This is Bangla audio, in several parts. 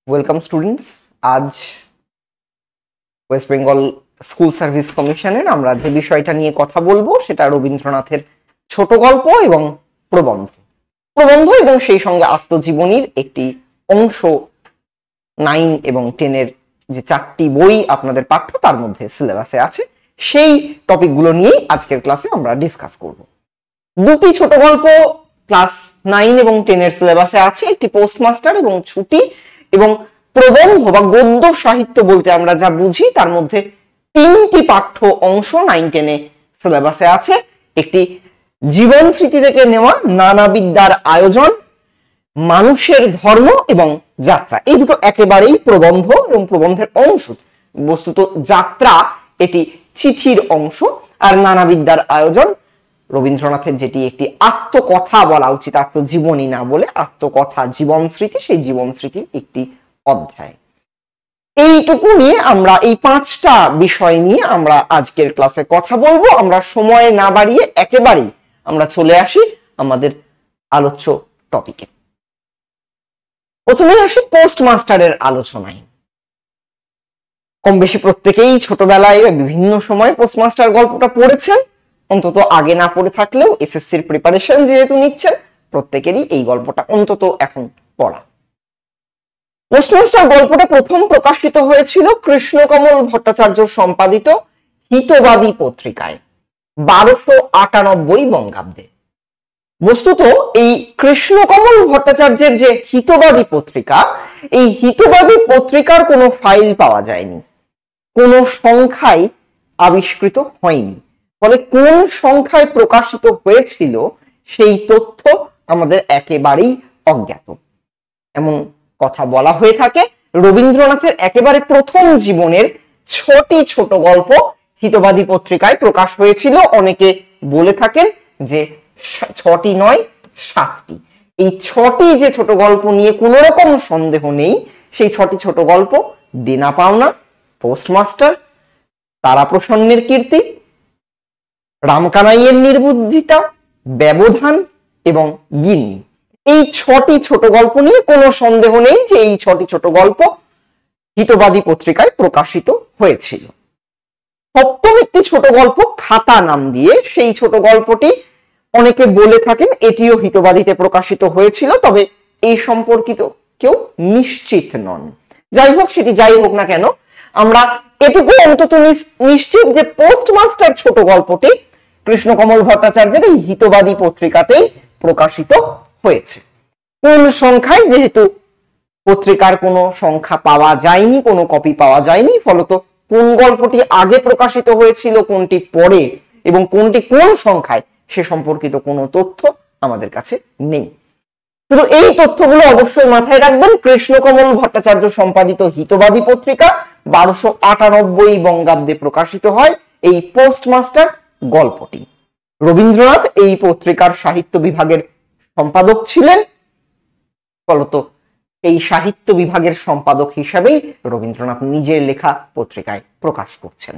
Welcome students. আজ ওয়েস্ট বেঙ্গল স্কুল সার্ভিস কমিশনের আমরা যে বিষয়টা নিয়ে কথা বলবো সেটা রবীন্দ্রনাথের ছোট গল্প এবং প্রবন্ধ প্রবন্ধ এবং সেই সঙ্গে আত্মজীবনীর একটি অংশ 9 এবং 10 যে 4টি বই আপনাদের পাঠ্য তার মধ্যে সিলেবাসে আছে, সেই টপিকগুলো নিয়েই আজকের ক্লাসে আমরা ডিসকাস করব। দুটি ছোট গল্প ক্লাস 9 এবং 10 সিলেবাসে আছে, একটি পোস্টমাস্টার এবং ছুটি, এবং প্রবন্ধ বা গদ্য সাহিত্য বলতে আমরা যা বুঝি তার মধ্যে 3টি পাঠ্য অংশ 9-10 সিলেবাসে আছে। একটি জীবন স্মৃতি থেকে নেওয়া নানাবিদ্যার আয়োজন, মানুষের ধর্ম এবং যাত্রা, এই দুটো একেবারেই প্রবন্ধ এবং প্রবন্ধের অংশ। বস্তুত যাত্রা এটি চিঠির অংশ, আর নানাবিদ্যার আয়োজন রবীন্দ্রনাথের যেটি একটি আত্মকথা বলা উচিত, আত্মজীবনী না বলে আত্মকথা, জীবন স্মৃতি, সেই জীবন স্মৃতির একটি অধ্যায়। এইটুকু নিয়ে আমরা এই 5টা বিষয় নিয়ে আমরা আজকের ক্লাসে কথা বলবো। আমরা সময় না বাড়িয়ে একেবারেই আমরা চলে আসি আমাদের আলোচ্য টপিকে। প্রথমে আসি পোস্টমাস্টারের আলোচনায়। কম বেশি প্রত্যেকেই ছোটবেলায় বিভিন্ন সময় পোস্টমাস্টার গল্পটা পড়েছেন, অন্তত আগে না পড়ে থাকলেও এসএসসির প্রিপারেশন যেহেতু নিচ্ছেন প্রত্যেকেরই এই গল্পটা অন্তত এখন পড়া। পোস্টমাস্টার গল্পটা প্রথম প্রকাশিত হয়েছিল কৃষ্ণকমল ভট্টাচার্য সম্পাদিত হিতবাদী পত্রিকায় 1298 বঙ্গাব্দে। বস্তুত এই কৃষ্ণকমল ভট্টাচার্যের যে হিতবাদী পত্রিকা, এই হিতবাদী পত্রিকার কোনো ফাইল পাওয়া যায়নি, কোনো সংখ্যায় আবিষ্কৃত হয়নি, ফলে কোন সংখ্যায় প্রকাশিত হয়েছিল সেই তথ্য আমাদের একেবারেই অজ্ঞাত। এমন কথা বলা হয়ে থাকে রবীন্দ্রনাথের একেবারে প্রথম জীবনের 6টি ছোট গল্প হিতবাদী পত্রিকায় প্রকাশ হয়েছিল। অনেকে বলে থাকেন যে 6টি নয় 7টি। এই 6টি যে ছোট গল্প নিয়ে কোনো রকম সন্দেহ নেই, সেই 6টি ছোট গল্প দেনা পাওনা, পোস্টমাস্টার, তারাপ্রসন্নের কীর্তি, রামকানাইয়ের নির্বুদ্ধিতা, ব্যবধান এবং গিন্নি। এই 6টি ছোট গল্প নিয়ে কোনো সন্দেহ নেই যে এই 6টি ছোট গল্প হিতবাদী পত্রিকায় প্রকাশিত হয়েছিল। সপ্তম একটি ছোট গল্প খাতা নাম দিয়ে, সেই ছোট গল্পটি অনেকে বলে থাকেন এটিও হিতবাদীতে প্রকাশিত হয়েছিল, তবে এই সম্পর্কিত কেউ নিশ্চিত নন। যাই হোক, সেটি যাই হোক না কেন, আমরা এটুকু অন্তত নিশ্চিত যে পোস্টমাস্টার ছোট গল্পটি কৃষ্ণকমল ভট্টাচার্যের এই হিতবাদী পত্রিকাতেই প্রকাশিত হয়েছে। কোন সংখ্যায়, যেহেতু পত্রিকার কোনো সংখ্যা পাওয়া যায়নি, কোনো কপি পাওয়া যায়নি, ফলত কোন গল্পটি আগে প্রকাশিত হয়েছিল, কোনটি পরে এবং কোনটি কোন সংখ্যায়, সে সম্পর্কিত কোনো তথ্য আমাদের কাছে নেই। কিন্তু এই তথ্যগুলো অবশ্যই মাথায় রাখবেন। কৃষ্ণকমল ভট্টাচার্য সম্পাদিত হিতবাদী পত্রিকা 1298 বঙ্গাব্দে প্রকাশিত হয় এই পোস্টমাস্টার গল্পটি। রবীন্দ্রনাথ এই পত্রিকার সাহিত্য বিভাগের সম্পাদক ছিলেন, ফলত এই সাহিত্য বিভাগের সম্পাদক হিসাবেই রবীন্দ্রনাথ নিজের লেখা পত্রিকায় প্রকাশ করছেন।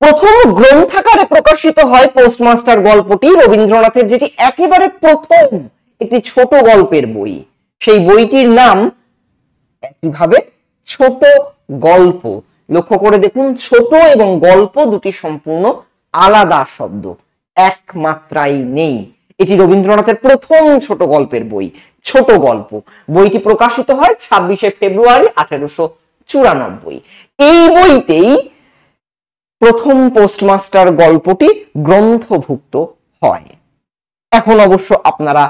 প্রথম গ্রন্থাকারে প্রকাশিত হয় পোস্টমাস্টার গল্পটি রবীন্দ্রনাথের, যেটি একেবারে প্রথম একটি ছোট গল্পের বই। সেই বইটির নাম একইভাবে ছোট গল্প। লক্ষ্য করে দেখুন, ছোট এবং গল্প দুটি সম্পূর্ণ আলাদা শব্দ, এক মাত্রায় নেই। এটি রবীন্দ্রনাথের প্রথম ছোট গল্পের বই, ছোট গল্প। বইটি প্রকাশিত হয় 26শে ফেব্রুয়ারি 1894। এই বইতেই প্রথম পোস্টমাস্টার গল্পটি গ্রন্থভুক্ত হয়। এখন অবশ্য আপনারা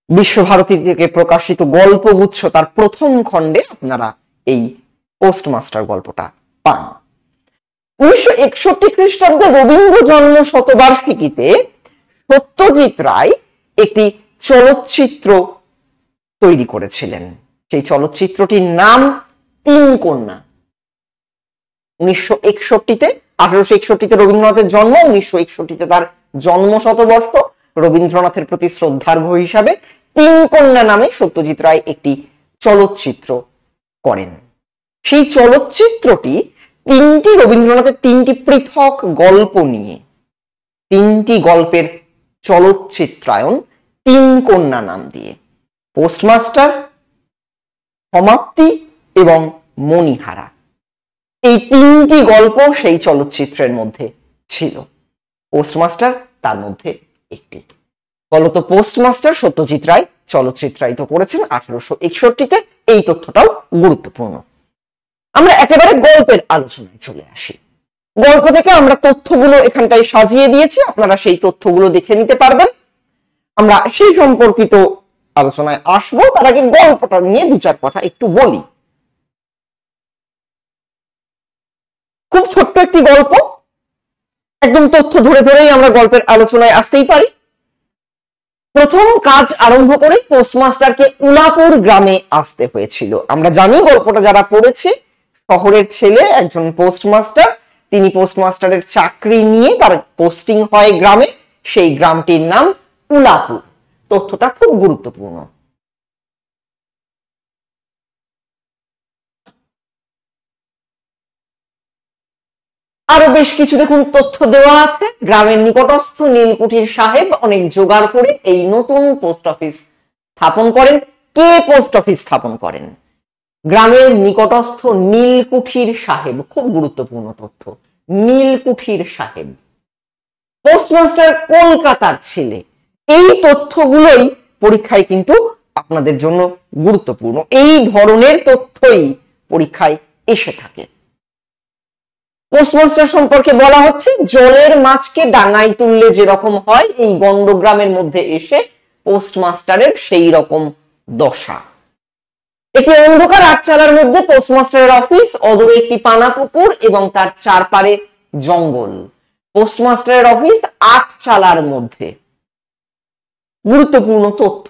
বিশ্বভারতী থেকে প্রকাশিত গল্পগুচ্ছ তার প্রথম খণ্ডে আপনারা এই পোস্টমাস্টার গল্পটা পান। 1961 খ্রিস্টাব্দে রবীন্দ্র জন্ম শতবার্ষিকীতে সত্যজিৎ রায় একটি চলচ্চিত্র তৈরি করেছিলেন। সেই চলচ্চিত্রটির নাম 3 কন্যা। 1861-তে রবীন্দ্রনাথের জন্ম, 1961-তে তার জন্ম শতবর্ষ। রবীন্দ্রনাথের প্রতি শ্রদ্ধার্ঘ হিসাবে 3 কন্যা নামে সত্যজিৎ রায় একটি চলচ্চিত্র করেন। সেই চলচ্চিত্রটি রবীন্দ্রনাথের 3টি পৃথক গল্প নিয়ে 3টি গল্পের চলচ্চিত্রায়ন 3 কন্যা নাম দিয়ে। পোস্টমাস্টার, সমাপ্তি এবং মণিহারা, এই তিনটি গল্প সেই চলচ্চিত্রের মধ্যে ছিল। পোস্টমাস্টার তার মধ্যে একটি। বলতো পোস্টমাস্টার সত্যজিৎ রায় চলচ্চিত্রায়িত করেছেন 1861-তে। এই তথ্যটাও গুরুত্বপূর্ণ। আমরা একেবারে গল্পের আলোচনায় চলে আসি। গল্প থেকে আমরা তথ্যগুলো এখানটায় সাজিয়ে দিয়েছি, আপনারা সেই তথ্যগুলো দেখে নিতে পারবেন। আমরা সেই সম্পর্কিত আলোচনায় আসবো, তার আগে গল্পটা নিয়ে দু চার কথা একটু বলি। খুব ছোট্ট একটি গল্প, একদম তথ্য ধরে ধরেই আমরা গল্পের আলোচনায় আসতেই পারি। প্রথম কাজ আরম্ভ করে পোস্টমাস্টারকে উলাপুর গ্রামে আসতে হয়েছিল। আমরা জানি গল্পটা যারা পড়েছে, শহরের ছেলে একজন পোস্টমাস্টার, তিনি পোস্টমাস্টারের চাকরি নিয়ে তার পোস্টিং হয় গ্রামে, সেই গ্রামটির নাম উলাপুর। তথ্যটা খুব গুরুত্বপূর্ণ। আরো বেশ কিছু দেখুন তথ্য দেওয়া আছে। গ্রামের নিকটস্থ নীলকুঠির সাহেব অনেক জোগাড় করে এই নতুন পোস্ট অফিস স্থাপন করেন। কে পোস্ট অফিস স্থাপন করেন? গ্রামের নিকটস্থ নীলকুঠির সাহেব, খুব গুরুত্বপূর্ণ তথ্য। নীলকুঠির সাহেব পোস্টমাস্টার কলকাতার ছেলে। এই তথ্যগুলোই পরীক্ষায় কিন্তু আপনাদের জন্য গুরুত্বপূর্ণ। এই ধরনের তথ্যই পরীক্ষায় এসে থাকে। পোস্টমাস্টার সম্পর্কে বলা হচ্ছে, জলের মাছকে ডাঙায় তুললে যেরকম হয়, এই গন্ডগ্রামের মধ্যে এসে পোস্টমাস্টারের সেই রকম দশা। একটি অন্ধকার আটচালার মধ্যে পোস্টমাস্টারের অফিস, অদূরে একটি পানা পুকুর এবং তার চারপারে জঙ্গল। পোস্টমাস্টারের অফিস আটচালার মধ্যে। গুরুত্বপূর্ণ তথ্য।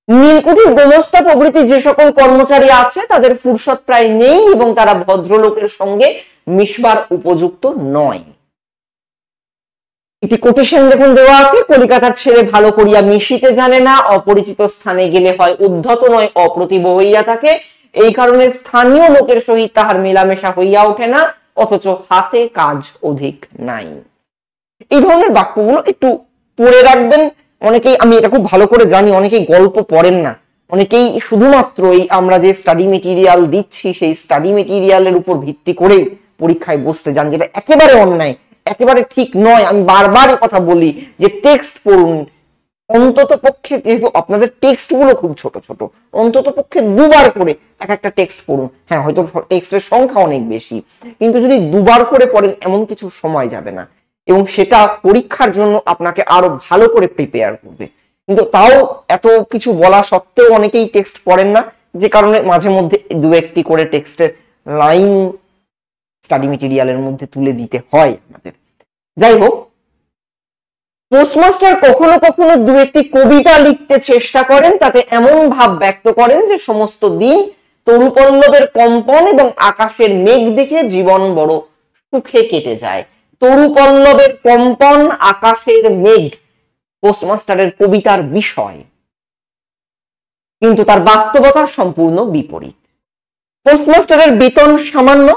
নীলকুঠির গোমস্তা প্রভৃতি যে সকল কর্মচারী আছে তাদের ফুরসত প্রায় নেই এবং তারা ভদ্রলোকের সঙ্গে মিশবার উপযুক্ত নয়। একটি কোটেশন দেখুন দেওয়া আছে, কলিকাতার ছেলে ভালো করিয়া মিশিতে জানে না, অপরিচিত স্থানে গেলে হয় উদ্ধত নয় অপ্রতিভ হইয়া থাকে, এই কারণে স্থানীয় লোকের সহিত তাহার মেলামেশা হইয়া ওঠে না, অথচ হাতে কাজ অধিক নাই। এই ধরনের বাক্যগুলো একটু পড়ে রাখবেন। অনেকেই, আমি এটা খুব ভালো করে জানি, অনেকেই গল্প পড়েন না, অনেকেই শুধুমাত্র এই আমরা যে স্টাডি মেটেরিয়াল দিচ্ছি সেই স্টাডি মেটেরিয়ালের উপর ভিত্তি করেই পরীক্ষায় বসতে যান, যেটা একেবারে অন্যায়, একেবারে ঠিক নয়। আমি বারবার কথা বলি যে টেক্সট পড়ুন, অন্তত পক্ষে, যেহেতু আপনাদের টেক্সট গুলো খুব ছোট ছোট, অন্তত পক্ষে দুবার করে এক একটা টেক্সট পড়ুন। হ্যাঁ, হয়তো টেক্সটের সংখ্যা অনেক বেশি, কিন্তু যদি দুবার করে পড়েন এমন কিছু সময় যাবে না, এবং সেটা পরীক্ষার জন্য আপনাকে আরো ভালো করে প্রিপেয়ার করবে। কিন্তু তাও এত কিছু বলা সত্ত্বেও অনেকেই টেক্সট পড়েন না, যে কারণে মাঝে মধ্যে দু একটি করে টেক্সটের লাইন স্টাডি মেটেরিয়ালের মধ্যে তুলে দিতে হয় আমাদের। যাই হোক, পোস্টমাস্টার কখনো কখনো দু একটি কবিতা লিখতে চেষ্টা করেন, তাতে এমন ভাব ব্যক্ত করেন যে সমস্ত দিন তরুপল্লবের কম্পন এবং আকাশের মেঘ দেখে জীবন বড় সুখে কেটে যায়। তরুপল্লবের কম্পন, আকাশের মেঘ পোস্টমাস্টারের কবিতার বিষয়, কিন্তু তার বাস্তবতা সম্পূর্ণ বিপরীত। পোস্টমাস্টারের বেতন সামান্য,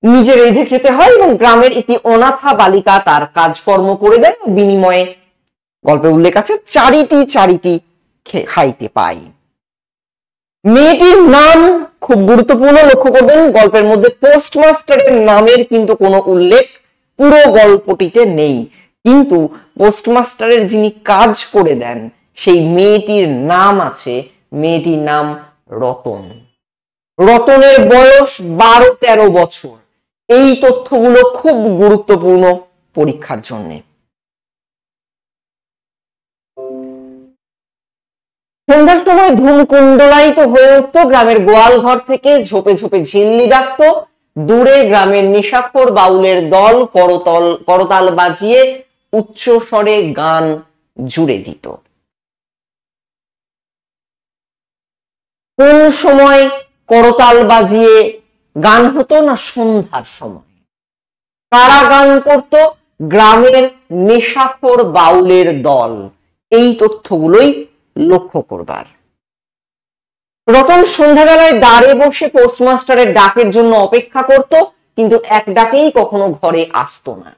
নিজে রেঁধে খেতে হয় এবং গ্রামের একটি অনাথা বালিকা তার কাজকর্ম করে দেয়, বিনিময়ে গল্পে উল্লেখ আছে চারিটি খাইতে পাই। মেয়েটির নাম খুব গুরুত্বপূর্ণ, লক্ষ্য করবেন গল্পের মধ্যে পোস্টমাস্টারের নামের কিন্তু কোনো উল্লেখ পুরো গল্পটিতে নেই, কিন্তু পোস্টমাস্টারের যিনি কাজ করে দেন সেই মেয়েটির নাম আছে। মেয়েটির নাম রতন। রতনের বয়স 12-13 বছর। এই তথ্যগুলো খুব গুরুত্বপূর্ণ পরীক্ষার জন্য। সন্ধ্যার সময় ধূমকুণ্ডলায়িত হয়ে উঠত, গ্রামের গোয়াল ঘর থেকে ঝোপে ঝোপে ঝিল্লি ডাকত, দূরে গ্রামের নেশাখোর বাউলের দল করতাল বাজিয়ে উচ্চ স্বরে গান জুড়ে দিত। কোন সময় করতাল বাজিয়ে গান হতো না? সন্ধ্যার সময়। কারা গান করত? গ্রামের নেশাখোর বাউলের দল। এই তথ্যগুলোই লক্ষ্য করবার। রতন সন্ধ্যাবেলায় দ্বারে বসে পোস্টমাস্টারের ডাকের জন্য অপেক্ষা করত, কিন্তু এক ডাকেই কখনো ঘরে আসতো না।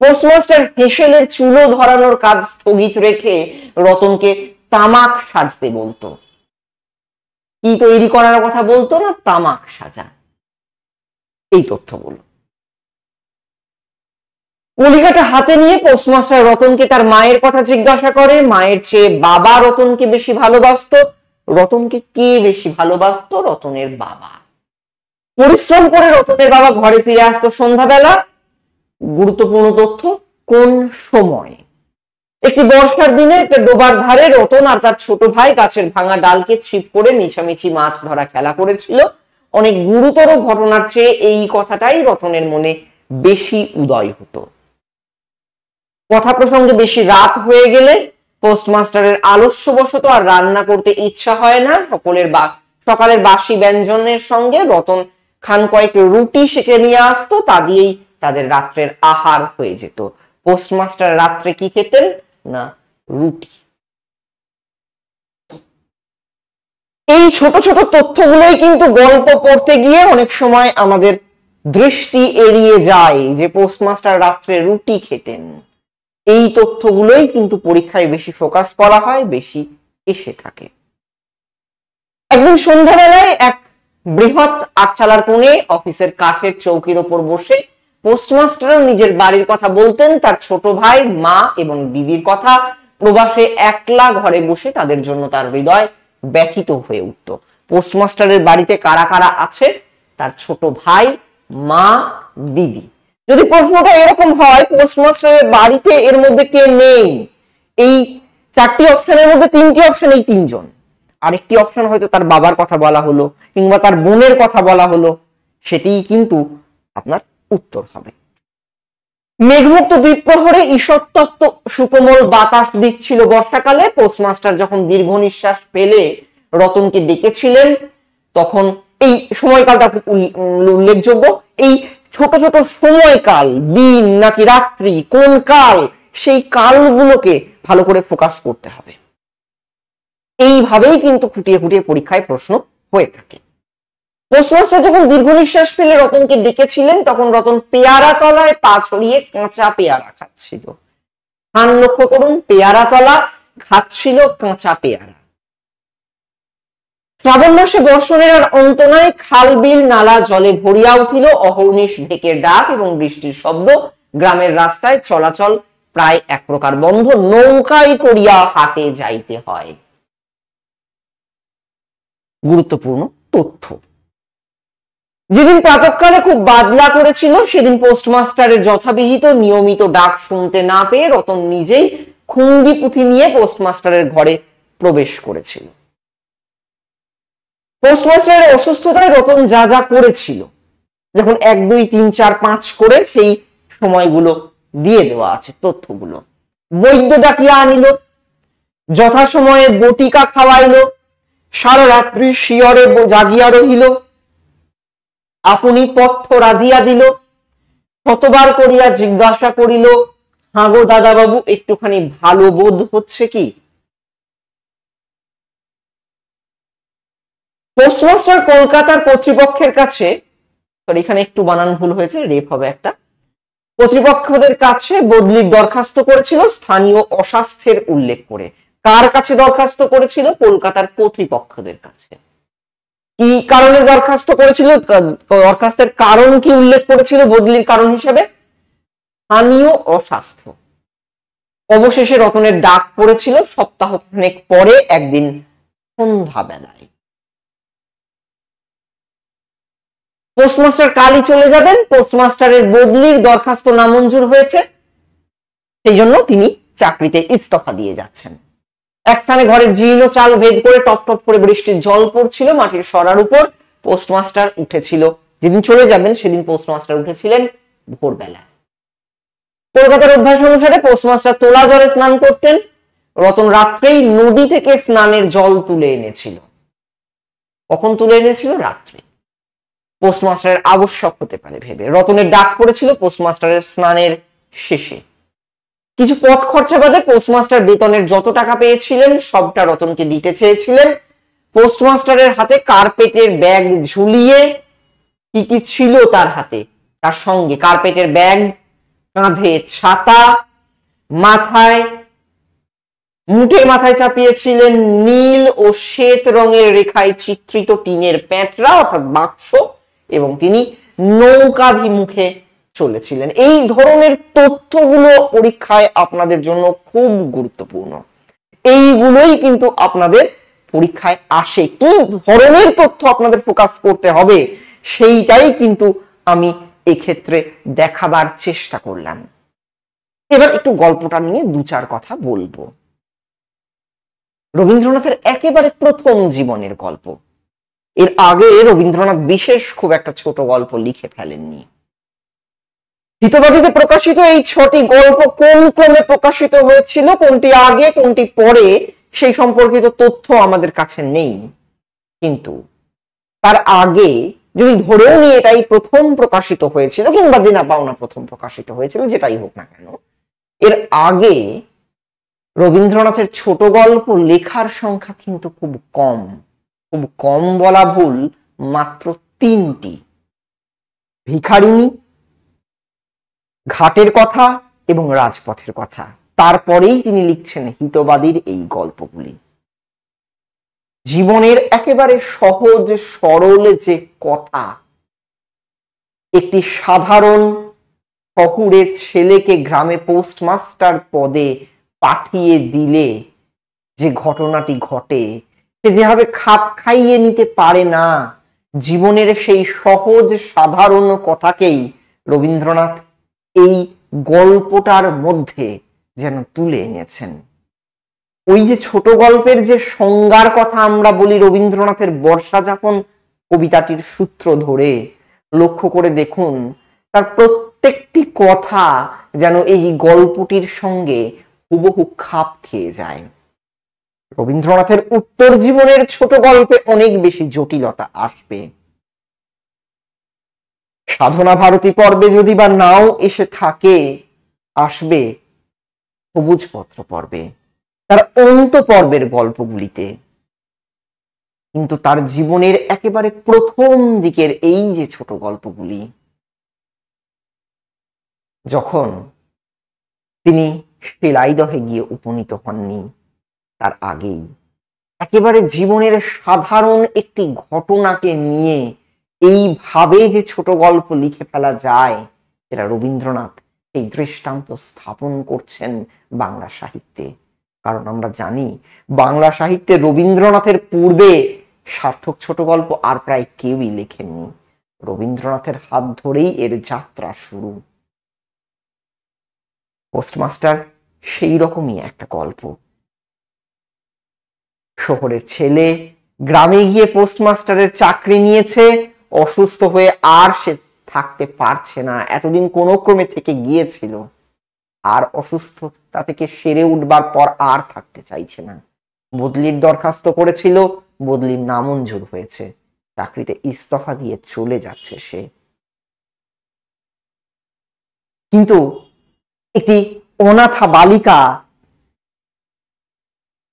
পোস্টমাস্টার হেসেলের চুলো ধরানোর কাজ স্থগিত রেখে রতনকে তামাক সাজতে বলতো। কি তৈরি করার কথা বলতো না, তামাক সাজা। এই তথ্যগুলো কলিকাটা হাতে নিয়ে পোস্টমাস্টার রতনকে তার মায়ের কথা জিজ্ঞাসা করে। মায়ের চেয়ে বাবা রতনকে বেশি ভালোবাসতো। রতনকে কে বেশি ভালোবাসতো? রতনের বাবা। পরিশ্রম করে রতনের বাবা ঘরে ফিরে আসতো সন্ধ্যাবেলা। গুরুত্বপূর্ণ তথ্য, কোন সময়? একটি বর্ষার দিনে একটা ডোবার ধারে রতন আর তার ছোট ভাই গাছের ভাঙা ডালকে ছিপ করে মিছামিছি মাছ ধরা খেলা করেছিল। অনেক গুরুতর ঘটনার চেয়ে এই কথাটাই রতনের মনে বেশি উদয় হতো। কথা প্রসঙ্গে বেশি রাত হয়ে গেলে পোস্টমাস্টারের আলস্যবশত আর রান্না করতে ইচ্ছা হয় না। সকালের বাসি ব্যঞ্জনের সঙ্গে রতন খান কয়েক রুটি সেকে নিয়ে আসতো, তা দিয়েই তাদের রাত্রের আহার হয়ে যেত। পোস্টমাস্টার রাত্রে কি খেতেন না? রুটি। এই ছোট ছোট তথ্যগুলোই কিন্তু গল্প পড়তে গিয়ে অনেক সময় আমাদের দৃষ্টি এড়িয়ে যায়, যে পোস্টমাস্টার রাত্রে রুটি খেতেন। এই তথ্যগুলোই কিন্তু পরীক্ষায় বেশি ফোকাস করা হয়, বেশি এসে থাকে। একদিন সন্ধ্যাবেলায় এক বৃহৎ আটচালার কোণে অফিসের কাঠের চৌকির ওপর বসে পোস্টমাস্টারও নিজের বাড়ির কথা বলতেন, তার ছোট ভাই, মা এবং দিদির কথা। প্রবাসে একলা ঘরে বসে তাদের জন্য তার হৃদয় ব্যথিত হয়ে উঠত। পোস্টমাস্টারের বাড়িতে কারা কারা আছে? তার ছোট ভাই, মা, দিদি। যদি প্রশ্নটা এরকম হয় পোস্টমাস্টারের বাড়িতে এর মধ্যে কে নেই, এই চারটি অপশনের মধ্যে তিনটি অপশন এই তিনজন, আরেকটি অপশন হয়তো তার বাবার কথা বলা হলো কিংবা তার বোনের কথা বলা হলো, সেটিই কিন্তু আপনার উত্তর হবে। মেঘমুক্ত দ্বীপ্রহরে ঈষৎতপ্ত সুকোমল বাতাস দিচ্ছিল বর্ষাকালে। পোস্টমাস্টার যখন দীর্ঘ নিঃশ্বাস ফেলে রতনকে ডেকেছিলেন, তখন এই সময়কালটা খুব উল্লেখযোগ্য। এই ছোট ছোট সময়কাল, দিন নাকি রাত্রি, কোন কাল, সেই কালগুলোকে ভালো করে ফোকাস করতে হবে। এইভাবেই কিন্তু খুঁটিয়ে খুঁটিয়ে পরীক্ষায় প্রশ্ন হয়ে থাকে। পোস্টমাস্টার যখন দীর্ঘ নিঃশ্বাস ফেলে রতনকে ডেকেছিলেন, তখন রতন পেয়ারা তলায় পা ছড়িয়ে কাঁচা পেয়ারা খাচ্ছিল। কান লক্ষ্য করুন, পেয়ারা তলা খাচ্ছিল কাঁচা পেয়ারা। শ্রাবণ মাসে বর্ষণের আর অন্ত নাই। খাল বিল নালা জলে ভরিয়া উঠিল। অহর্নিশ ঢেকের ডাক এবং বৃষ্টির শব্দ। গ্রামের রাস্তায় চলাচল প্রায় এক প্রকার বন্ধ। নৌকায় করিয়া হাটে যাইতে হয়। গুরুত্বপূর্ণ তথ্য, যেদিন প্রাতঃকালে খুব বাদলা করেছিল সেদিন পোস্টমাস্টারের যথাবিহিত নিয়মিত ডাক শুনতে না পেয়ে রতন নিজেই খুঙ্গি পুঁথি নিয়ে পোস্টমাস্টারের ঘরে প্রবেশ করেছিল। পোস্টমাস্টারের অসুস্থতায় রতন যা যা করেছিল, যখন 1 2 3 4 5 করে সেই সময়গুলো দিয়ে দেওয়া আছে তথ্যগুলো। বৈদ্য ডাকিয়া আনিল, যথাসময়ে বটিকা খাওয়াইল, সারা রাত্রি শিয়রে জাগিয়া রহিল, আপনি পথ্য রাধিয়া দিল, শতবার করিয়া জিজ্ঞাসা করিল, হাগো দাদা বাবু একটুখানি ভালো বোধ হচ্ছে কি? পোস্টমাস্টার কলকাতার কর্তৃপক্ষের কাছে, এখানে একটু বানান ভুল হয়েছে, রেপ হবে একটা, কর্তৃপক্ষদের কাছে বদলির দরখাস্ত করেছিল স্থানীয় অস্বাস্থ্যের উল্লেখ করে। কার কাছে দরখাস্ত করেছিল? কলকাতার কর্তৃপক্ষদের কাছে। কি কারণে দরখাস্ত করেছিল? দরখাস্তের কারণ কি উল্লেখ করেছিল বদলির কারণ হিসেবে? স্থানীয় অস্বাস্থ্য। অবশেষে রতনের ডাক পড়েছিল সপ্তাহখানেক পরে একদিন সন্ধ্যাবেলায়। পোস্টমাস্টার কালই চলে যাবেন। পোস্টমাস্টারের বদলির দরখাস্ত নামঞ্জুর হয়েছে, সেই জন্য তিনি চাকরিতে ইস্তফা দিয়ে যাচ্ছেন। এক স্থানে ঘরের জীর্ণ চাল ভেদ করে টপ টপ করে বৃষ্টির জল পড়ছিল মাটির সরার উপর। পোস্টমাস্টার উঠেছিল, যেদিন চলে যাবেন সেদিন পোস্টমাস্টার উঠেছিলেন ভোরবেলা। কলকাতার অভ্যাস অনুসারে পোস্টমাস্টার তোলা জলে স্নান করতেন। রতন রাত্রেই নদী থেকে স্নানের জল তুলে এনেছিল। কখন তুলে এনেছিল? রাত্রে। পোস্টমাস্টারের আবশ্যক হতে পারে ভেবে রতনের ডাক পড়েছিল পোস্টমাস্টারের স্নানের শেষে। কিছু পথ খরচা বাদে পোস্টমাস্টার বেতনের যত টাকা পেয়েছিলেন সবটা রতনকে দিতে চেয়েছিলেন। পোস্টমাস্টারের হাতে কার্পেটের ব্যাগ ঝুলিয়ে কি কি ছিল তার হাতে, তার সঙ্গে কার্পেটের ব্যাগ, কাঁধে ছাতা, মাথায় মুঠের মাথায় চাপিয়েছিলেন নীল ও শ্বেত রঙের রেখায় চিত্রিত টিনের প্যাঁটরা অর্থাৎ বাক্স, এবং তিনি নৌকাভিমুখে চলেছিলেন। এই ধরনের তথ্যগুলো পরীক্ষায় আপনাদের জন্য খুব গুরুত্বপূর্ণ। এইগুলোই কিন্তু আপনাদের পরীক্ষায় আসে। কি ধরনের তথ্য আপনাদের ফোকাস করতে হবে সেইটাই কিন্তু আমি এক্ষেত্রে দেখাবার চেষ্টা করলাম। এবার একটু গল্পটা নিয়ে দু চার কথা বলবো। রবীন্দ্রনাথের একেবারে প্রথম জীবনের গল্প। এর আগে রবীন্দ্রনাথ বিশেষ খুব একটা ছোট গল্প লিখে ফেলেননি। হিতবাদীতে প্রকাশিত এই 6টি গল্প কোন ক্রমে প্রকাশিত হয়েছিল, কোনটি আগে কোনটি পরে, সেই সম্পর্কিত তথ্য আমাদের কাছে নেই। কিন্তু তার আগে যদি ধরেও নিয়ে এটাই প্রথম প্রকাশিত হয়েছিল, কিংবা দেনা পাওনা প্রথম প্রকাশিত হয়েছিল, যেটাই হোক না কেন, এর আগে রবীন্দ্রনাথের ছোট গল্প লেখার সংখ্যা কিন্তু খুব কম। খুব কম বলা ভুল, মাত্র 3টি। ভিখারিনী, ঘাটের কথা এবং রাজপথের কথা। তারপরেই তিনি লিখছেন হিতবাদীর এই গল্পগুলি। জীবনের একেবারে সহজ সরল যে কথা, একটি সাধারণ শহুরে ছেলেকে গ্রামে পোস্টমাস্টার পদে পাঠিয়ে দিলে যে ঘটনাটি ঘটে, সে যেভাবে খাপ খাইয়ে নিতে পারে না, জীবনের সেই সহজ সাধারণ কথাকেই রবীন্দ্রনাথ এই গল্পটার মধ্যে যেন তুলে এনেছেন। ওই যে ছোট গল্পের যে সংজ্ঞার কথা আমরা বলি রবীন্দ্রনাথের বর্ষাযাপন কবিতাটির সূত্র ধরে, লক্ষ্য করে দেখুন তার প্রত্যেকটি কথা যেন এই গল্পটির সঙ্গে হুবহু খাপ খেয়ে যায়। রবীন্দ্রনাথের উত্তর জীবনের ছোট গল্পে অনেক বেশি জটিলতা আসবে। সাধনা ভারতী পর্বে যদি বা নাও এসে থাকে, আসবে সবুজ পত্র পর্বে, তার অন্ত পর্বের গল্পগুলিতে। কিন্তু তার জীবনের একেবারে প্রথম দিকের এই যে ছোট গল্পগুলি, যখন তিনি শিলাইদহে গিয়ে উপনীত হননি, তার আগেই একেবারে জীবনের সাধারণ একটি ঘটনাকে নিয়ে এইভাবে যে ছোট গল্প লিখে ফেলা যায়, সেটা রবীন্দ্রনাথ এই দৃষ্টান্ত স্থাপন করছেন বাংলা সাহিত্যে। কারণ আমরা জানি বাংলা সাহিত্যে রবীন্দ্রনাথের পূর্বে সার্থক ছোট গল্প আর প্রায় কেউই লেখেননি। রবীন্দ্রনাথের হাত ধরেই এর যাত্রা শুরু। পোস্টমাস্টার সেই রকমই একটা গল্প। শহরের ছেলে গ্রামে গিয়ে পোস্টমাস্টারের চাকরি নিয়েছে, অসুস্থ হয়ে আর সে থাকতে পারছে না। এতদিন কোনো ক্রমে থেকে গিয়েছিল, আর অসুস্থতা থেকে সেরে উঠবার পর আর থাকতে চাইছে না। বদলির দরখাস্ত করেছিল, বদলির নামঞ্জুর হয়েছে, চাকরিতে ইস্তফা দিয়ে চলে যাচ্ছে সে। কিন্তু একটি অনাথা বালিকা,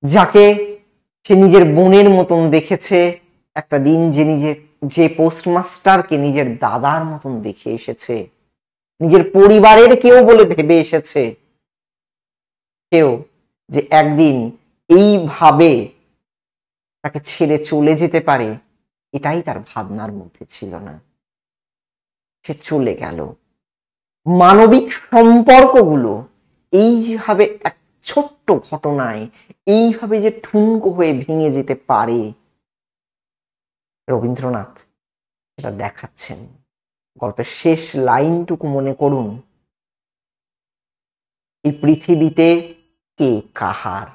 যাকে সে নিজের বোনের মতন দেখেছে, একটা দিন যে পোস্টমাস্টারকে নিজের দাদার মতন দেখে এসেছে, নিজের পরিবারের কেউ বলে ভেবে এসেছে, কেউ যে একদিন এইভাবে তাকে ছেড়ে চলে যেতে পারে, এটাই তার ভাবনার মধ্যে ছিল না। সে চলে গেল। মানবিক সম্পর্কগুলো এই যেভাবে এক ছোট্ট ঘটনায় এইভাবে যে ঠুনকো হয়ে ভেঙে যেতে পারে, রবীন্দ্রনাথ সেটা দেখাচ্ছেন। গল্পের শেষ লাইনটুকু মনে করুন, এই পৃথিবীতে কে কাহার।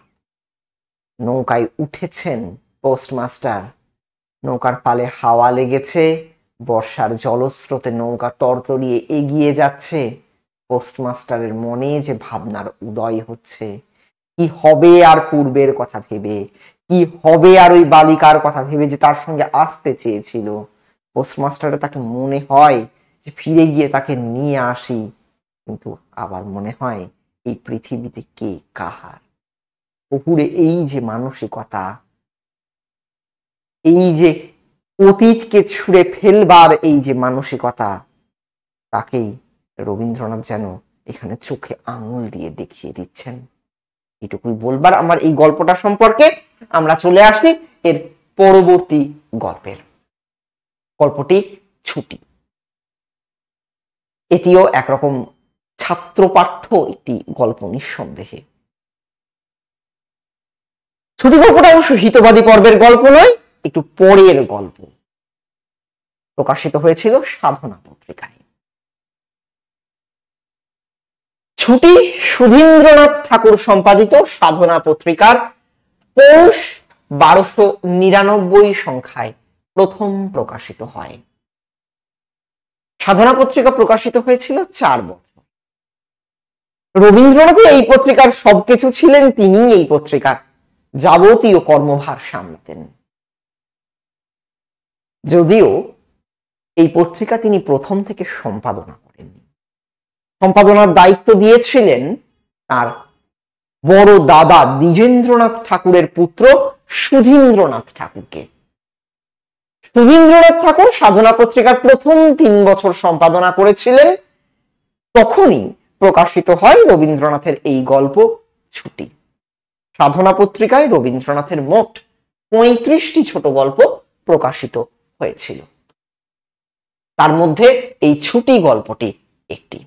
নৌকায় উঠেছেন পোস্টমাস্টার, নৌকার পালে হাওয়া লেগেছে, বর্ষার জলস্রোতে নৌকা তরতরিয়ে এগিয়ে যাচ্ছে। পোস্টমাস্টারের মনে যে ভাবনার উদয় হচ্ছে, কি হবে আর পূর্বের কথা ভেবে, কি হবে আর ওই বালিকার কথা ভেবে যে তার সঙ্গে আসতে চেয়েছিল। পোস্টমাস্টারের তাকে মনে হয় যে ফিরে গিয়ে তাকে নিয়ে আসি, কিন্তু আবার মনে হয় এই পৃথিবীতে কে কাহার। উপরে এই যে মানসিকতা, এই যে অতীতকে ছুঁড়ে ফেলবার এই যে মানসিকতা, তাকেই রবীন্দ্রনাথ যেন এখানে চোখে আঙুল দিয়ে দেখিয়ে দিচ্ছেন। এটুকুই বলবার আমার এই গল্পটা সম্পর্কে। আমরা চলে আসি এর পরবর্তী গল্পের। গল্পটি ছুটি। এটিও একরকম ছাত্র পাঠ্য একটি গল্প নিঃসন্দেহে। ছুটি গল্পটা অবশ্য হিতবাদী পর্বের গল্প নয়, একটু পরের গল্প। প্রকাশিত হয়েছিল সাধনা পত্রিকায়। ছুটি সুধীন্দ্রনাথ ঠাকুর সম্পাদিত সাধনা পত্রিকার পৌষ 1299 সংখ্যায় প্রথম প্রকাশিত হয়। সাধনা পত্রিকা প্রকাশিত হয়েছিল 4 বছর। রবীন্দ্রনাথ এই পত্রিকার সবকিছু ছিলেন, তিনি এই পত্রিকার যাবতীয় কর্মভার সামলাতেন। যদিও এই পত্রিকা তিনি প্রথম থেকে সম্পাদনা করেননি, সম্পাদনার দায়িত্ব দিয়েছিলেন তার বড় দাদা দ্বিজেন্দ্রনাথ ঠাকুরের পুত্র সুধীন্দ্রনাথ ঠাকুরকে। সুধীন্দ্রনাথ ঠাকুর সাধনা পত্রিকার প্রথম 3 বছর সম্পাদনা করেছিলেন। তখনই প্রকাশিত হয় রবীন্দ্রনাথের এই গল্প ছুটি। সাধনা পত্রিকায় রবীন্দ্রনাথের মোট 35টি ছোট গল্প প্রকাশিত হয়েছিল। তার মধ্যে এই ছুটি গল্পটি একটি।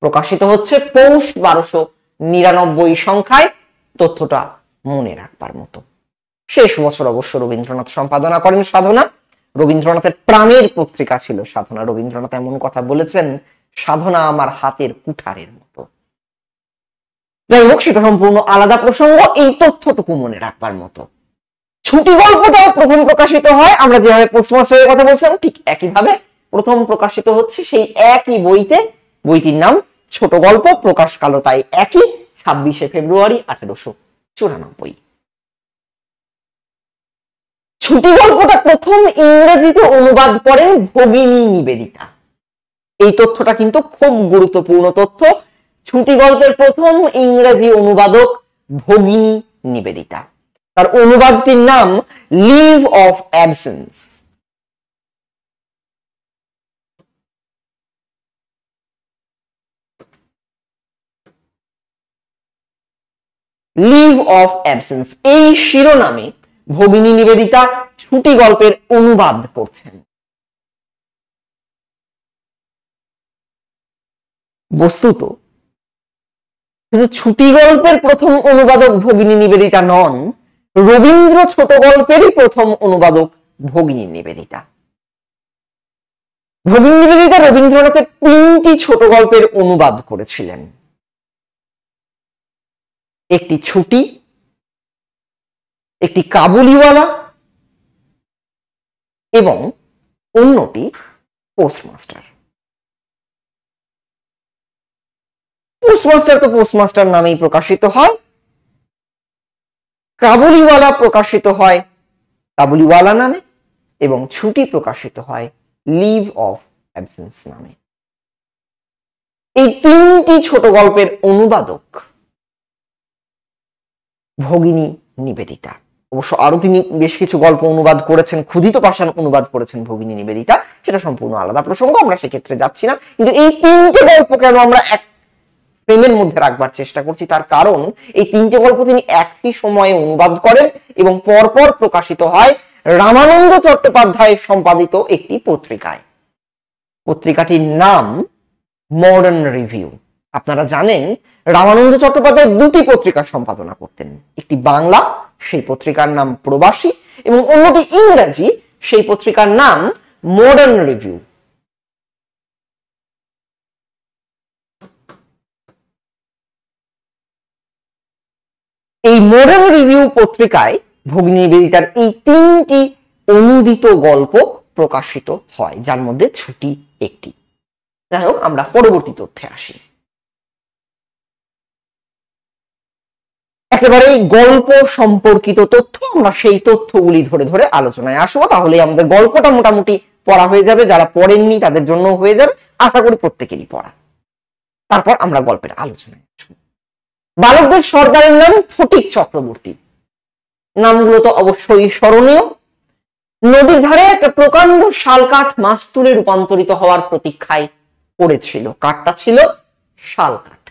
প্রকাশিত হচ্ছে পৌষ 1299 সংখ্যায়। তথ্যটা মনে রাখবার মতো। শেষ বছর অবশ্য রবীন্দ্রনাথ সম্পাদনা করেন সাধনা। রবীন্দ্রনাথের প্রাণের পত্রিকা ছিল সাধনা। রবীন্দ্রনাথ এমন কথা বলেছেন, সাধনা আমার হাতের কুঠারের মতো। যাই হোক, সেটা সম্পূর্ণ আলাদা প্রসঙ্গ। এই তথ্যটুকু মনে রাখবার মতো। ছুটি গল্পটাও প্রথম প্রকাশিত হয়, আমরা যেভাবে পোস্টমাস্টারের কথা বলছিলাম ঠিক একইভাবে প্রথম প্রকাশিত হচ্ছে সেই একই বইতে। বইটির নাম ছোট গল্প, প্রকাশকালও তাই একই, 26শে ফেব্রুয়ারি 1894। ছুটি গল্পটা প্রথম ইংরেজিতে অনুবাদ করেন ভগিনী নিবেদিতা। এই তথ্যটা কিন্তু খুব গুরুত্বপূর্ণ তথ্য। ছুটি গল্পের প্রথম ইংরেজি অনুবাদক ভগিনী নিবেদিতা। তার অনুবাদটির নাম leave of absence. Leave of absence এই শিরোনামে ভগিনী নিবেদিতা ছুটি গল্পের অনুবাদ করছেন। বস্তুত শুধু ছুটি গল্পের প্রথম অনুবাদক ভগিনী নিবেদিতা নন, রবীন্দ্র ছোট গল্পেরই প্রথম অনুবাদক ভগিনী নিবেদিতা। ভগিনী নিবেদিতা রবীন্দ্রনাথের 3টি ছোট গল্পের অনুবাদ করেছিলেন। একটি ছুটি, একটি কাবুলিওয়ালা এবং অন্যটি পোস্টমাস্টার। পোস্টমাস্টার তো পোস্টমাস্টার নামেই প্রকাশিত হয়। কাবুলিওয়ালা প্রকাশিত হয় কাবুলিওয়ালা নামে এবং ছুটি প্রকাশিত হয় লিভ অফ অ্যাবসেন্স নামে। এই 3টি ছোট গল্পের অনুবাদক ভগিনী নিবেদিতা। অবশ্য আরো তিনি বেশ কিছু গল্প অনুবাদ করেছেন, ক্ষুধিত পাষাণ অনুবাদ করেছেন ভগিনী নিবেদিতা, সেটা সম্পূর্ণ আলাদা প্রসঙ্গ, আমরা সেক্ষেত্রে যাচ্ছি না। কিন্তু এই 3টে গল্প কেন আমরা এক ফ্রেমের মধ্যে রাখবার চেষ্টা করছি, তার কারণ এই 3টে গল্প তিনি একই সময়ে অনুবাদ করেন এবং পরপর প্রকাশিত হয় রামানন্দ চট্টোপাধ্যায় সম্পাদিত একটি পত্রিকায়। পত্রিকাটির নাম মডার্ন রিভিউ। আপনারা জানেন রামানন্দ চট্টোপাধ্যায় 2টি পত্রিকা সম্পাদনা করতেন, একটি বাংলা, সেই পত্রিকার নাম প্রবাসী, এবং অন্যটি ইংরেজি, সেই পত্রিকার নাম মডার্ন রিভিউ। এই মডার্ন রিভিউ পত্রিকায় ভগিনী নিবেদিতার এই 3টি অনুদিত গল্প প্রকাশিত হয়, যার মধ্যে ছুটি একটি। যাই হোক, আমরা পরবর্তী তথ্যে আসি। একেবারে গল্প সম্পর্কিত তথ্য, আমরা সেই তথ্যগুলি ধরে ধরে আলোচনায় আসবো, তাহলে আমাদের গল্পটা মোটামুটি পড়া হয়ে যাবে। যারা পড়েননি তাদের জন্য হয়ে যাবে, আশা করি প্রত্যেকেরই পড়া। তারপর আমরা গল্পের আলোচনায় আসবো। বালকদের সর্দারের নাম ফটিক চক্রবর্তী। নামগুলো তো অবশ্যই স্মরণীয়। নদীর ধারে একটা প্রকাণ্ড শালকাঠ মাস্তুলে রূপান্তরিত হওয়ার প্রতীক্ষায় পড়েছিল। কাঠটা ছিল শালকাঠ।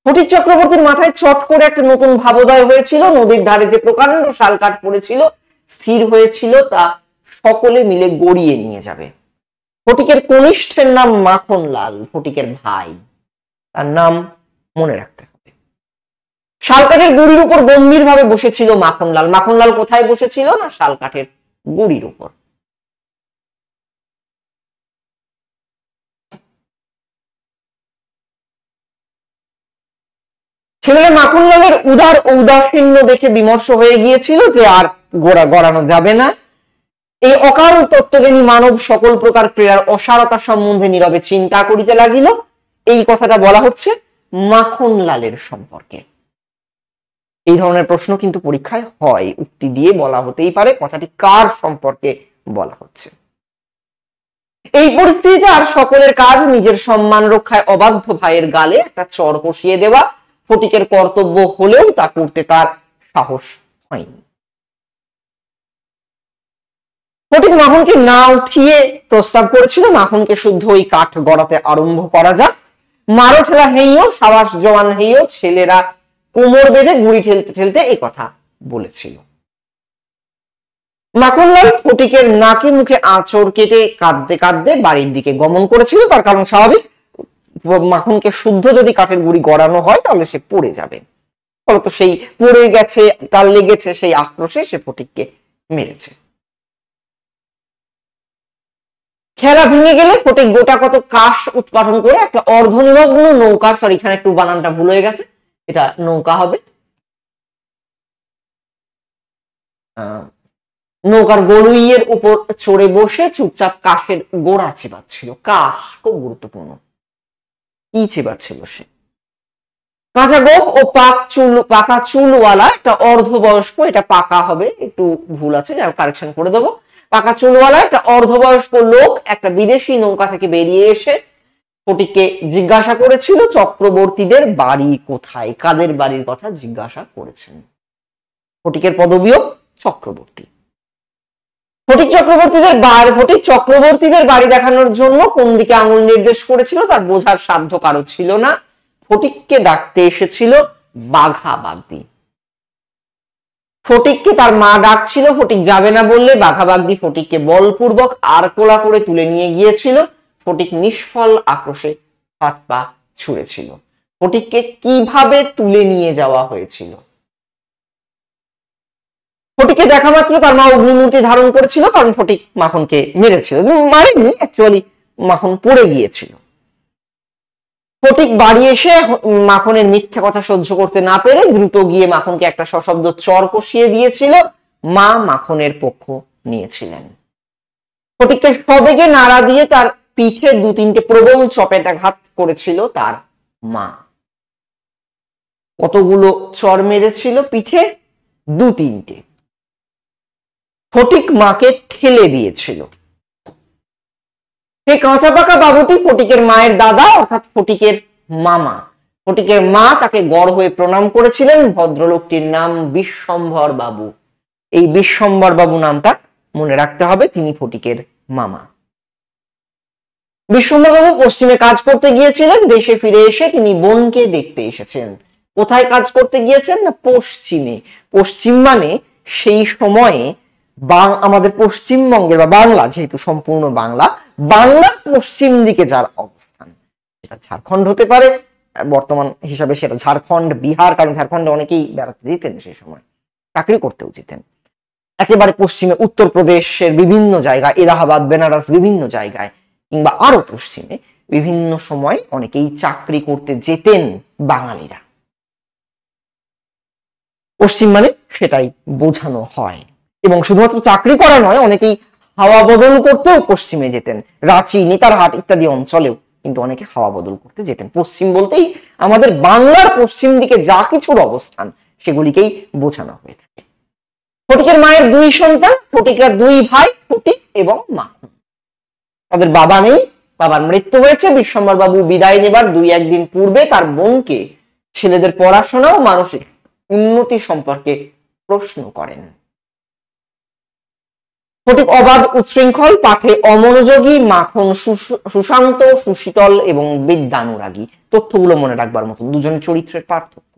ফটিক চক্রবর্তীর মাথায় চট করে একটা নতুন ভাবোদয় হয়েছিল। নদীর ধারে যে প্রকাণ্ড শাল কাঠ পড়েছিল, স্থির হয়েছিল, তা সকলে মিলে গড়িয়ে নিয়ে যাবে। ফটিকের কনিষ্ঠের নাম মাখনলাল, ফটিকের ভাই, তার নাম মনে রাখতে হবে। শালকাঠের গুড়ির উপর গম্ভীর ভাবে বসেছিল মাখনলাল। মাখনলাল কোথায় বসেছিল? না, শালকাঠের গুড়ির উপর। ছেলেরা মাখনলালের উদার ঔদাসীন্য দেখে বিমর্ষ হয়ে গিয়েছিল যে আর গড়ানো যাবে না। এই অকাল তত্ত্বজ্ঞানী মানব সকল প্রকার ক্রীড়ার অসারতা সম্বন্ধে নীরবে চিন্তা করিতে লাগিল। এই কথাটা বলা হচ্ছে মাখনলালের সম্পর্কে। এই ধরনের প্রশ্ন কিন্তু পরীক্ষায় হয়, উক্তি দিয়ে বলা হতেই পারে কথাটি কার সম্পর্কে বলা হচ্ছে। এই পরিস্থিতিতে আর সকলের কাজ নিজের সম্মান রক্ষায় অবাধ্য ভাইয়ের গালে একটা চড় কষিয়ে দেওয়া। ফটিকের কর্তব্য হলেও তা করতে তার সাহস হয়নি। ফটিক মাখনকে না উঠিয়ে প্রস্তাব করেছিল, মাখনকে শুদ্ধ ওই কাঠ গড়াতে আরম্ভ করা যাক। মারো ঠেলা হেইও, সাবাস জওয়ান হেইও, ছেলেরা কোমর বেঁধে গুড়ি ঠেলতে ঠেলতে এই কথা বলেছিল। মাখনলাল ফটিকের নাকে মুখে আঁচড় কেটে কাঁদতে কাঁদতে বাড়ির দিকে গমন করেছিল। তার কারণ স্বাভাবিক, মাখনকে শুদ্ধ যদি কাঠের গুড়ি গড়ানো হয় তাহলে সে পড়ে যাবে। ফলত সেই পড়ে গেছে, তার লেগেছে, সেই আক্রোশে সে ফটিককে মেরেছে। খেলা ভেঙে গেলে ফটিক গোটা কত কাশ উৎপাদন করে একটা অর্ধনিমগ্ন নৌকা, সরি এখানে একটু বানানটা ভুল হয়ে গেছে, এটা নৌকা হবে, নৌকার গলুইয়ের উপর চড়ে বসে চুপচাপ কাশের গোড়া চেবাচ্ছিল। কাশ খুব গুরুত্বপূর্ণ। কি চেবাচ্ছিল সে? কাঁচা গোপ ও পাকা চুলওয়ালা একটা অর্ধবয়স্ক, এটা পাকা হবে, একটু ভুল আছে, যা কারেকশন করে দেবো। পাকা চুলওয়ালা একটা অর্ধবয়স্ক লোক একটা বিদেশি নৌকা থেকে বেরিয়ে এসে ফটিককে জিজ্ঞাসা করেছিল চক্রবর্তীদের বাড়ি কোথায়, কাদের বাড়ির কথা জিজ্ঞাসা করেছেন। ফটিকের পদবিও চক্রবর্তী। ফটিক চক্রবর্তীদের বাড়ি দেখানোর জন্য কোন দিকে আঙুল নির্দেশ করেছিল তার বোঝার সাধ্য কারো ছিল না। ফটিককে ডাকতে এসেছিল বাঘা বাগদি। ফটিককে তার মা ডাকছিল, ফটিক যাবে না বললে বাঘা বাগদি ফটিককে বলপূর্বক আরকোলা করে তুলে নিয়ে গিয়েছিল। ফটিক নিষ্ফল আক্রোশে হাত পা ছুঁড়েছিল। ফটিককে কিভাবে তুলে নিয়ে যাওয়া হয়েছিল? ফটিককে দেখা মাত্র তার মা অগ্নিমূর্তি ধারণ করেছিল, কারণ ফটিক মাখনকে মেরেছিল, মারেনি, অ্যাকচুয়ালি মাখন পড়ে গিয়েছিল। ফটিক বাড়ি এসে মাখনের মিথ্যা কথা সহ্য করতে না পেরে দ্রুত গিয়ে মাখনকে একটা সশব্দ চর কষিয়ে দিয়েছিল। মা মাখনের পক্ষ নিয়েছিলেন। ফটিককে সবেগে নাড়া দিয়ে তার পিঠে দু তিনটে প্রবল চপেটাঘাত করেছিল তার মা। কতগুলো চর মেরেছিল পিঠে? দু তিনটে। ফটিক মাকে ঠেলে দিয়েছিল। সেই কাঁচা পাকা বাবুটি ফটিকের মায়ের দাদা, অর্থাৎ ফটিকের মামা। ফটিকের মা তাকে গড় হয়ে প্রণাম করেছিলেন। ভদ্রলোকটির নাম বিশ্বম্ভর বাবু। এই বিশ্বম্ভর বাবু নামটা মনে রাখতে হবে, তিনি ফটিকের মামা। বিশ্বম্ভর বাবু পশ্চিমে কাজ করতে গিয়েছিলেন। দেশে ফিরে এসে তিনি বোনকে দেখতে এসেছেন। কোথায় কাজ করতে গিয়েছেন? না, পশ্চিমে। পশ্চিম মানে সেই সময়ে আমাদের পশ্চিমবঙ্গের বা বাংলা, যেহেতু সম্পূর্ণ বাংলা, বাংলার পশ্চিম দিকে যার অবস্থান, সেটা ঝাড়খণ্ড হতে পারে, বর্তমান হিসাবে সেটা ঝাড়খণ্ড, বিহার, কারণ ঝাড়খণ্ডে অনেকেই বেড়াতে যেতেন সেই সময়, চাকরি করতেও যেতেন। একেবারে পশ্চিমে উত্তরপ্রদেশের বিভিন্ন জায়গায়, এলাহাবাদ, বেনারস, বিভিন্ন জায়গায়, কিংবা আরো পশ্চিমে বিভিন্ন সময় অনেকেই চাকরি করতে যেতেন বাঙালিরা। পশ্চিম মানে সেটাই বোঝানো হয়। এবং শুধুমাত্র চাকরি করা নয়, অনেকেই হাওয়া বদল করতেও পশ্চিমে যেতেন। রাঁচি, নেতারহাট ইত্যাদি অঞ্চলেও কিন্তু অনেকে হাওয়া বদল করতে যেতেন। পশ্চিম বলতেই আমাদের বাংলার পশ্চিম দিকে যা কিছুর অবস্থান, সেগুলিকেই বোঝানো হয়ে থাকে। ফটিকের মায়ের দুই সন্তান, ফটিকরা দুই ভাই, ফটিক এবং মাখন। তাদের বাবা নেই, বাবার মৃত্যু হয়েছে। বিশ্বম্ভর বাবু বিদায় নেবার দুই একদিন পূর্বে তার বোনকে ছেলেদের পড়াশোনা ও মানসিক উন্নতি সম্পর্কে প্রশ্ন করেন। ফটিক অবাধ উচ্ছৃঙ্খল, পাঠে অমনোযোগী, মাখন সুশান্ত সুশীতল এবং বিদ্যানুরাগী। তথ্যগুলো মনে রাখবার মতন, দুজনের চরিত্রের পার্থক্য।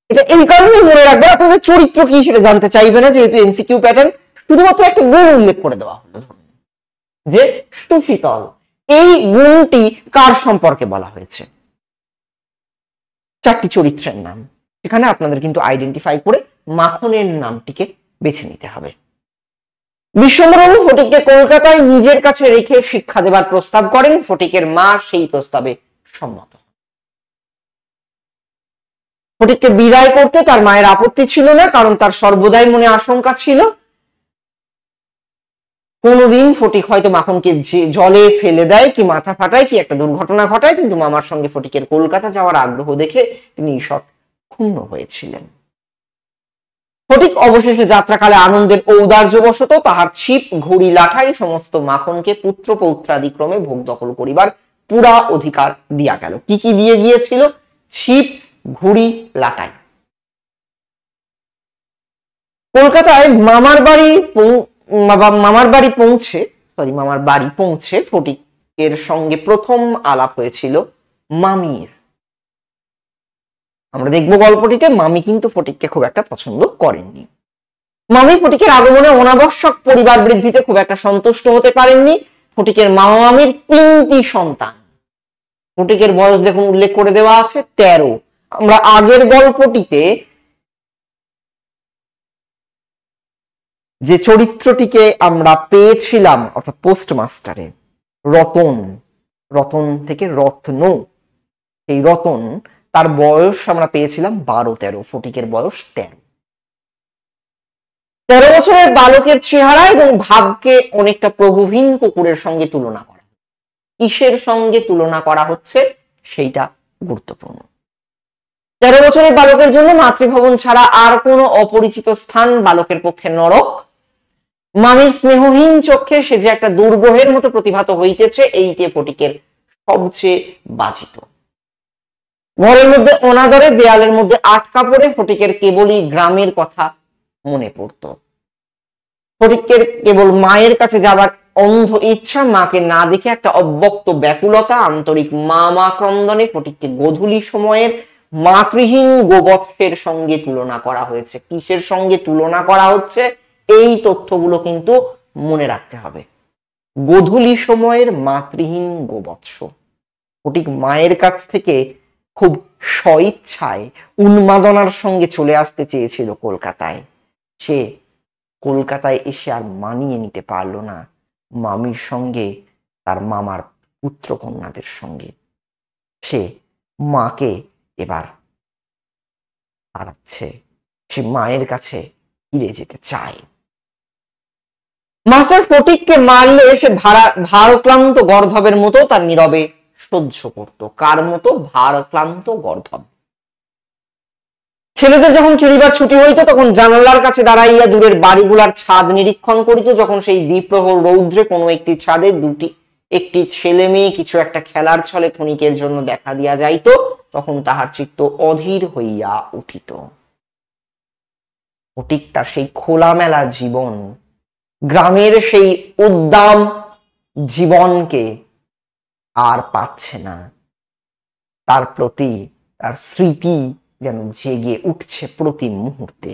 এটা এই কারণে মনে রাখবে, আপনাদের চরিত্র কি সেটা জানতে চাইবে না, যেহেতু এমসিকিউ প্যাটার্ন। শুধুমাত্র একটা গুণ উল্লেখ করে দেওয়া হলো যে সুশীতল, এই গুণটি কার সম্পর্কে বলা হয়েছে? চারটি চরিত্রের নাম। এখানে আপনাদের কিন্তু আইডেন্টিফাই করে মাখনের নামটিকে বেছে নিতে হবে। বিশ্বম্ভরবাবু ফটিককে কলকাতায় নিজের কাছে রেখে শিক্ষা দেবার প্রস্তাব করেন। ফটিকের মা সেই প্রস্তাবে সম্মত। ফটিককে বিদায় করতে তার মায়ের আপত্তি ছিল না, কারণ তার সর্বদাই মনে আশঙ্কা ছিল কোনদিন ফটিক হয়তো মাখনকে জলে ফেলে দেয়, কি মাথা ফাটায়, কি একটা দুর্ঘটনা ঘটায়। কিন্তু মামার সঙ্গে ফটিকের কলকাতা যাওয়ার আগ্রহ দেখে তিনি ঈষৎ ক্ষুণ্ণ হয়েছিলেন। ফটিক অবশেষে যাত্রাকালে আনন্দের ঔদার্যবশত তাহার ছিপ, ঘুড়ি, লাঠাই সমস্ত মাখনকে পুত্র পৌত্রাদিক্রমে ভোগ দখল করিবার পুরা অধিকার দিয়া গেল। কি কি দিয়ে গিয়েছিল? ছিপ, ঘুড়ি, লাটাই। কলকাতায় মামার বাড়ি পৌঁছে ফটিকের সঙ্গে প্রথম আলাপ হয়েছিল মামির। আমরা দেখবো গল্পটিতে মামি কিন্তু ফটিককে খুব একটা পছন্দ করেননি। মামি ফটিকের আগমনে অনাবশ্যক পরিবার বৃদ্ধিতে খুব একটা সন্তুষ্ট হতে পারেননি। ফটিকের মামা মামির 3টি সন্তান। ফটিকের বয়স দেখুন উল্লেখ করে দেওয়া আছে 13। আমরা আগের গল্পটিতে যে চরিত্রটিকে আমরা পেয়েছিলাম, অর্থাৎ পোস্টমাস্টারে রতন থেকে রত্ন, এই রতন, তার বয়স আমরা পেয়েছিলাম 12-13। ফটিকের বয়স 13। 13 বছরের বালকের চেহারা এবং ভাবকে অনেকটা প্রভুহীন কুকুরের সঙ্গে তুলনা করা। কিসের সঙ্গে তুলনা করা হচ্ছে সেইটা গুরুত্বপূর্ণ। 13 বছরের বালকের জন্য মাতৃভবন ছাড়া আর কোনো অপরিচিত স্থান বালকের পক্ষে নরক। মামির স্নেহহীন চোখে সে যে একটা দুর্গ্রহের মতো প্রতিভাত হইতেছে, এইটে ফটিকের সবচেয়ে বাজিত। ঘরের মধ্যে অনাদরে দেয়ালের মধ্যে আটকা পড়ে ফটিকের কেবলই গ্রামের কথা মনে পড়ত। ফটিকের কেবল মায়ের কাছে যাবার অন্ধ ইচ্ছা, মাকে না দেখে একটা অব্যক্ত ব্যাকুলতা, আন্তরিক মা ক্রন্দনে ফটিককে গোধূলি সময়ের মাতৃহীন গোবৎসের সঙ্গে তুলনা করা হয়েছে। কিসের সঙ্গে তুলনা করা হচ্ছে? এই তথ্যগুলো কিন্তু মনে রাখতে হবে। গোধূলি সময়ের মাতৃহীন গোবৎস। ফটিক মায়ের কাছ থেকে খুব স্বইচ্ছায় উন্মাদনার সঙ্গে চলে আসতে চেয়েছিল কলকাতায়। সে কলকাতায় এসে আর মানিয়ে নিতে পারল না মামির সঙ্গে, তার মামার পুত্র কন্যাদের সঙ্গে। সে মাকে এবার হারাচ্ছে, সে মায়ের কাছে ফিরে যেতে চায়। মাস্টার ফটিককে মারলে সে ভারক্লান্ত গর্ধবের মতো তার নীরবে সহ্য করত। কার মতো? ভারক্লান্ত গর্ধব। ছেলেদের যখন খেলিবার ছুটি হইত তখন জানালার কাছে দাঁড়াইয়া দূরের বাড়িগুলার ছাদ নিরীক্ষণ করিত। যখন সেই দ্বিপ্রহর রৌদ্রে কোনো একটি ছাদে একটি ছেলে মেয়ে কিছু একটা খেলার ছলে ক্ষণিকের জন্য দেখা দিয়া যাইত, তখন তাহার চিত্ত অধীর হইয়া উঠিত। ফটিক তার সেই খোলামেলা জীবন, গ্রামের সেই উদ্দাম জীবনকে আর পাচ্ছে না। তার প্রতি তার স্মৃতি যেন জেগে উঠছে প্রতি মুহূর্তে।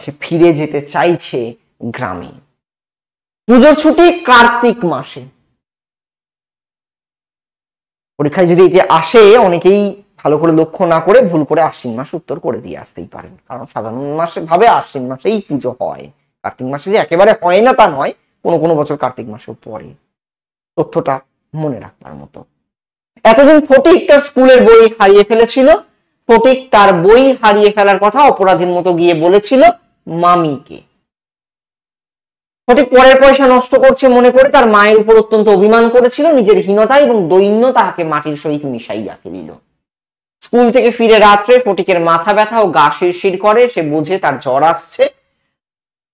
সে ফিরে যেতে চাইছে গ্রামে। পুজোর ছুটি কার্তিক মাসে। পরীক্ষায় যদি এটি আসে, অনেকেই ভালো করে লক্ষ্য না করে ভুল করে আশ্বিন মাস উত্তর করে দিয়ে আসতেই পারেন। কারণ সাধারণ মাসে ভাবে আশ্বিন মাসেই পুজো হয়, কার্তিক মাসে যে একেবারে হয় না তা নয়, কোনো বছর কার্তিক মাসেও পড়ে। তথ্যটা মনে রাখবার মতো। এতদিন ফটিক তার স্কুলের বই হারিয়ে ফেলেছিল। ফটিক তার বই হারিয়ে ফেলার কথা অপরাধীর মতো গিয়ে বলেছিল মামিকে। ফটিক পরের পয়সা নষ্ট করছে মনে করে তার মায়ের উপর অত্যন্ত অভিমান করেছিল। নিজের হীনতা এবং দৈন্য তাহাকে মাটির সহিত মিশাইয়া ফেলিল। স্কুল থেকে ফিরে রাত্রে ফটিকের মাথা ব্যথা ও গা শিরশির করে। সে বুঝে তার জ্বর আসছে,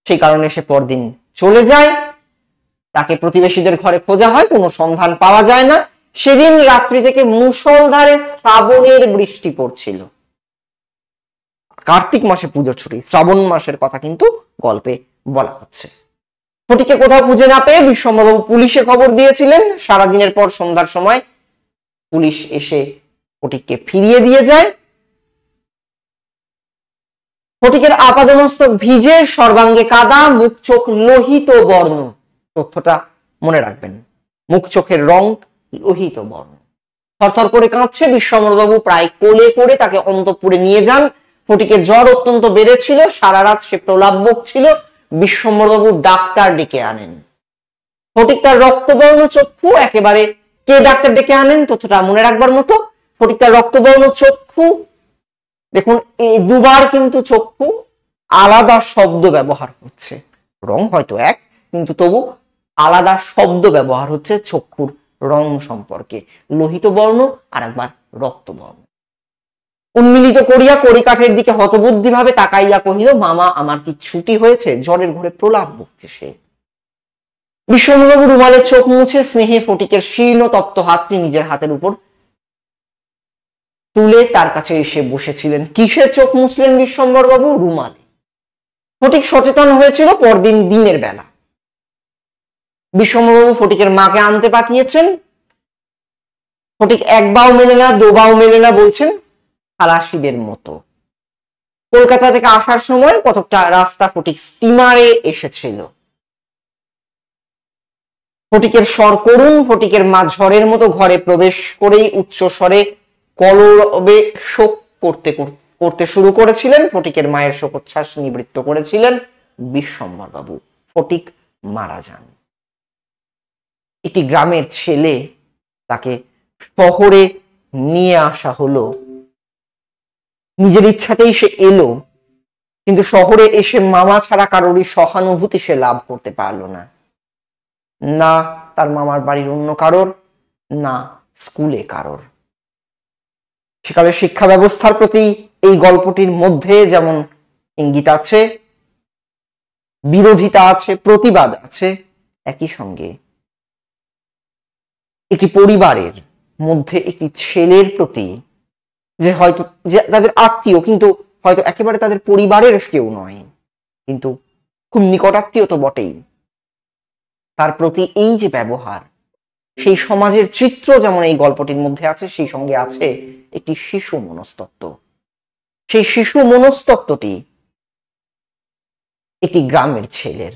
সেই কারণে সে পরদিন চলে যায়। তাকে প্রতিবেশীদের ঘরে খোঁজা হয়, কোনো সন্ধান পাওয়া যায় না। সেদিন রাত্রি থেকে মুষলধারে শ্রাবণের বৃষ্টি পড়ছিল। কার্তিক মাসে পুজোর ছুটি, শ্রাবণ মাসের কথা কিন্তু গল্পে বলা হচ্ছে। ফটিককে কোথাও খুঁজে না পেয়ে বিশ্বম্ভরবাবু পুলিশে খবর দিয়েছিলেন। সারাদিনের পর সন্ধ্যার সময় পুলিশ এসে ফটিককে ফিরিয়ে দিয়ে যায়। ফটিকের আপাদমস্তক ভিজে, সর্বাঙ্গে কাদা, মুখ চোখ লোহিত বর্ণ। তথ্যটা মনে রাখবেন, মুখ চোখের রং লোহিত বর্ণ। থরথর করে কাঁপছে। বিশ্বম্ভরবাবু প্রায় কোলে করে তাকে অন্তঃপুরে নিয়ে যান। ফটিকের জ্বর অত্যন্ত বেড়েছিল, সারা রাত সে প্রলাপ বকছিল। বিশ্বম্ভরবাবু ডাক্তার ডেকে আনেন। ফটিক তার রক্তবর্ণ চক্ষু একেবারে, কে ডাক্তার ডেকে আনেন তথ্যটা মনে রাখবার মতো। ফটিক তার রক্তবর্ণ চক্ষু, দেখুন এই দুবার কিন্তু চক্ষু আলাদা শব্দ ব্যবহার হচ্ছে, রং হয়তো এক কিন্তু তবু আলাদা শব্দ ব্যবহার হচ্ছে চক্ষুর রং সম্পর্কে। লোহিত বর্ণ আর একবার রক্তবর্ণ। উন্মিলিত করিয়া কড়িকাঠের দিকে হতবুদ্ধি ভাবে তাকাইয়া কহিল, মামা আমার কি ছুটি হয়েছে? জ্বরের ঘরে প্রলাপ বকছে সে। বিশ্বম্ভরবাবু রুমালের চোখ মুছে স্নেহে ফটিকের শীর্ণ তপ্ত হাতটি নিজের হাতের উপর তুলে তার কাছে এসে বসেছিলেন। কিসের চোখ মুছলেন বিশ্বম্ভরবাবু? রুমালে। ফটিক সচেতন হয়েছিল পরদিন দিনের বেলা। বিশ্বম্ভরবাবু ফটিকের মাকে আনতে পাঠিয়েছেন। ফটিক এক বাও মেলে না, দো বাও মেলে না, বলছেন খালাসিদের মতো। কলকাতা থেকে আসার সময় কতকটা রাস্তা ফটিক স্টিমারে এসেছিল। ফটিকের স্বর করুণ। ফটিকের মা ঝড়ের মতো ঘরে প্রবেশ করেই উচ্চ স্বরে কলরবে শোক করতে শুরু করেছিলেন। ফটিকের মায়ের শোকোচ্ছ্বাস নিবৃত্ত করেছিলেন বিশ্বম্ভরবাবু। ফটিক মারা যান। একটি গ্রামের ছেলে, তাকে শহরে নিয়ে আসা হলো। নিজের ইচ্ছাতেই সে এলো, কিন্তু শহরে এসে মামা ছাড়া কারোরই সহানুভূতি সে লাভ করতে পারলো না। না তার মামার বাড়ির অন্য কারোর, না স্কুলে কারোর। সেকালের শিক্ষা ব্যবস্থার প্রতি এই গল্পটির মধ্যে যেমন ইঙ্গিত আছে, বিরোধিতা আছে, প্রতিবাদ আছে, একই সঙ্গে একটি পরিবারের মধ্যে একটি ছেলের প্রতি, যে হয়তো যে তাদের আত্মীয় কিন্তু হয়তো একেবারে তাদের পরিবারের কেউ নয়, কিন্তু খুব নিকটাত্মীয় তো বটেই, তার প্রতি এই যে ব্যবহার, সেই সমাজের চিত্র যেমন এই গল্পটির মধ্যে আছে, সেই সঙ্গে আছে একটি শিশু মনস্তত্ত্ব। সেই শিশু মনস্তত্ত্বটি একটি গ্রামের ছেলের,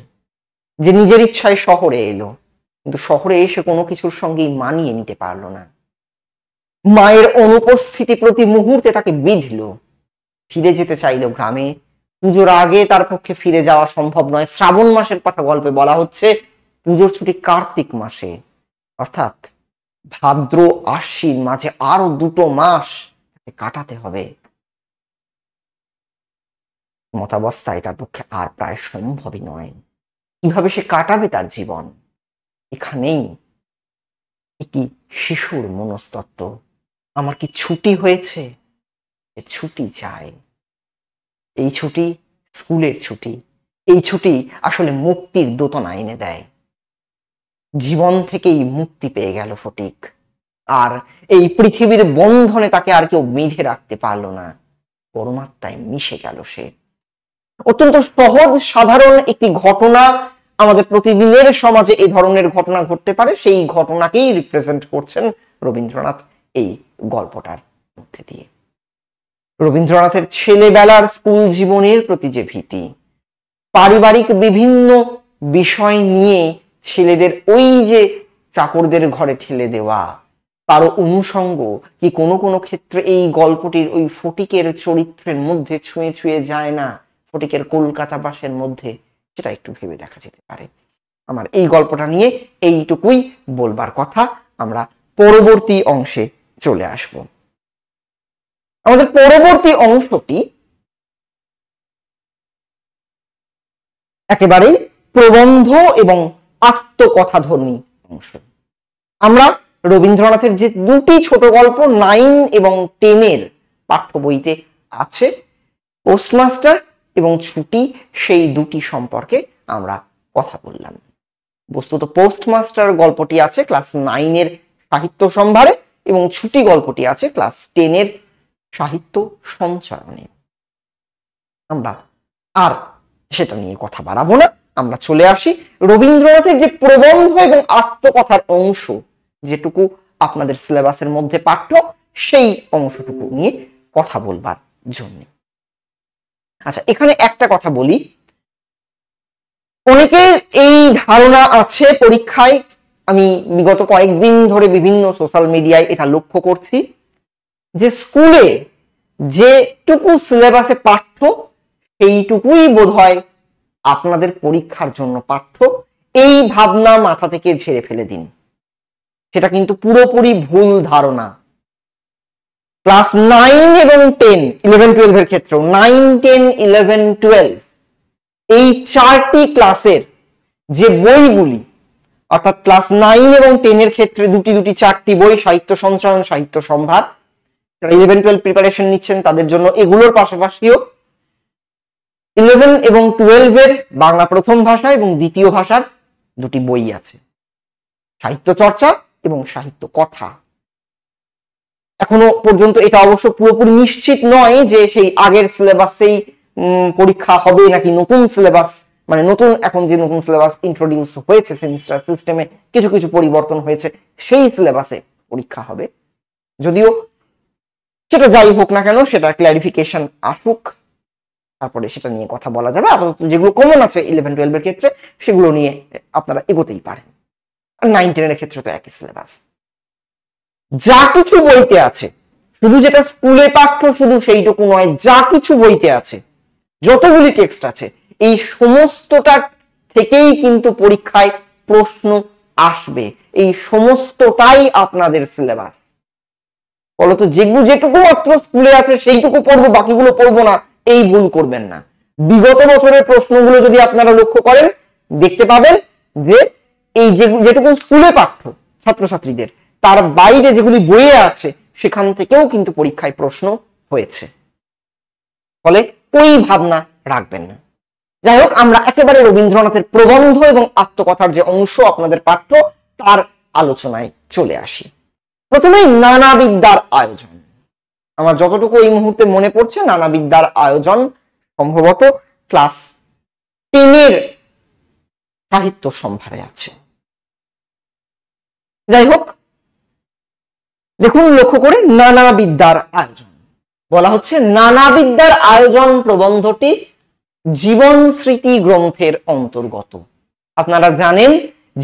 যে নিজের ইচ্ছায় শহরে এলো, কিন্তু শহরে এসে কোনো কিছুর সঙ্গেই মানিয়ে নিতে পারলো না। মায়ের অনুপস্থিতি প্রতি মুহূর্তে তাকে বিঁধল। ফিরে যেতে চাইল গ্রামে। পুজোর আগে তার পক্ষে ফিরে যাওয়া সম্ভব নয়। শ্রাবণ মাসের কথা গল্পে বলা হচ্ছে, পুজোর ছুটি কার্তিক মাসে, অর্থাৎ ভাদ্র আশ্বিন, মাঝে আরো 2 মাস কাটাতে হবে। মতাবস্থায় তার পক্ষে আর প্রায় সম্ভবই নয়। কিভাবে সে কাটাবে তার জীবন? এখানেই একটি শিশুর মনস্তত্ত্ব। আমার কি ছুটি হয়েছে? ছুটি চাই। এই ছুটি স্কুলের ছুটি। এই ছুটি আসলে মুক্তির দোতনা এনে দেয়। জীবন থেকেই মুক্তি পেয়ে গেল ফটিক। আর এই পৃথিবীর বন্ধনে তাকে আর কেউ বেঁধে রাখতে পারলো না। পরমাত্মায় মিশে গেল সে। অত্যন্ত সহজ সাধারণ একটি ঘটনা, আমাদের প্রতিদিনের সমাজে এই ধরনের ঘটনা ঘটতে পারে, সেই ঘটনাকেই রিপ্রেজেন্ট করছেন রবীন্দ্রনাথ এই গল্পটার মধ্যে দিয়ে। রবীন্দ্রনাথের ছেলেবেলার স্কুল জীবনের প্রতি যে ভীতি, পারিবারিক বিভিন্ন বিষয় নিয়ে ছেলেদের ওই যে চাকরদের ঘরে ঠেলে দেওয়া, তারও অনুষঙ্গ কি কোনো কোনো ক্ষেত্রে এই গল্পটির ওই ফটিকের চরিত্রের মধ্যে ছুঁয়ে ছুঁয়ে যায় না? ফটিকের কলকাতা বাসের মধ্যে, সেটা একটু ভেবে দেখা যেতে পারে। আমার এই গল্পটা নিয়ে এইটুকুই বলবার কথা। আমরা পরবর্তী অংশে চলে আসব। আমাদের পরবর্তী অংশটি একেবারেই প্রবন্ধ এবং আত্মকথাধর্মী অংশ। আমরা রবীন্দ্রনাথের যে 2টি ছোট গল্প 9 এবং 10 পাঠ্য বইতে আছে, পোস্টমাস্টার এবং ছুটি, সেই 2টি সম্পর্কে আমরা কথা বললাম। বস্তুত পোস্টমাস্টার গল্পটি আছে ক্লাস 9 সাহিত্য সম্ভারে এবং ছুটি গল্পটি আছে ক্লাস 10 সাহিত্য সঞ্চরণে। আমরা আর সেটা নিয়ে কথা বাড়াবো না। আমরা চলে আসি রবীন্দ্রনাথের যে প্রবন্ধ এবং আত্মকথার অংশ যেটুকু আপনাদের সিলেবাসের মধ্যে পাঠ্য সেই অংশটুকু নিয়ে কথা বলবার জন্য। আচ্ছা, এখানে একটা কথা বলি, অনেকের এই ধারণা আছে পরীক্ষায়, আমি বিগত কয়েকদিন ধরে বিভিন্ন সোশ্যাল মিডিয়ায় এটা লক্ষ্য করছি, যে স্কুলে যেটুকু সিলেবাসে পাঠ্য সেইটুকুই বোধহয় আপনাদের পরীক্ষার জন্য পাঠ্য, এই ভাবনা মাথা থেকে ঝেড়ে ফেলে দিন। সেটা কিন্তু পুরোপুরি ভুল ধারণা। ক্লাস 9 এবং 10, 11, 12 এর ক্ষেত্রেও 9, 10, 11, 12 এই চারটি ক্লাসের যে বইগুলি, অর্থাৎ ক্লাস 9 এবং 10 এর ক্ষেত্রে দুটি চারটি বই, সাহিত্য সঞ্চয়ন, সাহিত্য সম্ভার, যারা 11, 12 প্রিপারেশন নিচ্ছেন তাদের জন্য এগুলোর পাশাপাশিও 11 এবং 12 এর বাংলা প্রথম ভাষা এবং দ্বিতীয় ভাষার দুটি বই আছে, সাহিত্য চর্চা এবং সাহিত্য কথা। এখনো পর্যন্ত এটা অবশ্য পুরোপুরি নিশ্চিত নয় যে সেই আগের সিলেবাসেই পরীক্ষা হবে নাকি নতুন সিলেবাস, মানে নতুন এখন যে নতুন সিলেবাস ইন্ট্রোডিউস হয়েছে সেমিস্টার সিস্টেমে কিছু কিছু পরিবর্তন হয়েছে সেই সিলেবাসে পরীক্ষা হবে। যদিও সেটা যাই হোক না কেন, সেটা ক্ল্যারিফিকেশন আসুক, তারপরে সেটা নিয়ে কথা বলা যাবে। আপাতত যেগুলো কমন আছে 11, 12 এর ক্ষেত্রে সেগুলো নিয়ে আপনারা এগোতেই পারেন। আর 9, 10 এর ক্ষেত্রে তো একই সিলেবাস। যা কিছু বইতে আছে, শুধু যেটা স্কুলে পাঠ্য শুধু সেইটুকু নয়, যা কিছু বইতে আছে, যতগুলি টেক্সট আছে, এই সমস্তটা থেকেই কিন্তু পরীক্ষায় প্রশ্ন আসবে। এই সমস্তটাই আপনাদের সিলেবাস। বলতো যেটুকু মাত্র স্কুলে আছে সেইটুকু পড়বো, বাকিগুলো পড়বো না, এই ভুল করবেন না। বিগত বছরের প্রশ্নগুলো যদি আপনারা লক্ষ্য করেন দেখতে পাবেন যে এই যেটুকু স্কুলে পাঠ্য ছাত্রছাত্রীদের, তার বাইরে যেগুলি বইয়ে আছে সেখান থেকেও কিন্তু পরীক্ষায় প্রশ্ন হয়েছে। ফলে ওই ভাবনা রাখবেন না। যাই হোক, আমরা একেবারে রবীন্দ্রনাথের প্রবন্ধ এবং আত্মকথার যে অংশ আপনাদের পাঠ্য তার আলোচনায় চলে আসি। প্রথমেই নানাবিদ্যার আয়োজন। আমার যতটুকু এই মুহূর্তে মনে পড়ছে, নানাবিদ্যার আয়োজন সম্ভবত ক্লাস 10 এর সাহিত্য সম্ভারে আছে। যাই হোক, দেখুন লক্ষ্য করে, নানাবিদ্যার আয়োজন বলা হচ্ছে। নানাবিদ্যার আয়োজন প্রবন্ধটি জীবন স্মৃতি গ্রন্থের অন্তর্গত। আপনারা জানেন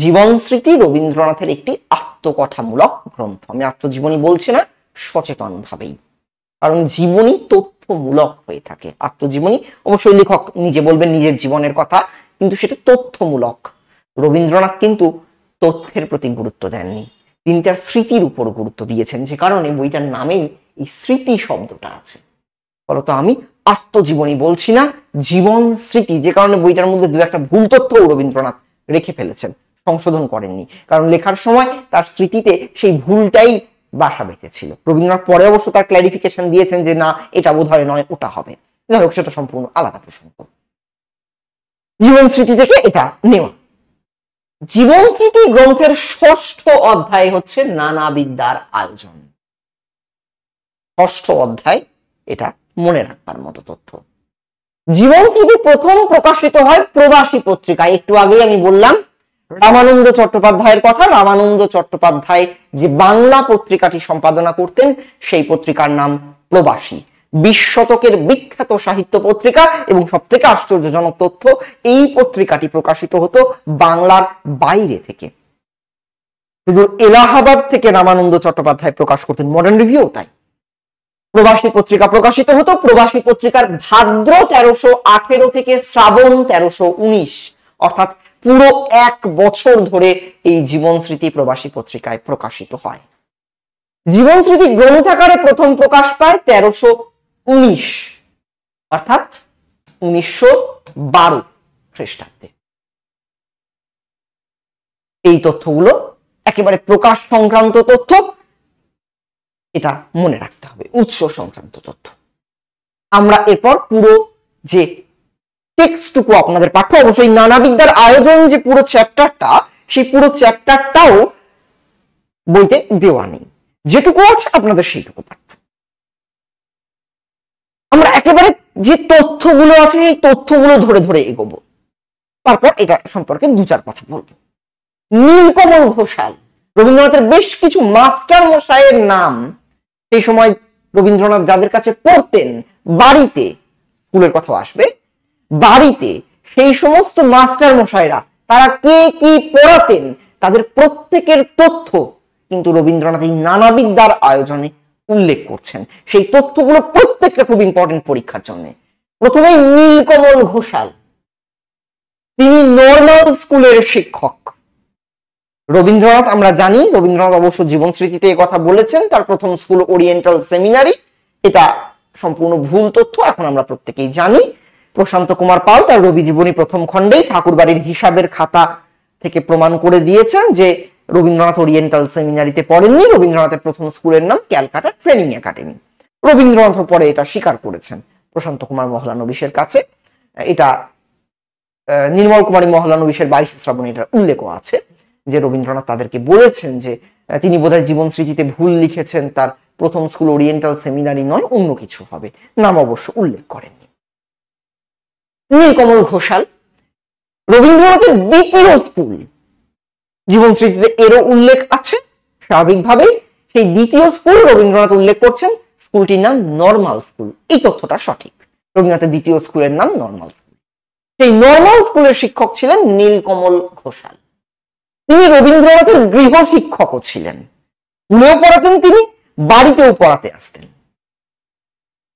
জীবন স্মৃতি রবীন্দ্রনাথের একটি আত্মকথামূলক গ্রন্থ। আমি আত্মজীবনী বলছি না সচেতন ভাবেই, কারণ জীবনী তথ্যমূলক হয়ে থাকে। আত্মজীবনী অবশ্যই লেখক নিজে বলবেন নিজের জীবনের কথা, কিন্তু সেটা তথ্যমূলক। রবীন্দ্রনাথ কিন্তু তথ্যের প্রতি গুরুত্ব দেননি, তিনি তার স্মৃতির উপর গুরুত্ব দিয়েছেন, যে কারণে বইটার নামেই এই স্মৃতি শব্দটা আছে। ফলত আমি আত্মজীবনী বলছি না, জীবন স্মৃতি, যে কারণে বইটার মধ্যে দু একটা ভুল তথ্যও রবীন্দ্রনাথ রেখে ফেলেছেন, সংশোধন করেননি, কারণ লেখার সময় তার স্মৃতিতে সেই ভুলটাই বাসা বেঁধেছিল। রবীন্দ্রনাথ পরে অবশ্য তার ক্ল্যারিফিকেশন দিয়েছেন যে না, এটা বোধহয় নয়, ওটা হবে। যাই হোক, সেটা সম্পূর্ণ আলাদা প্রসঙ্গ। জীবন স্মৃতি থেকে এটা নেওয়া। জীবন স্মৃতি গ্রন্থের 6ষ্ঠ অধ্যায় হচ্ছে নানাবিদ্যার আয়োজন। 6ষ্ঠ অধ্যায়, এটা মনে রাখবার মতো তথ্য। জীবন স্মৃতি প্রথম প্রকাশিত হয় প্রবাসী পত্রিকায়। একটু আগেই আমি বললাম রামানন্দ চট্টোপাধ্যায়ের কথা। রামানন্দ চট্টোপাধ্যায় যে বাংলা পত্রিকাটি সম্পাদনা করতেন সেই পত্রিকার নাম প্রবাসী। 20 শতকের বিখ্যাত সাহিত্য পত্রিকা, এবং সব থেকে আশ্চর্যজনক তথ্য, এই পত্রিকাটি প্রকাশিত হতো বাংলার বাইরে থেকে। শুধু এলাহাবাদ থেকে রামানন্দ চট্টোপাধ্যায় প্রকাশ করতেন, মডার্ন রিভিউ তাই। প্রবাসী পত্রিকা প্রকাশিত হতো। প্রবাসী পত্রিকার ভাদ্র 1318 থেকে শ্রাবণ 1319, অর্থাৎ পুরো 1 বছর ধরে এই জীবন স্মৃতি প্রবাসী পত্রিকায় প্রকাশিত হয়। জীবন স্মৃতি গ্রন্থাকারে প্রথম প্রকাশ পায় 1319, অর্থাৎ 1912 খ্রিস্টাব্দে। এই তথ্যগুলো একেবারে প্রকাশ সংক্রান্ত তথ্য, এটা মনে রাখতে হবে, উৎস সংক্রান্ত তথ্য। আমরা এরপর পুরো যে টেক্সটটুকু আপনাদের পাঠ্য, অবশ্যই নানাবিদ্যার আয়োজন যে পুরো চ্যাপ্টারটা, সেই পুরো চ্যাপ্টারটাও বইতে দেওয়া নেই, যেটুকু আছে আপনাদের সেইটুকু পাঠ্য। আমরা একেবারে যে তথ্যগুলো আছে এই তথ্যগুলো ধরে ধরে এগোবো। তারপর এটা সম্পর্কে দু চার কথা বলবো। নীলকমল ঘোষাল, রবীন্দ্রনাথের বেশ কিছু মাস্টার মশাইয়ের নাম সেই সময় রবীন্দ্রনাথ যাদের কাছে পড়তেন, বাড়িতে, স্কুলের কথাও আসবে, বাড়িতে সেই সমস্ত মাস্টার মশাইরা তারা কে কি পড়াতেন তাদের প্রত্যেকের তথ্য কিন্তু রবীন্দ্রনাথ এই নানাবিদ্যার আয়োজনে উল্লেখ করছেন। সেই তথ্যগুলো প্রত্যেকটা খুব ইম্পর্টেন্ট পরীক্ষার জন্য। প্রথমেই নীলকমল ঘোষাল, তিনি নর্মাল স্কুলের শিক্ষক। রবীন্দ্রনাথ, আমরা জানি রবীন্দ্রনাথ অবশ্য জীবন স্মৃতিতে এই কথা বলেছেন, তার প্রথম স্কুল ওরিয়েন্টাল সেমিনারি। এটা সম্পূর্ণ ভুল তথ্য, এখন আমরা প্রত্যেকেই জানি। প্রশান্ত কুমার পাল তার রবি জীবনী প্রথম খণ্ডেই ঠাকুরবাড়ির হিসাবের খাতা থেকে প্রমাণ করে দিয়েছেন যে রবীন্দ্রনাথ ওরিয়েন্টাল সেমিনারিতে পড়েননি। রবীন্দ্রনাথের প্রথম স্কুলের নাম ক্যালকাটা ট্রেনিং একাডেমি। রবীন্দ্রনাথ পরে এটা স্বীকার করেছেন প্রশান্ত কুমার মহলানবিশের কাছে। এটা নির্মল কুমারী মহলানবিশের 22 শ্রাবণে এটা উল্লেখও আছে যে রবীন্দ্রনাথ তাদেরকে বলেছেন যে তিনি বোধহয় জীবন স্মৃতিতে ভুল লিখেছেন, তার প্রথম স্কুল ওরিয়েন্টাল সেমিনারি নয়, অন্য কিছু হবে। নাম অবশ্য উল্লেখ করেননি। নীলকমল ঘোষাল রবীন্দ্রনাথের দ্বিতীয় স্কুল, জীবন স্মৃতিতে এরও উল্লেখ আছে। স্বাভাবিকভাবেই সেই দ্বিতীয় স্কুল রবীন্দ্রনাথ উল্লেখ করছেন, স্কুলটির নাম নর্মাল স্কুল। এই তথ্যটা সঠিক, রবীন্দ্রনাথের দ্বিতীয় স্কুলের নাম নর্মাল স্কুল। সেই নর্মাল স্কুলের শিক্ষক ছিলেন নীলকমল ঘোষাল। তিনি রবীন্দ্রনাথের গৃহ শিক্ষকও ছিলেন, স্কুলেও পড়াতেন তিনি, বাড়িতেও পড়াতে আসতেন।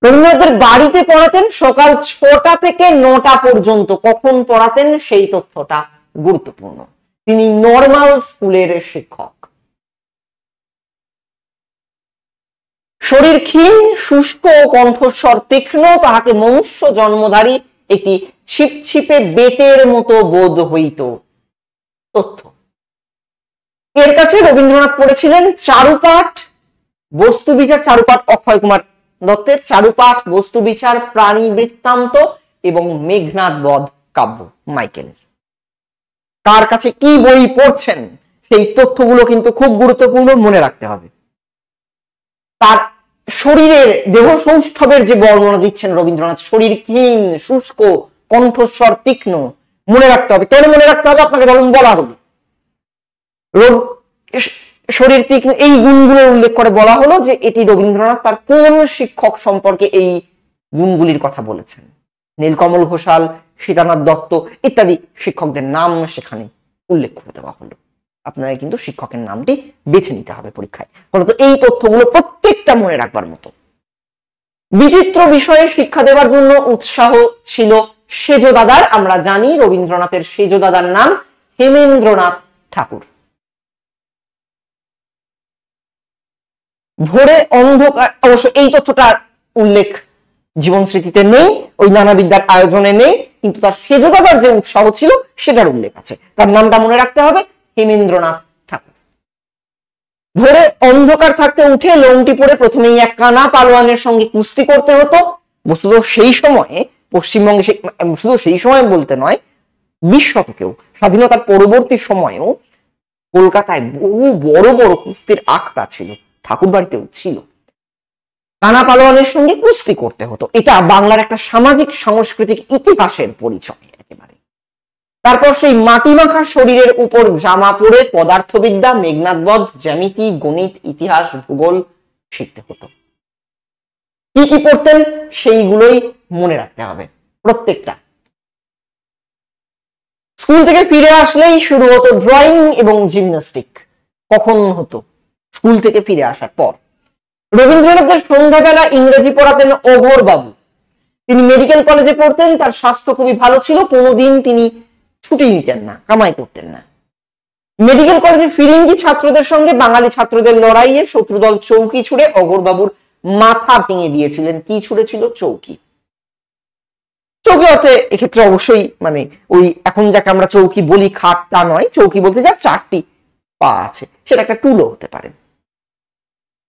রবীন্দ্রনাথের বাড়িতে পড়াতেন সকাল 6টা থেকে 9টা পর্যন্ত। কখন পড়াতেন সেই তথ্যটা গুরুত্বপূর্ণ। তিনি নর্মাল স্কুলের শিক্ষক। শরীর ক্ষীণ, শুষ্ক ও কণ্ঠস্বর তীক্ষ্ণ, তাহাকে মনুষ্য জন্মধারী একটি ছিপছিপে বেতের মতো বোধ হইত। তথ্য, এর কাছে রবীন্দ্রনাথ পড়েছিলেন চারুপাঠ, বস্তুবিচার, চারুপাঠ অক্ষয় কুমার দত্তের, চারুপাঠ, বস্তুবিচার, প্রাণী বৃত্তান্ত এবং মেঘনাদ বধ কাব্য মাইকেলের। কার কাছে কি বই পড়ছেন সেই তথ্যগুলো কিন্তু খুব গুরুত্বপূর্ণ, মনে রাখতে হবে। তার শরীরের দেহ সৌষ্ঠবের যে বর্ণনা দিচ্ছেন রবীন্দ্রনাথ, শরীর ক্ষীণ, শুষ্ক, কণ্ঠস্বর তীক্ষ্ণ, মনে রাখতে হবে। কেন মনে রাখতে হবে? আপনাকে ধরুন বলা হলো শরীর তীক্ষ্ণ, এই গুণগুলো উল্লেখ করে বলা হলো যে এটি রবীন্দ্রনাথ তার কোন শিক্ষক সম্পর্কে এই গুণগুলির কথা বলেছেন। নীলকমল ঘোষাল, সীতানাথ দত্ত ইত্যাদি শিক্ষকদের নাম সেখানে উল্লেখ করে দেওয়া হলো। আপনারা কিন্তু শিক্ষকের নামটি বেছে নিতে হবে পরীক্ষায়। ফলত এই তথ্যগুলো প্রত্যেকটা মনে রাখবার মতো। বিচিত্র বিষয়ে শিক্ষা দেওয়ার জন্য উৎসাহ ছিল সেজ দাদার। আমরা জানি রবীন্দ্রনাথের সেজ দাদার নাম হেমেন্দ্রনাথ ঠাকুর। ভোরে অন্ধকার, অবশ্য এই তথ্যটা উল্লেখ জীবন স্মৃতিতে নেই, ওই নানাবিদ্যার আয়োজনে নেই, কিন্তু তার সেজ দাদার যে উৎসাহ ছিল সেটার উল্লেখ আছে। তার নামটা মনে রাখতে হবে, হেমেন্দ্রনাথ ঠাকুর। ভোরে অন্ধকার থাকতে উঠে লংটি পরে প্রথমেই এক কানা পালোয়ানের সঙ্গে কুস্তি করতে হতো। বস্তুত সেই সময়ে পশ্চিমবঙ্গে, শুধু সেই সময় বলতে নয়, 20 শতকেও, স্বাধীনতার পরবর্তী সময়েও কলকাতায় বহু বড় বড় কুস্তির আখড়া ছিল, ঠাকুর বাড়িতেও ছিল। কানা পালোয়ানের সঙ্গে কুস্তি করতে হতো। এটা বাংলার একটা সামাজিক সাংস্কৃতিক ইতিহাসের পরিচয় একেবারে। তারপর সেই মাটি মাখা শরীরের উপর জামা পরে পদার্থবিদ্যা, মেঘনাদ বধ, জ্যামিতি, গণিত, ইতিহাস, ভূগোল শিখতে হতো। কি কি পড়তেন সেইগুলোই মনে রাখতে হবে প্রত্যেকটা। স্কুল থেকে ফিরে আসলেই শুরু হতো ড্রয়িং এবং জিমন্যাস্টিক। কখন হতো? স্কুল থেকে ফিরে আসার পর। রবীন্দ্রনাথের সন্ধ্যাবেলা ইংরেজি পড়াতেন অঘোর বাবু। তিনি মেডিকেল কলেজে পড়তেন, তার স্বাস্থ্য খুবই ভালো ছিল, কোনোদিন তিনি ছুটি নিতেন না, কামাই করতেন না। মেডিকেল কলেজে ফিরিঙ্গি ছাত্রদের সঙ্গে বাঙালি ছাত্রদের লড়াইয়ে শত্রুদল চৌকি ছুড়ে অঘোর বাবুর মাথা ভেঙে দিয়েছিলেন। কি ছুড়েছিল? চৌকি। চৌকি অর্থে এক্ষেত্রে অবশ্যই মানে ওই এখন যাকে আমরা চৌকি বলি খাট তা নয়, চৌকি বলতে যা 4টি পা আছে, সেটা একটা টুলও হতে পারে।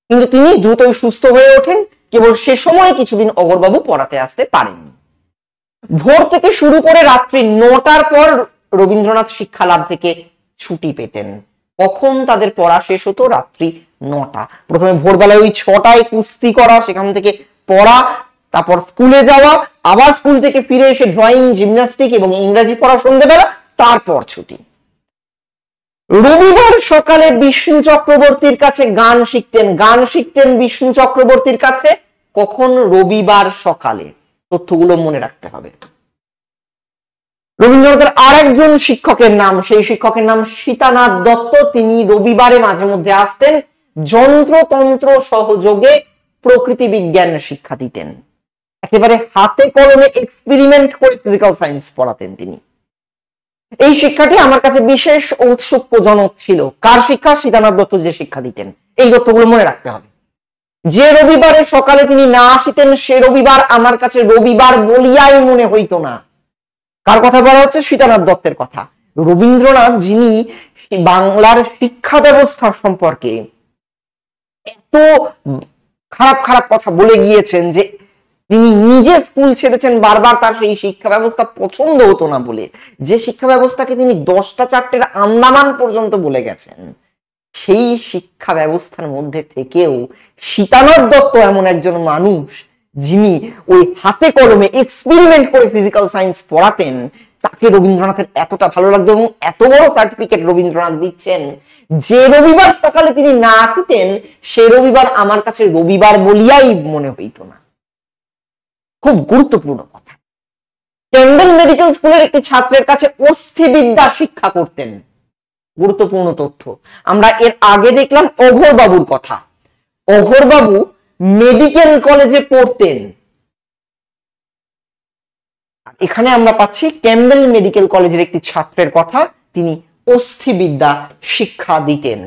কিন্তু তিনি দ্রুতই সুস্থ হয়ে ওঠেন, কেবল সে সময় কিছুদিন অঘোরবাবু পড়াতে আসতে পারেননি। ভোর থেকে শুরু করে রাত্রি 9টার পর রবীন্দ্রনাথ শিক্ষা লাভ থেকে ছুটি পেতেন। কখন তাদের পড়া শেষ হতো? রাত্রি 9টা। প্রথমে ভোরবেলায় ওই 6টায় কুস্তি করা, সেখান থেকে পড়া, তারপর স্কুলে যাওয়া, আবার স্কুল থেকে ফিরে এসে ড্রয়িং, জিমন্যাস্টিক এবং ইংরেজি পড়া সন্ধ্যেবেলা, তারপর ছুটি। রবিবার সকালে বিষ্ণু চক্রবর্তীর কাছে গান শিখতেন বিষ্ণু চক্রবর্তীর কাছে। কখন? রবিবার সকালে। তথ্যগুলো মনে রাখতে হবে। রবীন্দ্রনাথের আর একজন শিক্ষকের নাম, সেই শিক্ষকের নাম সীতানাথ দত্ত। তিনি রবিবারে মাঝে মধ্যে আসতেন, যন্ত্রতন্ত্র সহযোগে প্রকৃতি বিজ্ঞান শিক্ষা দিতেন। একেবারে হাতে কলমে এক্সপেরিমেন্ট করে ফিজিক্যাল সায়েন্স পড়াতেন তিনি। এই শিক্ষাটি আমার কাছে বিশেষ ঔৎসুক্যজনক ছিল। কার শিক্ষা? সীতানাথ দত্ত যে শিক্ষা দিতেন। এই তথ্যগুলো মনে রাখতে হবে। যে রবিবারে সকালে তিনি না আসিতেন, সে রবিবার আমার কাছে রবিবার বলিয়াই মনে হইতো না। কার কথা বলা হচ্ছে? সীতানাথ দত্তের কথা। রবীন্দ্রনাথ, যিনি বাংলার শিক্ষা ব্যবস্থা সম্পর্কে এত খারাপ খারাপ কথা বলে গিয়েছেন যে তিনি নিজে স্কুল ছেড়েছেন বারবার, তার সেই শিক্ষা ব্যবস্থা পছন্দ হতো না বলে, যে শিক্ষা ব্যবস্থাকে তিনি 10টা 4টের আন্দামান পর্যন্ত বলে গেছেন, সেই শিক্ষা ব্যবস্থার মধ্যে থেকেও সীতানাথ দত্ত এমন একজন মানুষ যিনি ওই হাতে কলমে এক্সপেরিমেন্ট করে ফিজিক্যাল সায়েন্স পড়াতেন, তাকে রবীন্দ্রনাথের এতটা ভালো লাগতো এবং এত বড় সার্টিফিকেট রবীন্দ্রনাথ দিচ্ছেন। যে রবিবার সকালে তিনি না আসতেন, সে রবিবার আমার কাছে রবিবার বলিয়াই মনে হইতো না। খুব গুরুত্বপূর্ণ কথা। ক্যাম্বেল মেডিকেল স্কুলের একটি ছাত্রের কাছে অস্থিবিদ্যা শিক্ষা করতেন। গুরুত্বপূর্ণ তথ্য। আমরা এর আগে দেখলাম অঘোর বাবুর কথা। অঘোর বাবু মেডিকেল কলেজে পড়তেন। এখানে আমরা পাচ্ছি ক্যাম্বেল মেডিকেল কলেজের একটি ছাত্রের কথা, তিনি অস্থিবিদ্যা শিক্ষা দিতেন।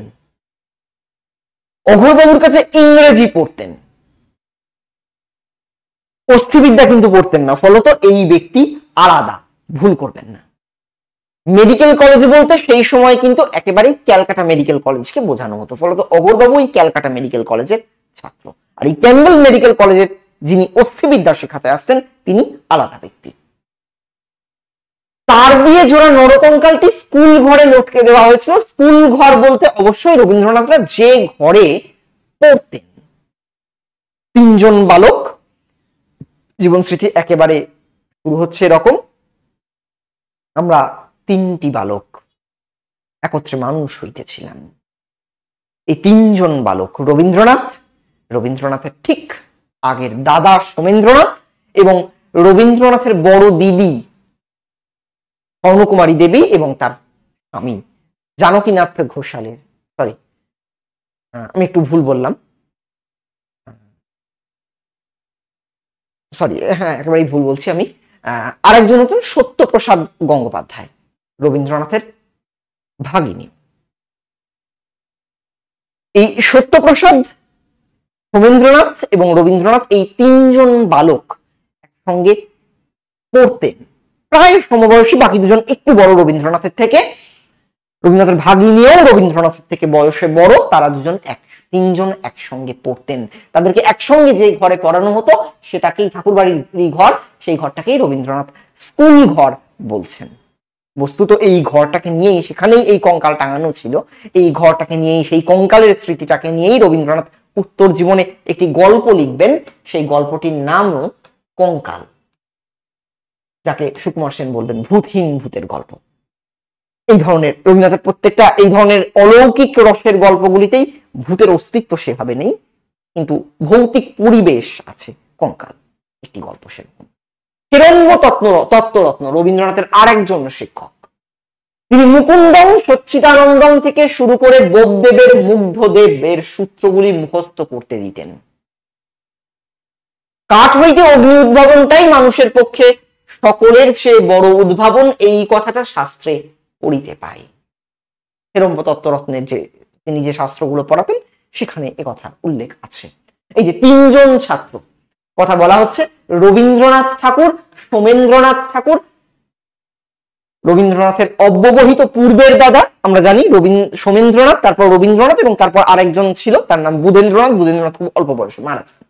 অঘোর বাবুর কাছে ইংরেজি পড়তেন, অস্থিবিদ্যা কিন্তু পড়তেন না। ফলত এই ব্যক্তি আলাদা, ভুল করবেন না। মেডিকেল কলেজ বলতে সেই সময় কিন্তু একেবারেই ক্যালকাটা মেডিকেল কলেজকে বোঝানো হতো। ফলত অঘোর বাবু এই ক্যালকাটা মেডিকেল কলেজের ছাত্র, আর এই ক্যাম্বেল মেডিকেল কলেজের যিনি অস্থিবিদ্যা শেখাতে আসতেন তিনি আলাদা ব্যক্তি। তার দিয়ে জোড়া নরকঙ্কালটি স্কুল ঘরে লটকে দেওয়া হয়েছিল। স্কুল ঘর বলতে অবশ্যই রবীন্দ্রনাথরা যে ঘরে পড়তেন। 3জন বালক, জীবন স্মৃতি একেবারে শুরু হচ্ছে এরকম। আমরা 3টি বালক একত্রে মানুষ হইতেছিলাম। এই 3জন বালক রবীন্দ্রনাথের ঠিক আগের দাদা সোমেন্দ্রনাথ এবং রবীন্দ্রনাথের বড় দিদি কর্ণকুমারী দেবী এবং তার স্বামী জানকীনাথ ঘোষালের, সরি আমি একটু ভুল বললাম, সরি, হ্যাঁ একেবারেই ভুল বলছি আমি। আরেকজন হচ্ছেন সত্যপ্রসাদ গঙ্গোপাধ্যায়, রবীন্দ্রনাথের ভাগিনী। এই সত্যপ্রসাদ, সোমেন্দ্রনাথ এবং রবীন্দ্রনাথ এই 3জন বালক একসঙ্গে পড়তেন, প্রায় সমবয়সী। বাকি 2জন একটু বড় রবীন্দ্রনাথের থেকে। রবীন্দ্রনাথের ভাগিনীও রবীন্দ্রনাথের থেকে বয়সে বড়। তারা 3জন একসঙ্গে পড়তেন। তাদেরকে একসঙ্গে যে ঘরে পড়ানো হতো সেটাকেই ঠাকুরবাড়ির ঘর, সেই ঘরটাকেই রবীন্দ্রনাথ স্কুল ঘর বলছেন। বস্তুত এই ঘরটাকে নিয়েই, সেখানেই এই কঙ্কাল টাঙানো ছিল, এই ঘরটাকে নিয়েই, সেই কঙ্কালের স্মৃতিটাকে নিয়েই রবীন্দ্রনাথ উত্তর জীবনে একটি গল্প লিখবেন। সেই গল্পটির নামও কঙ্কাল, যাকে সুকুমার সেন বলবেন ভূতহীন ভূতের গল্প। এই ধরনের রবীন্দ্রনাথের প্রত্যেকটা এই ধরনের অলৌকিক রসের গল্পগুলিতেই ভূতের অস্তিত্ব সেভাবে নেই, কিন্তু ভৌতিক পরিবেশ আছে। কঙ্কাল একটি গল্প সেরকম। হিরণ্য তত্ত্বরত্ন রবীন্দ্রনাথের আরেকজন শিক্ষক। তিনি মুকুন্দং সচ্চিদানন্দং থেকে শুরু করে বোপদেবের মুগ্ধদেবের সূত্রগুলি মুখস্থ করতে দিতেন। কাঠ হইতে অগ্নি উদ্ভাবনটাই মানুষের পক্ষে সকলের চেয়ে বড় উদ্ভাবন, এই কথাটা শাস্ত্রে পড়িতে পাই। হিরণ্য তত্ত্বরত্নের তিনি যে শাস্ত্রগুলো পড়াতেন সেখানে একথা উল্লেখ আছে। এই যে 3জন ছাত্র কথা বলা হচ্ছে, রবীন্দ্রনাথ ঠাকুর, সোমেন্দ্রনাথ ঠাকুর, রবীন্দ্রনাথের অব্যবহিত পূর্বের দাদা, আমরা জানি সোমেন্দ্রনাথ, তারপর রবীন্দ্রনাথ এবং তারপর আরেকজন ছিল তার নাম বুধেন্দ্রনাথ। বুধেন্দ্রনাথ খুব অল্প বয়সে মারা যান।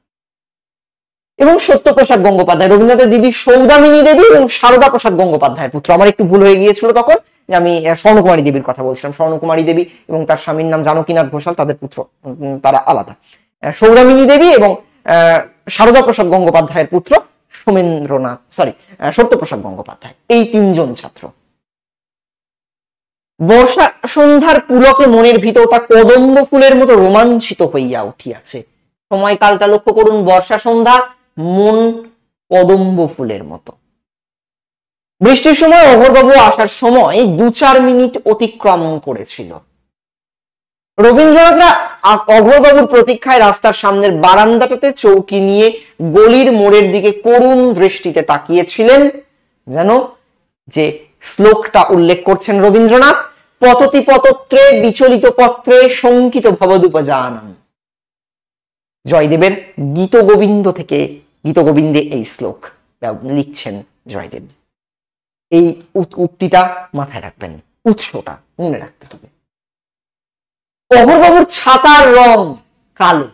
এবং সত্যপ্রসাদ গঙ্গোপাধ্যায়, রবীন্দ্রনাথের দিদি সৌদামিনী দেবী এবং সারদা প্রসাদ গঙ্গোপাধ্যায়ের পুত্র। আমার একটু ভুল হয়ে গিয়েছিল তখন, যে আমি স্বর্ণকুমারী দেবীর কথা বলছিলাম। স্বর্ণকুমারী দেবী এবং তার স্বামীর নাম জানকীনাথ ঘোষাল, তাদের পুত্র, তারা আলাদা। সৌদামিনী দেবী এবং সারদা প্রসাদ গঙ্গোপাধ্যায়ের পুত্র সত্যপ্রসাদ গঙ্গোপাধ্যায়, এই তিনজন ছাত্র। বর্ষা সন্ধ্যার পুলকে মনের ভিতরটা কদম্ব ফুলের মতো রোমাঞ্চিত হইয়া উঠিয়াছে। সময়কালটা লক্ষ্য করুন, বর্ষা সন্ধ্যা, মন কদম্ব ফুলের মতো। বৃষ্টির সময় অঘোরবাবু আসার সময় 2-4 মিনিট অতিক্রম করেছিল। রবীন্দ্রনাথরা অঘোরবাবুর প্রতীক্ষায় রাস্তার সামনের বারান্দাটাতে চৌকি নিয়ে গলির মোড়ের দিকে করুণ দৃষ্টিতে তাকিয়েছিলেন, যেন যে শ্লোকটা উল্লেখ করছেন রবীন্দ্রনাথ, পততি পতত্রে বিচলিত পত্রে শঙ্কিত ভবদুপজানম। জয়দেবের গীতগোবিন্দে এই শ্লোক লিখছেন জয়দেব। এই উক্তিটা মাথায় রাখবেন, উৎসটা মনে রাখতে হবে। অঘোরবাবুর ছাতার রং কালো।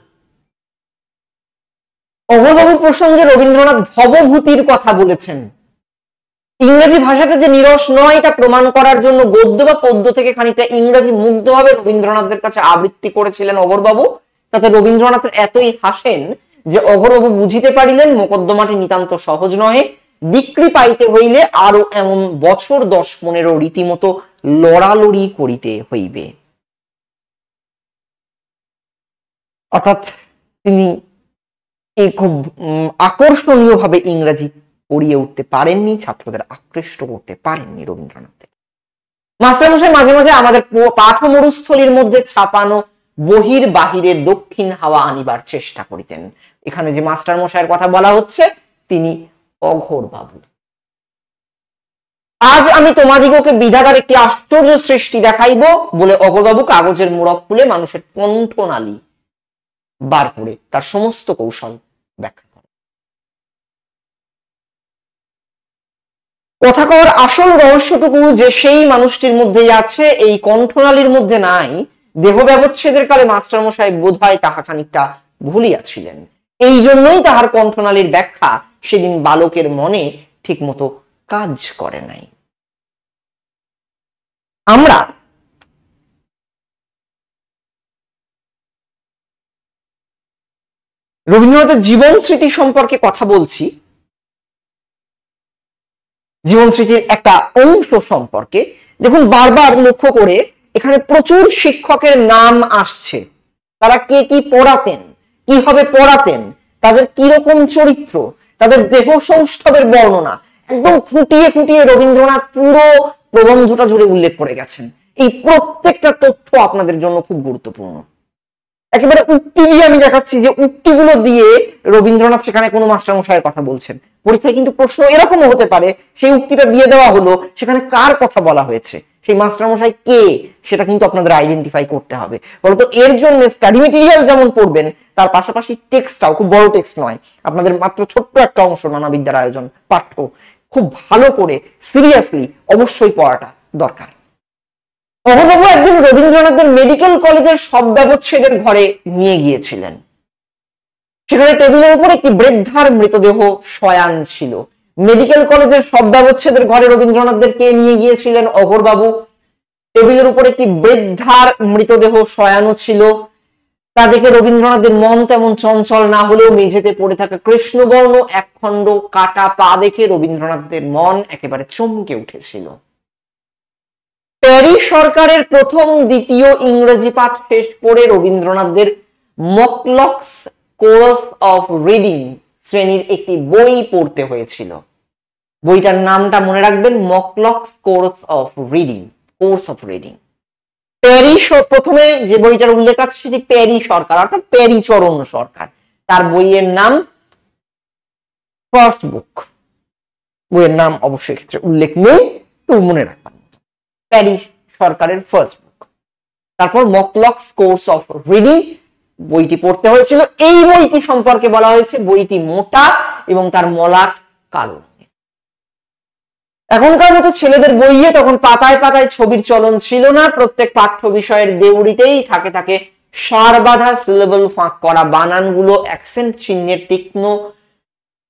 অঘোরবাবুর প্রসঙ্গে রবীন্দ্রনাথ ভবভূতির কথা বলেছেন। ইংরেজি ভাষাটা যে নিরস নয় তা প্রমাণ করার জন্য গদ্য বা পদ্য থেকে খানিকটা ইংরেজি মুগ্ধভাবে রবীন্দ্রনাথের কাছে আবৃত্তি করেছিলেন অঘোরবাবু। তাতে রবীন্দ্রনাথ এতই হাসেন যে অঘোরবাবু বুঝিতে পারিলেন মোকদ্দমাটি নিতান্ত সহজ নহে, বিক্রি পাইতে হইলে আরো এমন বছর 10-15 রীতিমতো লড়ালড়ি করিতে হইবে। অর্থাৎ তিনি এই খুব আকর্ষণীয় ভাবে ইংরেজি পড়িয়ে উঠতে পারেননি, ছাত্রদের আকৃষ্ট করতে পারেননি রবীন্দ্রনাথের। মাস্টারমশাই মাঝে মাঝে আমাদের পাঠ মরুস্থলীর মধ্যে ছাপানো বহির বাহিরের দক্ষিণ হাওয়া আনিবার চেষ্টা করিতেন। এখানে যে মাস্টারমশাইয়ের কথা বলা হচ্ছে তিনি অঘোরবাবু। আজ আমি তোমাদিগকে বিধাতার একটি আশ্চর্য সৃষ্টি দেখাইব বলে অঘোরবাবু কাগজের মোড়ক খুলে মানুষের কণ্ঠনালী বার করে তার সমস্ত কৌশল ব্যাখ্যা করে। কথা কওয়ার আসল রহস্যটুকু যে সেই মানুষটির মধ্যেই আছে, এই কণ্ঠনালীর মধ্যে নাই। দেহ ব্যবচ্ছেদের কালে মাস্টারমশাই বোধহয় তাহা খানিকটা ভুলিয়াছিলেন। এই জন্যই তাহার কণ্ঠনালীর ব্যাখ্যা সেদিন বালকের মনে ঠিক মতো কাজ করে নাই। আমরা রবীন্দ্রনাথের জীবন স্মৃতি সম্পর্কে কথা বলছি, জীবন স্মৃতির একটা অংশ সম্পর্কে। দেখুন, বারবার লক্ষ্য করে এখানে প্রচুর শিক্ষকের নাম আসছে। তারা কে কি পড়াতেন, কিভাবে পড়াতেন, তাদের কিরকম চরিত্র, তাদের দেহ সৌষ্ঠবের বর্ণনা একদম খুঁটিয়ে খুঁটিয়ে রবীন্দ্রনাথ পুরো প্রবন্ধটা জুড়ে উল্লেখ করে গেছেন। এই প্রত্যেকটা তথ্য আপনাদের জন্য খুব গুরুত্বপূর্ণ। একেবারে উক্তি দিয়ে আমি দেখাচ্ছি যে উক্তিগুলো দিয়ে রবীন্দ্রনাথ সেখানে কোনো মাস্টারমশাইয়ের কথা বলছেন। পরীক্ষায় কিন্তু প্রশ্ন এরকমও হতে পারে, সেই উক্তিটা দিয়ে দেওয়া হলো, সেখানে কার কথা বলা হয়েছে, সেই মাস্টারমশাই কে, সেটা কিন্তু আপনাদের আইডেন্টিফাই করতে হবে। বলতো এর জন্য স্টাডি মেটেরিয়াল যেমন পড়বেন, তার পাশাপাশি টেক্সটটাও, খুব বড় টেক্সট নয়, আপনাদের মাত্র ছোট্ট একটা অংশ নানা বিদ্যার আয়োজন পাঠ্য, খুব ভালো করে সিরিয়াসলি অবশ্যই পড়াটা দরকার। অঘোরবাবু একদিন রবীন্দ্রনাথের মেডিকেল কলেজের সব ব্যবচ্ছেদের ঘরে নিয়ে গিয়েছিলেন। সেখানে টেবিলের উপর একটি বৃদ্ধার মৃতদেহ শয়ান ছিল। মেডিকেল কলেজের সব ব্যবচ্ছেদের ঘরে রবীন্দ্রনাথদের কে নিয়ে গিয়েছিলেন? অঘোরবাবু। টেবিলের উপর একটি বৃদ্ধার মৃতদেহ শয়ানো ছিল। তা দেখে রবীন্দ্রনাথের মন তেমন চঞ্চল না হলেও মেঝেতে পড়ে থাকা কৃষ্ণবর্ণ একখণ্ড কাটা পা দেখে রবীন্দ্রনাথদের মন একেবারে চমকে উঠেছিল। প্যারি সরকারের প্রথম দ্বিতীয় ইংরেজি পাঠ শেষ করে রবীন্দ্রনাথদের মকলক্স কোর্স অফ রিডিং শ্রেণীর একটি বই পড়তে হয়েছিল। বইটার নামটা মনে রাখবেন, মকলক্স কোর্স অফ রিডিং। প্যারি প্রথমে যে বইটার উল্লেখ আছে সেটি প্যারি সরকার, অর্থাৎ প্যারি চরণ সরকার, তার বইয়ের নাম ফার্স্ট বুক। বইয়ের নাম অবশ্যই ক্ষেত্রে উল্লেখ নেই, তো মনে রাখবেন প্যারি সরকারের ফার্স্ট বুক। তারপর মকলক্স কোর্স অফ রিডিং বইটি পড়তে হয়েছিল। এই বইটি সম্পর্কে বলা হয়েছে বইটি মোটা এবং তার মলাট কালো। এখনকার মতো ছেলেদের বইয়ে তখন পাতায় পাতায় ছবির চলন ছিল না। প্রত্যেক পাঠ্য বিষয়ের দেউড়িতেই থাকে থাকে সার বাঁধা সিলেবল ফাঁক করা বানানগুলো অ্যাকসেন্ট চিহ্নের তীক্ষ্ণ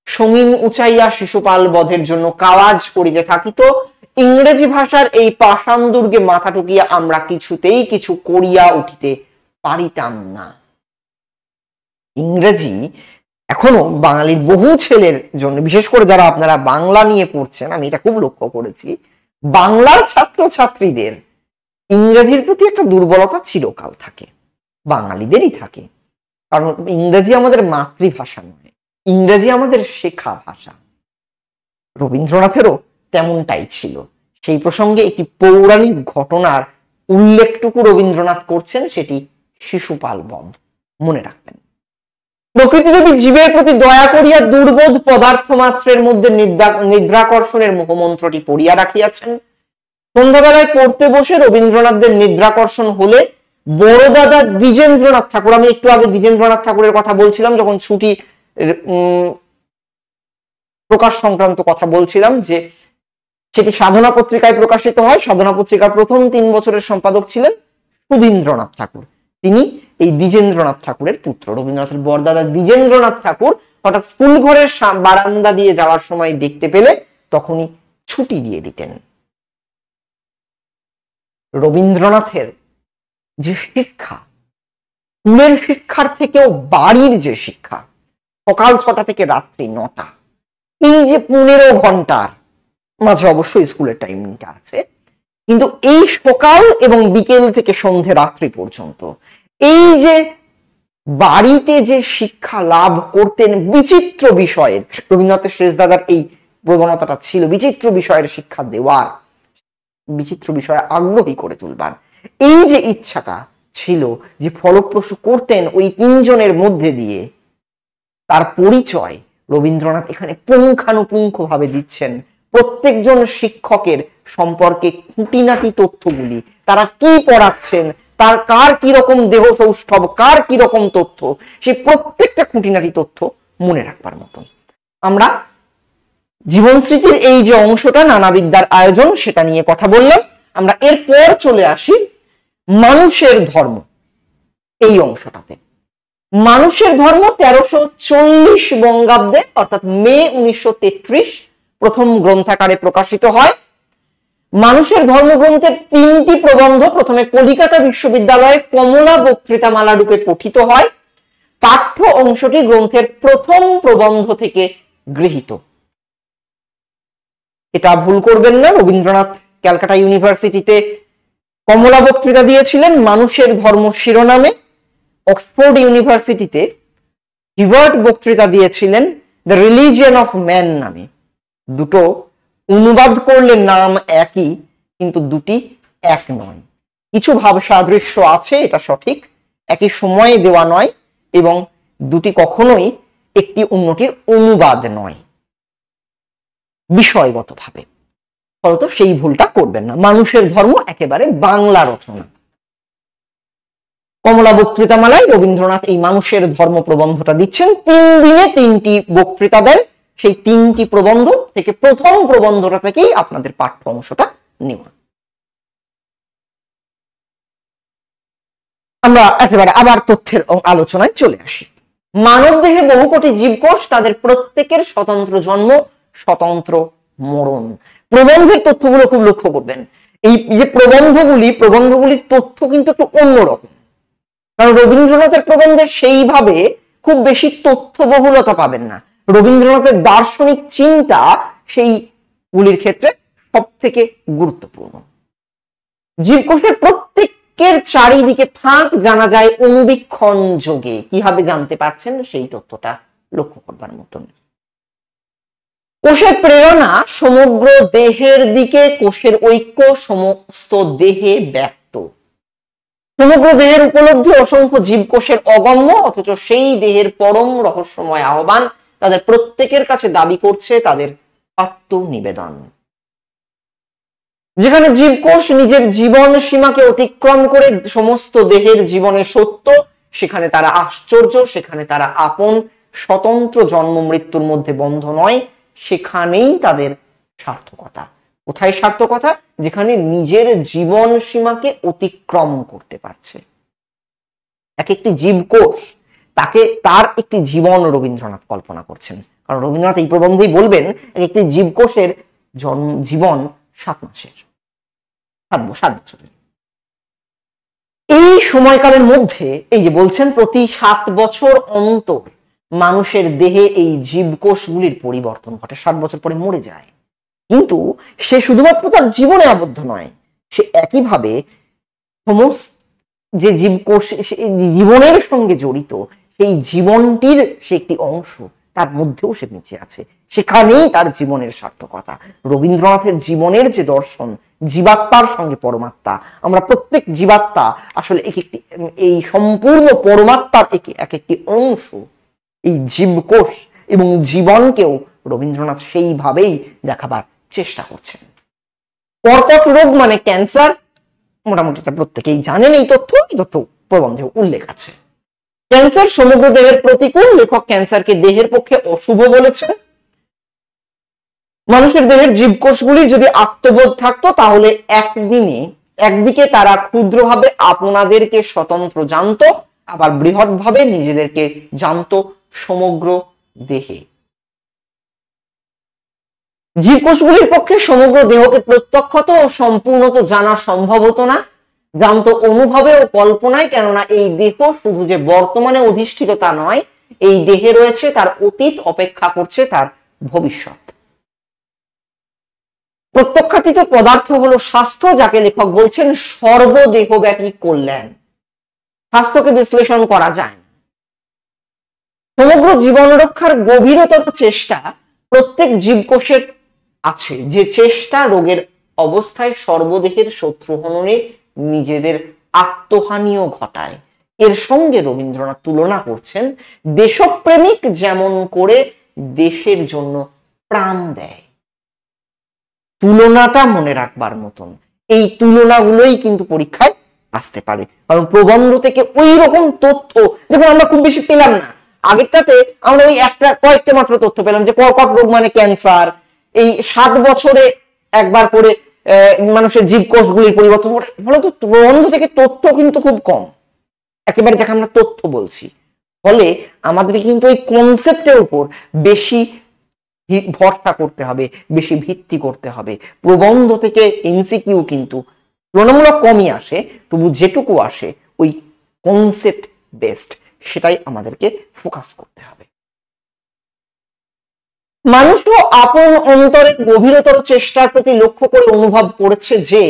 সঙ্গীন উঁচাইয়া শিশুপাল বধের জন্য কাওয়াজ করিতে থাকিত। ইংরেজি ভাষার এই পাষাণ দুর্গে মাথা ঠুকিয়া আমরা কিছুতেই কিছু করিয়া উঠিতে পারিতাম না। ইংরেজি এখনো বাঙালির বহু ছেলের জন্য, বিশেষ করে যারা আপনারা বাংলা নিয়ে পড়ছেন, আমি এটা খুব লক্ষ্য করেছি, বাংলার ছাত্রছাত্রীদের ইংরেজির প্রতি একটা দুর্বলতা চিরকাল থাকে, বাঙালিদেরই থাকে। কারণ ইংরেজি আমাদের মাতৃভাষা নয়, ইংরেজি আমাদের শেখা ভাষা। রবীন্দ্রনাথেরও তেমনটাই ছিল। সেই প্রসঙ্গে একটি পৌরাণিক ঘটনার উল্লেখটুকু রবীন্দ্রনাথ করছেন, সেটি শিশুপাল বধ, মনে রাখবেন। প্রকৃতি দেবী জীবের প্রতি দয়া করিয়া দুর্বোধ পদার্থ মাত্রের মধ্যে নিদ্রাকর্ষণের মহামন্ত্রটি পড়িয়া রাখিয়াছেন। সন্ধ্যাবেলায় পড়তে বসে রবীন্দ্রনাথদের নিদ্রাকর্ষণ হলে বড় দাদা দ্বিজেন্দ্রনাথ ঠাকুর, আমি একটু আগে দ্বিজেন্দ্রনাথ ঠাকুরের কথা বলছিলাম যখন ছুটি প্রকাশ সংক্রান্ত কথা বলছিলাম, যে সেটি সাধনা পত্রিকায় প্রকাশিত হয়। সাধনা পত্রিকার প্রথম 3 বছরের সম্পাদক ছিলেন সুধীন্দ্রনাথ ঠাকুর। তিনি এই দ্বিজেন্দ্রনাথ ঠাকুরের পুত্র। রবীন্দ্রনাথের বড়দাদা দ্বিজেন্দ্রনাথ ঠাকুর হঠাৎ স্কুল ঘরের বারান্দা দিয়ে যাওয়ার সময় দেখতে পেলে তখনই ছুটি দিয়ে দিতেন। রবীন্দ্রনাথের যে শিক্ষা, স্কুলের শিক্ষার থেকেও বাড়ির যে শিক্ষা, সকাল 6টা থেকে রাত্রি 9টা, এই যে 15 ঘন্টার মাঝে অবশ্যই স্কুলের টাইমিংটা আছে, কিন্তু এই সকাল এবং বিকেল থেকে সন্ধে রাত্রি পর্যন্ত এই যে বাড়িতে যে শিক্ষা লাভ করতেন বিচিত্র বিষয়ের, রবীন্দ্রনাথের শেষ দাদার এই প্রবণতাটা ছিল বিচিত্র বিষয়ের শিক্ষা দেওয়ার, বিচিত্র বিষয়ে আগ্রহী করে তুলবার, এই যে ইচ্ছাটা ছিল যে ফলপ্রসূ করতেন ওই 3 জনের মধ্যে দিয়ে, তার পরিচয় রবীন্দ্রনাথ এখানে পুঙ্খানুপুঙ্খ ভাবে দিচ্ছেন। প্রত্যেকজন শিক্ষকের সম্পর্কে খুঁটিনাটি তথ্যগুলি, তারা কি পড়াচ্ছেন, তার কার কি রকম দেহ সৌষ্ঠব, কার কি রকম তথ্য, সেই প্রত্যেকটা খুঁটিনাটি তথ্য মনে রাখবার মতন। আমরা জীবন স্মৃতির এই যে অংশটা, নানাবিদ্যার আয়োজন, সেটা নিয়ে কথা বললাম। আমরা এরপর চলে আসি মানুষের ধর্ম এই অংশটাতে। মানুষের ধর্ম 1340 বঙ্গাব্দে অর্থাৎ মে 1933 প্রথম গ্রন্থাকারে প্রকাশিত হয়। মানুষের ধর্ম গ্রন্থের 3টি প্রবন্ধ প্রথমে কলিকাতা বিশ্ববিদ্যালয়ে কমলা বক্তৃতামালা রূপে পঠিত হয়। পাঠ্য অংশটি গ্রন্থের প্রথম প্রবন্ধ থেকে গৃহীত। এটা ভুল করবেন না, রবীন্দ্রনাথ ক্যালকাটা ইউনিভার্সিটিতে কমলা বক্তৃতা দিয়েছিলেন মানুষের ধর্ম শিরোনামে। অক্সফোর্ড ইউনিভার্সিটিতে হিবার্ট বক্তৃতা দিয়েছিলেন দ্য রিলিজিয়ন অফ ম্যান নামে। দুটো অনুবাদ করলে নাম একই, কিন্তু দুটি এক নয়। কিছু ভাব সাদৃশ্য আছে, এটা সঠিক, একই সময়ে দেওয়া নয়, এবং দুটি কখনোই একটি অন্যটির অনুবাদ নয় বিষয়গতভাবে। ফলত সেই ভুলটা করবেন না। মানুষের ধর্ম একেবারে বাংলা রচনা। কমলা বক্তৃতামালায় রবীন্দ্রনাথ এই মানুষের ধর্ম প্রবন্ধটা দিচ্ছেন। 3 দিনে 3টি বক্তৃতা দেন। সেই 3টি প্রবন্ধ থেকে প্রথম প্রবন্ধটা থেকেই আপনাদের পাঠ্য অংশটা নেওয়া। আমরা একেবারে আবার তথ্যের আলোচনায় চলে আসি। মানব দেহে বহু কোটি জীবকোষ, তাদের প্রত্যেকের স্বতন্ত্র জন্ম, স্বতন্ত্র মরণ। প্রবন্ধের তথ্যগুলো খুব লক্ষ্য করবেন। এই যে প্রবন্ধগুলির তথ্য কিন্তু একটু অন্যরকম, কারণ রবীন্দ্রনাথের প্রবন্ধে সেইভাবে খুব বেশি তথ্যবহুলতা পাবেন না। রবীন্দ্রনাথের দার্শনিক চিন্তা সেইগুলির ক্ষেত্রে সব থেকে গুরুত্বপূর্ণ। জীবকোষের প্রত্যেকের চারিদিকে ফাঁক জানা যায় অনুবীক্ষণ যোগে। কিভাবে জানতে পারছেন সেই তথ্যটা লক্ষ্য করবার মতন। কোষের প্রেরণা সমগ্র দেহের দিকে, কোষের ঐক্য সমস্ত দেহে ব্যক্ত। সমগ্র দেহের উপলব্ধি অসংখ্য জীবকোষের অগম্য, অথচ সেই দেহের পরম রহস্যময় আহ্বান তাদের প্রত্যেকের কাছে দাবি করছে তাদের আত্মনিবেদন। যেখানে জীবকোষ নিজের জীবন সীমাকে অতিক্রম করে সমস্ত দেহের জীবনের সত্য, সেখানে তারা আশ্চর্য, সেখানে তারা আপন, স্বতন্ত্র জন্ম মৃত্যুর মধ্যে বন্ধ নয়, সেখানেই তাদের সার্থকতা। কোথায় সার্থকতা? যেখানে নিজের জীবন সীমাকে অতিক্রম করতে পারছে। এক একটি জীবকোষ, তার একটি জীবন রবীন্দ্রনাথ কল্পনা করছেন। কারণ রবীন্দ্রনাথ এই প্রবন্ধেই বলবেন একটি জীবকোষের জীবন 7 মাসের, 7 বছরের। এই সময়কালের মধ্যে এই যে বলছেন প্রতি 7 বছর অন্তর মানুষের দেহে এই জীবকোষগুলির পরিবর্তন ঘটে, 60 বছর পরে মরে যায়। কিন্তু সে শুধুমাত্র তার জীবনে আবদ্ধ নয়, সে একইভাবে সমস্ত যে জীবকোষ জীবনের সঙ্গে জড়িত, সেই জীবনটির সে একটি অংশ, তার মধ্যেও সে বেঁচে আছে। সেখানেই তার জীবনের সার্থকতা। রবীন্দ্রনাথের জীবনের যে দর্শন, জীবাত্মার সঙ্গে পরমাত্মা, আমরা প্রত্যেক জীবাত্মা আসলে এই সম্পূর্ণ পরমাত্মার এক একটি অংশ। এই জীবকোষ এবং জীবনকেও রবীন্দ্রনাথ সেইভাবেই দেখাবার চেষ্টা করছেন। কর্কট রোগ মানে ক্যান্সার, মোটামুটি এটা প্রত্যেকেই জানেন। এই তথ্য প্রবন্ধে উল্লেখ আছে। ক্যান্সার সমগ্র দেহের প্রতিকূল। লেখক ক্যান্সারকে দেহের পক্ষে অশুভ বলেছেন। মানুষের দেহের জীবকোষগুলির যদি আত্মবোধ থাকতো, তাহলে একদিকে তারা ক্ষুদ্রভাবে আপনাদেরকে স্বতন্ত্র জানতো, আবার বৃহৎভাবে নিজেদেরকে জানতো সমগ্র দেহে। জীবকোষগুলির পক্ষে সমগ্র দেহকে প্রত্যক্ষত ও সম্পূর্ণত জানা সম্ভব হতো না, জানতো অনুভবে ও কল্পনায়। কেননা এই দেহ শুধু যে বর্তমানে অধিষ্ঠিত তা নয়, এই দেহে রয়েছে তার অতীত, অপেক্ষা করছে তার ভবিষ্যৎ। প্রত্যক্ষাতীত পদার্থ হলো স্বাস্থ্য, যাকে লেখক বলছেন সর্বদেহব্যাপী কল্যাণ। স্বাস্থ্যকে বিশ্লেষণ করা যায় না। সমগ্র জীবন রক্ষার গভীরতর চেষ্টা প্রত্যেক জীবকোষের আছে, যে চেষ্টা রোগের অবস্থায় সর্বদেহের শত্রু হননে নিজেদের আত্মহানিও ঘটায়। এর সঙ্গে রবীন্দ্রনাথ তুলনা করছেন দেশপ্রেমিক যেমন করে দেশের জন্য প্রাণ দেয়। তুলনাটা মনে রাখবার মতন। এই তুলনাগুলোই কিন্তু পরীক্ষায় আসতে পারে, কারণ প্রবন্ধ থেকে ওই রকম তথ্য দেখুন আমরা খুব বেশি পেলাম না। আগেরটাতে আমরা ওই কয়েকটা মাত্র তথ্য পেলাম যে কর্কট রোগ মানে ক্যান্সার, এই 7 বছরে একবার করে মানুষের জীবকোষগুলির পরিবর্তন ঘটে। ফলে তো প্রবন্ধ থেকে তথ্য কিন্তু খুব কম, একেবারে যাকে আমরা তথ্য বলছি। ফলে আমাদের কিন্তু ওই কনসেপ্টের উপর বেশি ভরসা করতে হবে, বেশি ভিত্তি করতে হবে। প্রবন্ধ থেকে এমসিকিউ কিন্তু তুলনামূলক কমই আসে, তবু যেটুকু আসে ওই কনসেপ্ট বেসড, সেটাই আমাদেরকে ফোকাস করতে হবে। মানুষও আপন অন্তরের গভীরতর চেষ্টার প্রতি লক্ষ্য করে অনুভব করেছে যে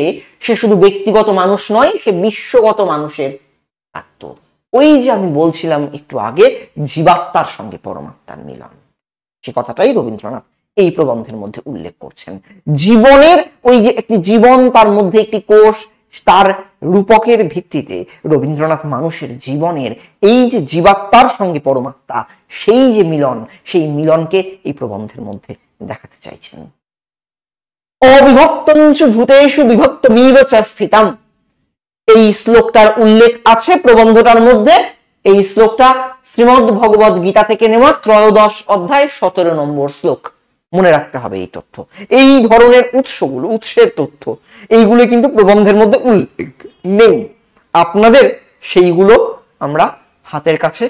সে শুধু ব্যক্তিগত মানুষ নয়, সে বিশ্বগত মানুষের আত্ম। ওই যে আমি বলছিলাম একটু আগে, জীবাত্মার সঙ্গে পরমাত্মার মিলন, সে কথাটাই রবীন্দ্রনাথ এই প্রবন্ধের মধ্যে উল্লেখ করছেন। জীবনের ওই যে একটি জীবন, তার মধ্যে একটি কোষ, তার রূপকের ভিত্তিতে রবীন্দ্রনাথ মানুষের জীবনের এই যে জীবাত্মার সঙ্গে পরমাত্মা, সেই যে মিলন, সেই মিলনকে এই প্রবন্ধের মধ্যে দেখাতে চাইছেন। অবিভক্তঞ্চ ভূতেষু বিভক্তমিব চ স্থিতম, এই শ্লোকটার উল্লেখ আছে প্রবন্ধটার মধ্যে। এই শ্লোকটা শ্রীমদ্ ভগবদ গীতা থেকে নেওয়া 13 অধ্যায় 17 নম্বর শ্লোক। মনে রাখতে হবে এই তথ্য। এই ধরনের উৎসগুলো, উৎসের তথ্য, এইগুলো কিন্তু প্রবন্ধের মধ্যে উল্লেখ নেই। আপনাদের সেইগুলো আমরা হাতের কাছে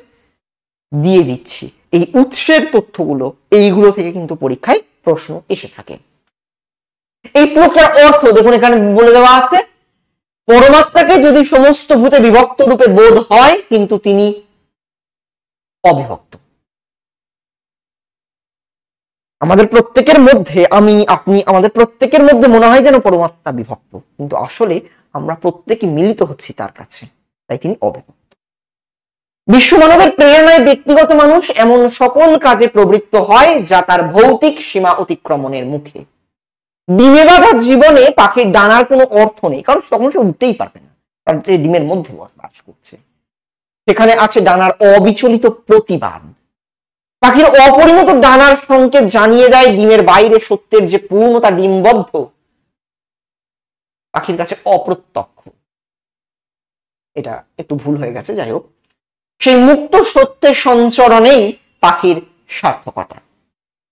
দিয়ে দিচ্ছি। এই উৎসের তথ্যগুলো, এইগুলো থেকে কিন্তু পরীক্ষায় প্রশ্ন এসে থাকে। এই শ্লোকটার অর্থ দেখুন এখানে বলে দেওয়া আছে, পরমাত্মাকে যদি সমস্ত ভূতে বিভক্ত রূপে বোধ হয়, কিন্তু তিনি অবিভক্ত। আমাদের প্রত্যেকের মধ্যে, আমি আপনি, আমাদের প্রত্যেকের মধ্যে মনে হয় যেন পরমাত্মা বিভক্ত, কিন্তু আসলে আমরা প্রত্যেকে মিলিত হচ্ছি তার কাছে, তাই তিনি অবিভক্ত। বিশ্ব মানবের প্রেরণায় ব্যক্তিগত মানুষ এমন সকল কাজে প্রবৃত্ত হয় যা তার ভৌতিক সীমা অতিক্রমণের মুখে। ডিমে বাঁধা জীবনে পাখির ডানার কোনো অর্থ নেই, কারণ তখন সে উঠতেই পারবে না, কারণ সে ডিমের মধ্যে বাস করছে। সেখানে আছে ডানার অবিচলিত প্রতিবাদ। পাখির অপরিণত ডানার সংকেত জানিয়ে দেয় ডিমের বাইরে সত্যের যে পূর্ণতা ডিমবদ্ধ, পাখির কাছে অপ্রত্যক্ষ। এটা একটু ভুল হয়ে গেছে, যাই হোক। সেই মুক্ত সত্যের সঞ্চরণেই পাখির সার্থকতা।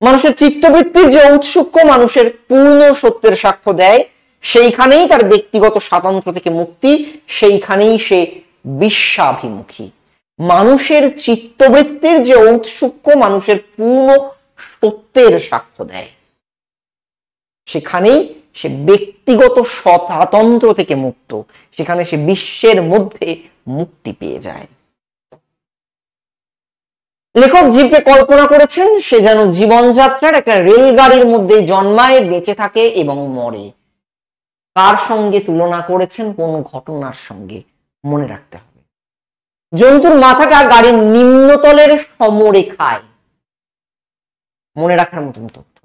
মানুষের চিত্তবৃত্তির যে ঔৎসুক্য মানুষের পূর্ণ সত্যের সাক্ষ্য দেয়, সেইখানেই তার ব্যক্তিগত স্বাতন্ত্র্য থেকে মুক্তি, সেইখানেই সে বিশ্বাভিমুখী। মানুষের চিত্তবৃত্তির যে ঔৎসুক্য মানুষের পূর্ণ সত্যের সাক্ষ্য দেয়, সেখানেই সে ব্যক্তিগত স্বাতন্ত্র্য থেকে মুক্ত, সেখানে সে বিশ্বের মধ্যে মুক্তি পেয়ে যায়। লেখক জীবকে কল্পনা করেছেন সে যেন জীবনযাত্রার একটা রেলগাড়ির মধ্যে জন্মায়, বেঁচে থাকে এবং মরে। কার সঙ্গে তুলনা করেছেন? কোন ঘটনার সঙ্গে? মনে রাখতে হবে। জন্তুর মাথাটা গাড়ির নিম্নতলের সমরেখায়, মনে রাখার মতন তথ্য।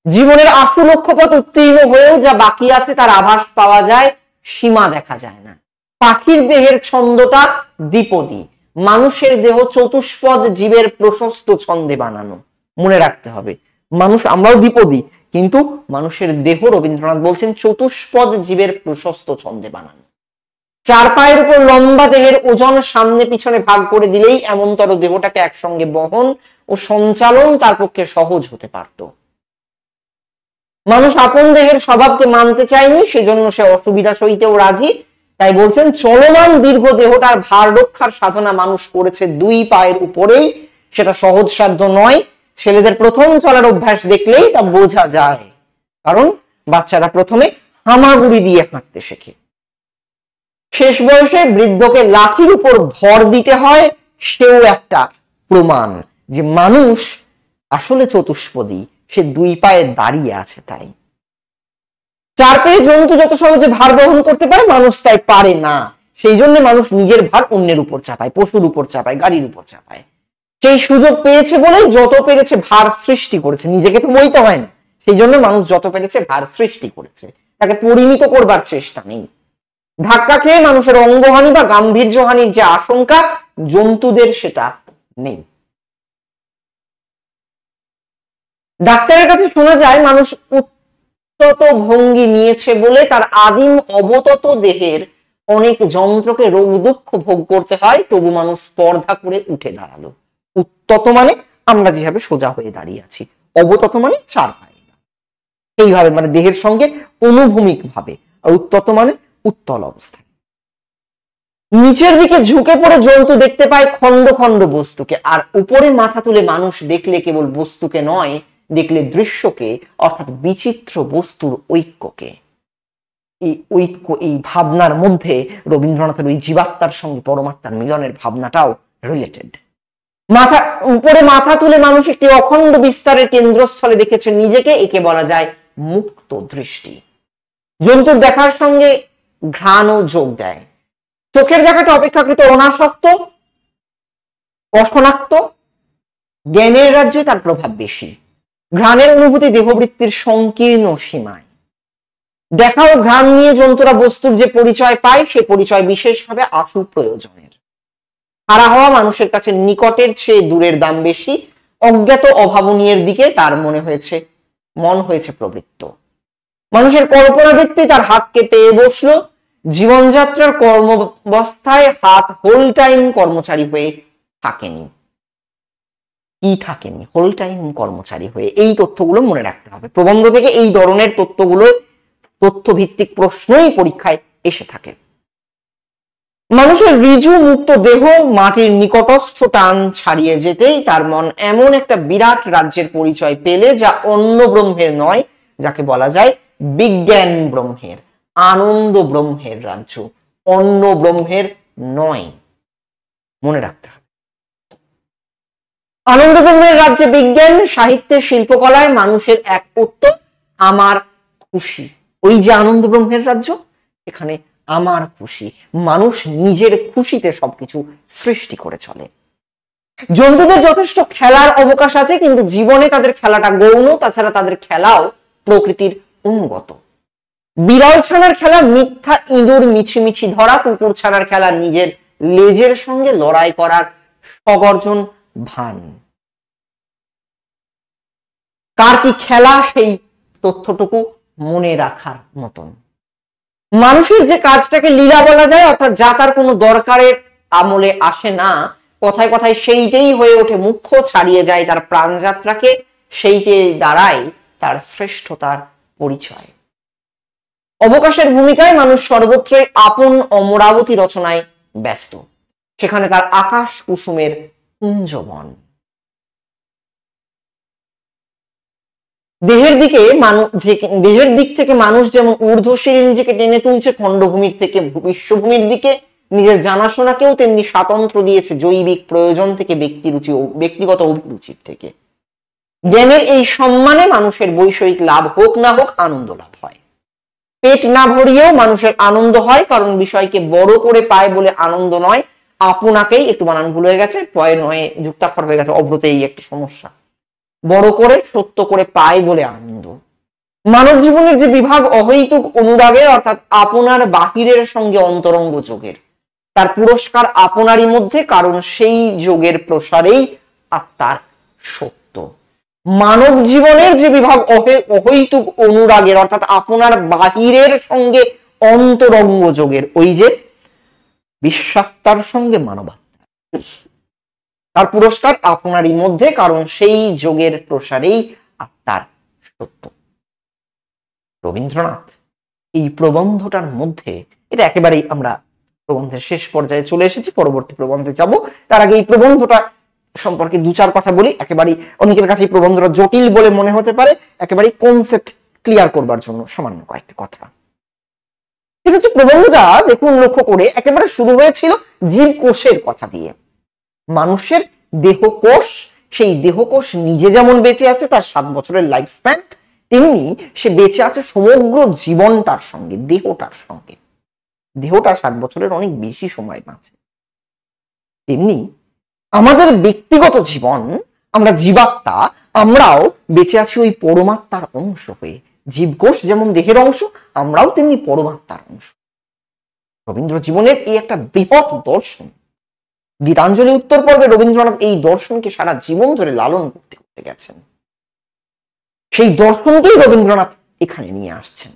জীবনের আশু লক্ষ্যপথ উত্তীর্ণ হয়েও যা বাকি আছে তার আভাস পাওয়া যায়, সীমা দেখা যায় না। পাখির দেহের ছন্দটা দ্বিপদী, মানুষের দেহ চতুষ্পদ জীবের প্রশস্ত ছন্দে বানানো। মনে রাখতে হবে, মানুষ, আমরাও দ্বিপদী, কিন্তু মানুষের দেহ রবীন্দ্রনাথ বলছেন চতুষ্পদ জীবের প্রশস্ত ছন্দে বানানো। চার পায়ের উপর লম্বা দেহের ওজন সামনে পিছনে ভাগ করে দিলেই এমনতর দেহটাকে একসঙ্গে বহন ও সঞ্চালন তার পক্ষে সহজ হতে পারত। মানুষ আপন দেহের স্বভাবকে মানতে চায়নি, সেজন্য সে অসুবিধা সইতেও রাজি। তাই বলছেন চলমান দীর্ঘ দেহটার ভার রক্ষার সাধনা মানুষ করেছে দুই পায়ের উপরেই, সেটা সহজসাধ্য নয়। ছেলেদের প্রথম চলার অভ্যাস দেখলেই তা বোঝা যায়, কারণ বাচ্চারা প্রথমে হামাগুড়ি দিয়ে হাঁটতে শেখে। শেষ বয়সে বৃদ্ধকে লাঠির উপর ভর দিতে হয়, সেও একটা প্রমাণ যে মানুষ আসলে চতুষ্পদী, সে দুই পায়ে দাঁড়িয়ে আছে। তাই চার পায়ে জন্তু যত সহজে ভার বহন করতে পারে, মানুষ তাই পারে না। সেই জন্য মানুষ নিজের ভার অন্যের উপর চাপায়, পশুর উপর চাপায়, গাড়ির উপর চাপায়। সেই সুযোগ পেয়েছে বলেই যত পেরেছে ভার সৃষ্টি করেছে, নিজেকে তো বইতে হয় না। সেই জন্য মানুষ যত পেরেছে ভার সৃষ্টি করেছে, তাকে পরিমিত করবার চেষ্টা নেই। ধাক্কা খেয়ে মানুষের অঙ্গহানি বা গাম্ভীর্যহানির যে আশঙ্কা, জন্তুদের সেটা নেই। ডাক্তারের কাছে শোনা যায় মানুষ উত্তত ভঙ্গি নিয়েছে বলে তার আদিম অবতত দেহের অনেক যন্ত্রকে রোগ দুঃখ ভোগ করতে হয়, তবু মানুষ স্পর্ধা করে উঠে দাঁড়ালো। উত্তত মানে আমরা যেভাবে সোজা হয়ে দাঁড়িয়ে আছি, অবতত মানে চার পায়ে, এইভাবে মানে দেহের সঙ্গে অনুভূমিক ভাবে, আর উত্তত মানে উত্তল অবস্থায়। নিচের দিকে ঝুঁকে পড়ে জন্তু দেখতে পায় খন্ড খন্ড বস্তুকে, আর উপরে মাথা তুলে মানুষ দেখলে কেবল বস্তুকে নয়, দেখলে দৃশ্যকে, অর্থাৎ বিচিত্র বস্তুর ঐক্যকে। এই ঐক্য, এই ভাবনার মধ্যে রবীন্দ্রনাথের ওই জীবাত্মার সঙ্গে পরমাত্মার মিলনের ভাবনাটাও রিলেটেড। মাথা উপরে মাথা তুলে মানুষ একটি অখণ্ড বিস্তারের কেন্দ্রস্থলে দেখেছে নিজেকে, একে বলা যায় মুক্ত দৃষ্টি। জন্তুর দেখার সঙ্গে ঘ্রাণও যোগ দেয়। চোখের দেখাটা অপেক্ষাকৃত অনাসক্ত, অশনাক্ত, জ্ঞানের রাজ্যে তার প্রভাব বেশি। ঘ্রাণের অনুভূতি দেহবৃত্তির সংকীর্ণ সীমায়। দেখা ও ঘ্রাণ নিয়ে জন্তুরা বস্তুর যে পরিচয় পায়, সে পরিচয় বিশেষভাবে আশু প্রয়োজনের। হারা হওয়া মানুষের কাছে নিকটের চেয়ে দূরের দাম বেশি। অজ্ঞাত অভাবনীয়ের দিকে তার মন হয়েছে প্রবৃত্ত। মানুষের কল্পনাবৃত্তি তার হাতকে পেয়ে বসলো। জীবনযাত্রার কর্মাবস্থায় হাত হোল টাইম কর্মচারী হয়ে থাকেনি। কি থাকেনি? হোল টাইম কর্মচারী হয়ে। এই তথ্যগুলো মনে রাখতে হবে। প্রবন্ধ থেকে এই ধরনের তথ্যগুলো, তথ্যভিত্তিক প্রশ্নই পরীক্ষায় এসে থাকে। মানুষের ঋজু মুক্ত দেহ মাটির নিকটস্থ টান ছাড়িয়ে যেতেই তার মন এমন একটা বিরাট রাজ্যের পরিচয় পেলে, যা অন্য ব্রহ্মের নয়, যাকে বলা যায় বিজ্ঞান ব্রহ্মের, আনন্দ ব্রহ্মের রাজ্য, অন্য ব্রহ্মের নয়। মনে রাখতে হবে। আনন্দ ব্রহ্মের রাজ্যে বিজ্ঞান, সাহিত্যে, শিল্পকলায় মানুষের এক উত্তর আমার খুশি। ওই যে আনন্দ ব্রহ্মের রাজ্য, এখানে আমার খুশি। মানুষ নিজের খুশিতে সবকিছু সৃষ্টি করে চলে। জন্তুদের যথেষ্ট খেলার অবকাশ আছে, কিন্তু জীবনে তাদের খেলাটা গৌণ। তাছাড়া তাদের খেলাও প্রকৃতির অনুগত। বিড়াল ছানার খেলা মিথ্যা ইঁদুর মিছিমিছি ধরা, কুকুর ছানার খেলা নিজের লেজের সঙ্গে লড়াই করার সগর্জন ভান। কার কি খেলা, সেই তথ্যটুকু মনে রাখার মতন। মানুষের যে কাজটাকে লীলা বলা যায়, অর্থাৎ যা তার কোনো দরকারের আমলে আসে না, কথায় কথায় সেইটাই হয়ে ওঠে মুখ্য, ছাড়িয়ে যায় তার প্রাণযাত্রাকে, সেইটাই দাঁড়ায় তার শ্রেষ্ঠতার পরিচয়। অবকাশের ভূমিকায় মানুষ সর্বত্রই আপন অমরাবতী রচনায় ব্যস্ত। সেখানে তার আকাশ কুসুমের কুঞ্জবন। দেহের দিক থেকে মানুষ যেমন ঊর্ধ্বশীল নিজেকে টেনে তুলছে খণ্ডভূমির থেকে বিশ্বভূমির দিকে, নিজের জানাশোনাকেও তেমনি স্বাতন্ত্র দিয়েছে জৈবিক প্রয়োজন থেকে ব্যক্তিগত অভিরুচির থেকে। জ্ঞানের এই সম্মানে মানুষের বৈষয়িক লাভ হোক না হোক আনন্দ লাভ হয়। পেট না ভরিয়েও মানুষের আনন্দ হয়, কারণ বিষয়কে বড় করে পায় বলে আনন্দ নয়, আপনাকেই, একটু বানান ভুল হয়ে গেছে, পয়ে নয় যুক্তাক্ষর হয়ে গেছে, অব্রতে এই একটি সমস্যা, বড় করে সত্য করে পায় বলে আনন্দ। মানব জীবনের যে বিভাগ অহৈতুক অনুরাগের, অর্থাৎ আপনার বাহিরের সঙ্গে অন্তরঙ্গ যোগের, তার পুরস্কার আপনারই মধ্যে, কারণ সেই যোগের প্রসারেই আত্মার সত্য। মানব জীবনের যে বিভাগ অহৈতুক অনুরাগের, অর্থাৎ আপনার বাহিরের সঙ্গে অন্তরঙ্গ যোগের, ওই যে বিশ্বাত্মার সঙ্গে মানবাত্মা, তার পুরস্কার আপনারই মধ্যে, কারণ সেই যোগের প্রসারেই আত্মার সত্য। রবীন্দ্রনাথ এই প্রবন্ধটার মধ্যে, এটা একেবারেই আমরা প্রবন্ধের শেষ পর্যায়ে চলে এসেছি, পরবর্তী প্রবন্ধে যাব, তার আগে এই প্রবন্ধটা সম্পর্কে দু চার কথা বলি। একেবারেই অনেকের কাছে এই প্রবন্ধটা জটিল বলে মনে হতে পারে, একেবারেই কনসেপ্ট ক্লিয়ার করবার জন্য সামান্য কয়েকটি কথা। সেটা হচ্ছে, প্রবন্ধটা দেখুন লক্ষ্য করে একেবারে শুরু হয়েছিল জীবকোষের কথা দিয়ে। মানুষের দেহকোষ, সেই দেহকোষ নিজে যেমন বেঁচে আছে তার 7 বছরের লাইফ স্প্যান, তেমনি সে বেঁচে আছে সমগ্র জীবনটার সঙ্গে, দেহটার সঙ্গে। দেহটা 7 বছরের অনেক বেশি সময় বাঁচে। তেমনি আমাদের ব্যক্তিগত জীবন, আমরা জীবাত্মা, আমরাও বেঁচে আছি ওই পরমাত্মার অংশ হয়ে। জীবকোষ যেমন দেহের অংশ, আমরাও তেমনি পরমাত্মার অংশ। রবীন্দ্র জীবনের এই একটা বৃহৎ দর্শন। গীতাঞ্জলি উত্তর পর্বে রবীন্দ্রনাথ এই দর্শনকে সারা জীবন ধরে লালন করতে করতে গেছেন। সেই দর্শনকেই রবীন্দ্রনাথ এখানে নিয়ে আসছেন।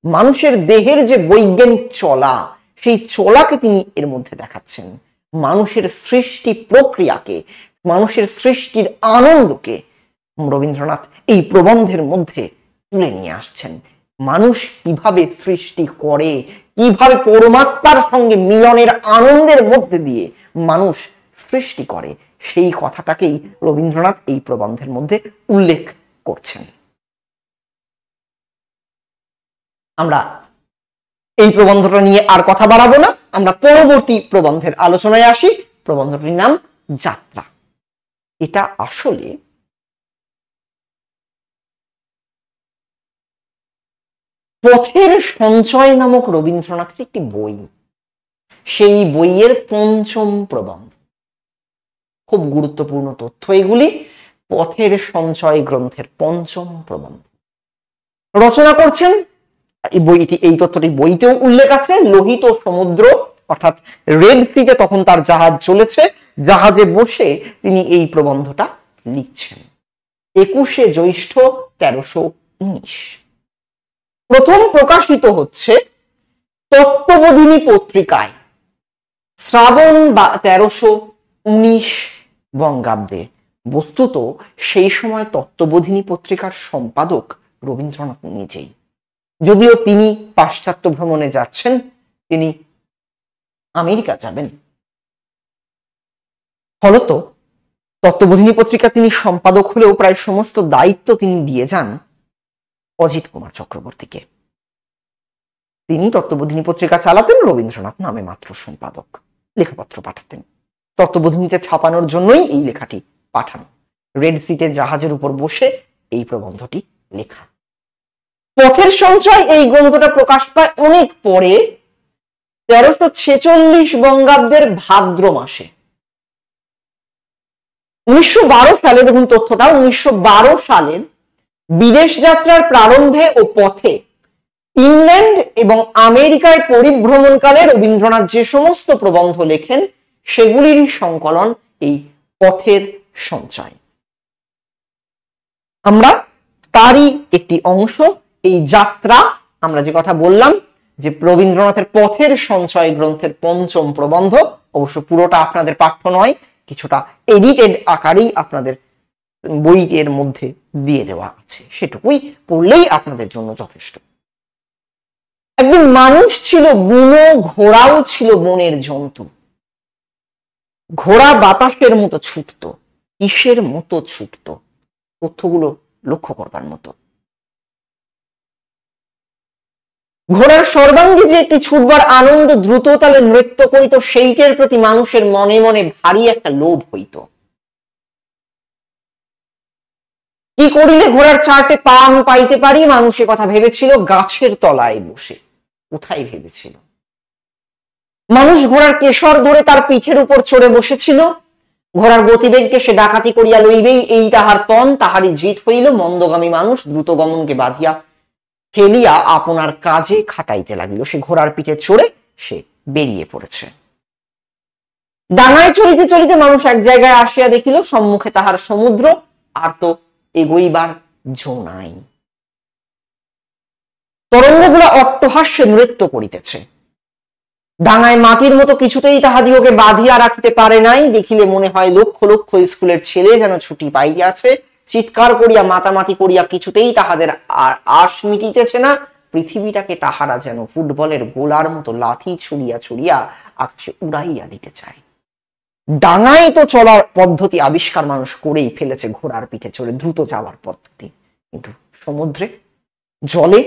মানুষের দেহের যে বৈজ্ঞানিক চলা, সেই চলাকে তিনি এর মধ্যে দেখাচ্ছেন। মানুষের সৃষ্টি প্রক্রিয়াকে, মানুষের সৃষ্টির আনন্দকে রবীন্দ্রনাথ এই প্রবন্ধের মধ্যে তুলে নিয়ে আসছেন। মানুষ কিভাবে সৃষ্টি করে, কিভাবে পরমাত্মার সঙ্গে মিলনের আনন্দের মধ্যে দিয়ে মানুষ সৃষ্টি করে, সেই কথাটাকেই রবীন্দ্রনাথ এই প্রবন্ধের মধ্যে উল্লেখ করছেন। আমরা এই প্রবন্ধটা নিয়ে আর কথা বাড়াবো না, আমরা পরবর্তী প্রবন্ধের আলোচনায় আসি। প্রবন্ধটির নাম যাত্রা। এটা আসলে পথের সঞ্চয় নামক রবীন্দ্রনাথের একটি বই। সেই বইয়ের 5ম প্রবন্ধ। খুব গুরুত্বপূর্ণ তথ্য এগুলি। পথের সঞ্চয় গ্রন্থের 5ম প্রবন্ধ রচনা করছেন। এই বইটি, এই তথ্যটি বইতেও উল্লেখ আছে, লোহিত সমুদ্র অর্থাৎ রেড সিতে তখন তার জাহাজ চলেছে, জাহাজে বসে তিনি এই প্রবন্ধটা লিখছেন। 21শে জ্যৈষ্ঠ 1319। প্রথম প্রকাশিত হচ্ছে তত্ত্ববোধিনী পত্রিকায় শ্রাবণ 1319 বঙ্গাব্দে। বস্তুত সেই সময় তত্ত্ববোধিনী পত্রিকার সম্পাদক রবীন্দ্রনাথ নিজেই, যদিও তিনি পাশ্চাত্য ভ্রমণে যাচ্ছেন, তিনি আমেরিকা যাবেন। ফলত তত্ত্ববোধিনী পত্রিকা তিনি সম্পাদক হলেও প্রায় সমস্ত দায়িত্ব তিনি দিয়ে যান অজিত কুমার চক্রবর্তীকে। তিনি তত্ত্ববোধিনী পত্রিকা চালাতেন, রবীন্দ্রনাথ নামে মাত্র সম্পাদক, লেখাপত্র পাঠাতেন। তত্ত্ববোধিনীতে ছাপানোর জন্যই এই লেখাটি পাঠানো। রেড সিতে জাহাজের উপর বসে এই প্রবন্ধটি লেখা। পথের সঞ্চয় এই গ্রন্থটা প্রকাশ পায় অনেক পরে, 1346 বঙ্গাব্দের ভাদ্র মাসে। 1912 সালে, দেখুন তথ্যটা, 1912 সালের বিদেশ যাত্রার প্রারম্ভে ও পথে ইংল্যান্ড এবং আমেরিকায় পরিভ্রমণকালে রবীন্দ্রনাথ যে সমস্ত প্রবন্ধ লেখেন সেগুলিরই সংকলন এই পথের সঞ্চয়। আমরা তারই একটি অংশ, এই যাত্রা। আমরা যে কথা বললাম যে রবীন্দ্রনাথের পথের সঞ্চয় গ্রন্থের 5ম প্রবন্ধ, অবশ্য পুরোটা আপনাদের পাঠ্য নয়, কিছুটা এডিটেড আকারেই আপনাদের বইয়ের মধ্যে দিয়ে দেওয়া আছে, সেটুকুই পড়লেই আপনাদের জন্য যথেষ্ট। একদিন মানুষ ছিল বুনো, ঘোড়াও ছিল বনের জন্তু। ঘোড়া বাতাসের মতো ছুটত। কিসের মতো ছুটত? তথ্যগুলো লক্ষ্য করবার মতো। ঘোড়ার সর্বাঙ্গে যে একটি ছুটবার আনন্দ দ্রুত তালে নৃত্য করিত, সেইটের প্রতি মানুষের মনে মনে ভারী একটা লোভ হইত। কি করিলে ঘোড়ার চারটে পা আমি পাইতে পারি, মানুষ এ কথা ভেবেছিল গাছের তলায় বসে। কোথায় ভেবেছিল? মানুষ ঘোড়ার কেশর ধরে তার পিঠের উপর চড়ে বসেছিল। ঘোড়ার গতিবেগকে সে ডাকাতি করিয়া লইবেই, এই তাহার পণ, তাহারই জিত হইল। মন্দগামী মানুষ দ্রুত গমনকে বাঁধিয়া ফেলিয়া আপনার কাজে খাটাইতে লাগিল। সে ঘোড়ার পিঠে চড়ে সে বেরিয়ে পড়েছে। ডাঙায় চলিতে চলিতে মানুষ এক জায়গায় আসিয়া দেখিল সম্মুখে তাহার সমুদ্র, আর তো এগোইবার জো নাই। তরঙ্গগুলা অট্টহাস্যে নৃত্য করিতেছে। ডাঙায় মাটির মতো কিছুতেই তাহাদিওকে বাঁধিয়া রাখতে পারে নাই। দেখিলে মনে হয় লক্ষ লক্ষ স্কুলের ছেলে যেন ছুটি পাইয়াছে, চিৎকার করিয়া মাতামাতি করিয়া কিছুতেই তাহাদের আর আশ মিটিতেছে না। পৃথিবীটাকে তাহারা যেন ফুটবলের গোলার মতো লাথি ছুড়িয়া ছুড়িয়া আকাশে উড়াইয়া দিতে চায়। ডাঙায় তো চলার পদ্ধতি আবিষ্কার মানুষ করেই ফেলেছে, ঘোড়ার পিঠে চড়ে দ্রুত যাওয়ার পদ্ধতি। কিন্তু সমুদ্রে, জলে,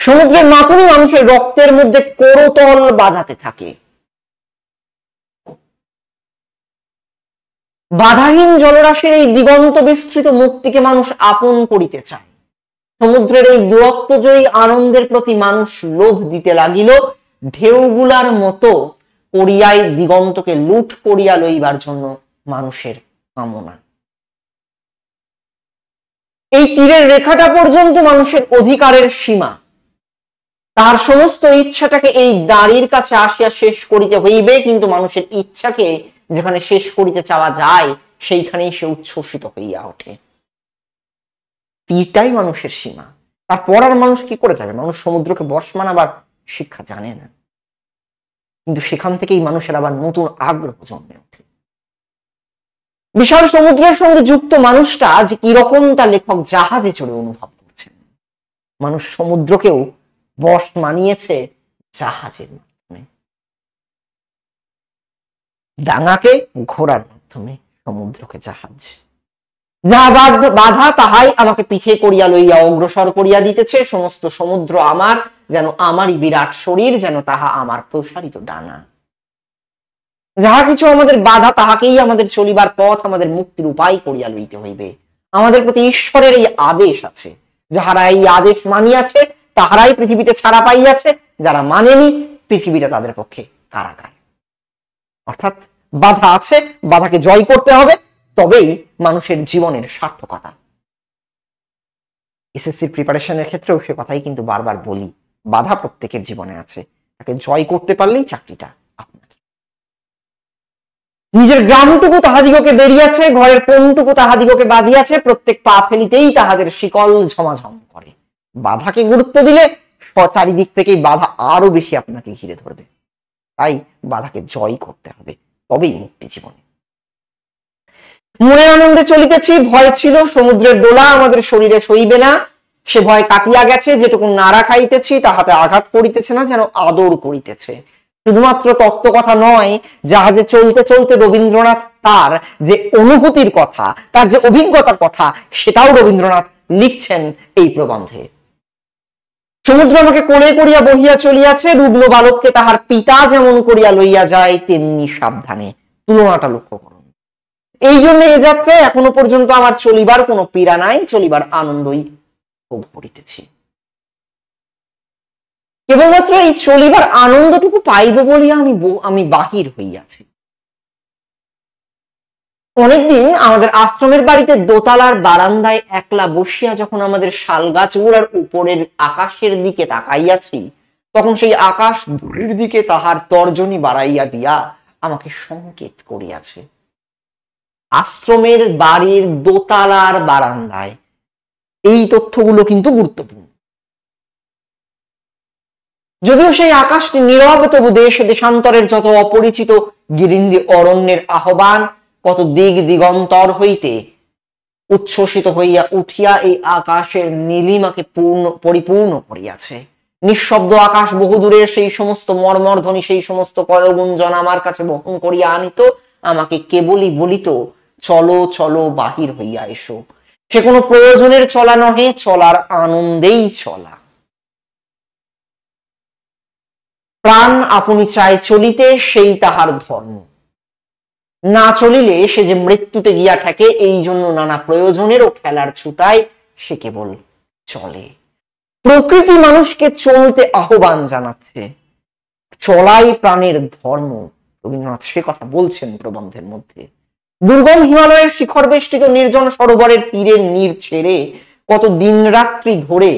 সমুদ্রের মাতুনি মানুষের রক্তের মধ্যে করতল বাজাতে থাকে। বাধাহীন জলরাশির এই দিগন্ত বিস্তৃত মুক্তিকে মানুষ আপন করিতে চায়। সমুদ্রের এই দূরত্বজয়ী আনন্দের প্রতি মানুষ লোভ দিতে লাগিল। ঢেউগুলার মতো করিয়াই দিগন্তকে লুট করিয়া লইবার জন্য মানুষের কামনা। এই তীরের রেখাটা পর্যন্ত মানুষের অধিকারের সীমা। তার সমস্ত ইচ্ছাটাকে এই দাঁড়ির কাছে আসিয়া শেষ করিতে হইবে, কিন্তু মানুষের ইচ্ছাকে যেখানে শেষ করিতে চাওয়া যায় সেইখানেই সে উচ্ছ্বসিত হইয়া ওঠে। তীরটাই মানুষের সীমা। তারপর আর মানুষ কি করে যাবে? মানুষ সমুদ্রকে বশ মানাবার শিক্ষা জানে না, কিন্তু সেখান থেকেই মানুষের আবার নতুন আগ্রহ জন্মে ওঠে। বিশাল সমুদ্রের সঙ্গে যুক্ত মানুষটা যে কিরকম তা লেখক জাহাজে চড়ে অনুভব করছেন। মানুষ সমুদ্রকেও বশ মানিয়েছে জাহাজের মাধ্যমে, ডাঙাকে ঘোড়ার মাধ্যমে, সমুদ্রকে জাহাজ। যাহা বাধা তাহাই আমাকে পিঠে করিয়া লইয়া অগ্রসর করিয়া দিতেছে। সমস্ত সমুদ্র আমার, যেন আমারই বিরাট শরীর, যেন তাহা আমার প্রসারিত ডানা। যাহা কিছু আমাদের বাধা তাহাকেই আমাদের চলিবার পথ, আমাদের মুক্তির উপায় করিয়া লইতে হইবে। আমাদের প্রতি ঈশ্বরের এই আদেশ আছে। যাহারা এই আদেশ মানিয়াছে তাহারাই পৃথিবীতে ছাড়া পাইয়াছে, যারা মানেনি পৃথিবীটা তাদের পক্ষে কারাগার। অর্থাৎ বাধা আছে, বাধাকে জয় করতে হবে, তবেই মানুষের জীবনের সার্থকতা। এসএসসির প্রিপারেশনের ক্ষেত্রেও সে কথাই কিন্তু বারবার বলি, বাধা প্রত্যেকের জীবনে আছে, তাকে জয় করতে পারলেই চাকরিটা আপনার। নিজের গ্রামটুকু তাহাদিগকে বেরিয়েছে, ঘরের কোণটুকু তাহাদিগকে বাঁধিয়াছে, প্রত্যেক পা ফেলিতেই তাহাদের শিকল ঝমাঝম করে। বাধাকে গুরুত্ব দিলে চারিদিক থেকেই বাধা আরো বেশি আপনাকে ঘিরে ধরবে। তাই বাধাকে জয় করতে হবে, তবেই মুক্তি জীবনে। মনের আনন্দে চলিতেছি, ভয় ছিল সমুদ্রের দোলা আমাদের শরীরে সইবে না, সে ভয় কাটিয়া গেছে। যেটুকু নাড়া খাইতেছি তাহাতে আঘাত করিতেছে না, যেন আদর করিতেছে। শুধুমাত্র তত্ত্ব কথা নয়, জাহাজে চলতে চলতে রবীন্দ্রনাথ তার যে অনুভূতির কথা, তার যে অভিজ্ঞতার কথা, সেটাও রবীন্দ্রনাথ লিখছেন এই প্রবন্ধে। সমুদ্র আমাকে কোলে করিয়া বহিয়া চলিয়াছে, রুগ্ন বালককে তাহার পিতা যেমন করিয়া লইয়া যায় তেমনি সাবধানে। তুলনাটা লক্ষ্য করুন। এই জন্য এ যাত্রায় এখনো পর্যন্ত আমার চলিবার কোনো পীড়া নাই, চলিবার আনন্দই ভোগ করিতেছি। কেবলমাত্র এই চলিবার আনন্দটুকু পাইব বলিয়া আমি বাহির হইয়াছি। অনেকদিন আমাদের আশ্রমের বাড়িতে দোতলার বারান্দায় একলা বসিয়া যখন আমাদের শাল গাছগুলার উপরের আকাশের দিকে তাকাইয়াছি, তখন সেই আকাশ দূরের দিকে তাহার তর্জনী বাড়াইয়া দিয়া আমাকে সংকেত করিয়াছে। আশ্রমের বাড়ির দোতলার বারান্দায়, এই তথ্যগুলো কিন্তু গুরুত্বপূর্ণ। যদিও সেই আকাশটি নীরব, তবু দেশ দেশান্তরের যত অপরিচিত গিরিন্দি অরণ্যের আহ্বান, কত দিক দিগন্তর হইতে উচ্ছ্বসিত হইয়া উঠিয়া এই আকাশের নীলিমাকে পরিপূর্ণ করিয়াছে। নিঃশব্দ আকাশ বহুদূরের সেই সমস্ত মর্মর ধ্বনি, সেই সমস্ত কলগুঞ্জন আমার কাছে বহন করিয়া আনিত, আমাকে কেবলই বলিত, চলো চলো বাহির হইয়া এসো। সে কোনো প্রয়োজনের চলা নহে, চলার আনন্দেই চলা। প্রাণ আপনি চায় চলিতে, সেই তাহার ধর্ম। না চলিলে সে যে মৃত্যুতে গিয়া থাকে, এই জন্য নানা প্রয়োজনের ও খেলার ছুতায় সে কেবল চলে। প্রকৃতি মানুষকে চলতে আহ্বান জানাচ্ছে, চলাই প্রাণের ধর্ম। রবীন্দ্রনাথ সে কথা বলছেন প্রবন্ধের মধ্যে। দুর্গম হিমালয়ের শিখর বেষ্টিত নির্জন সরোবরের তীরের নীর ছেড়ে কত দিন রাত্রি ধরে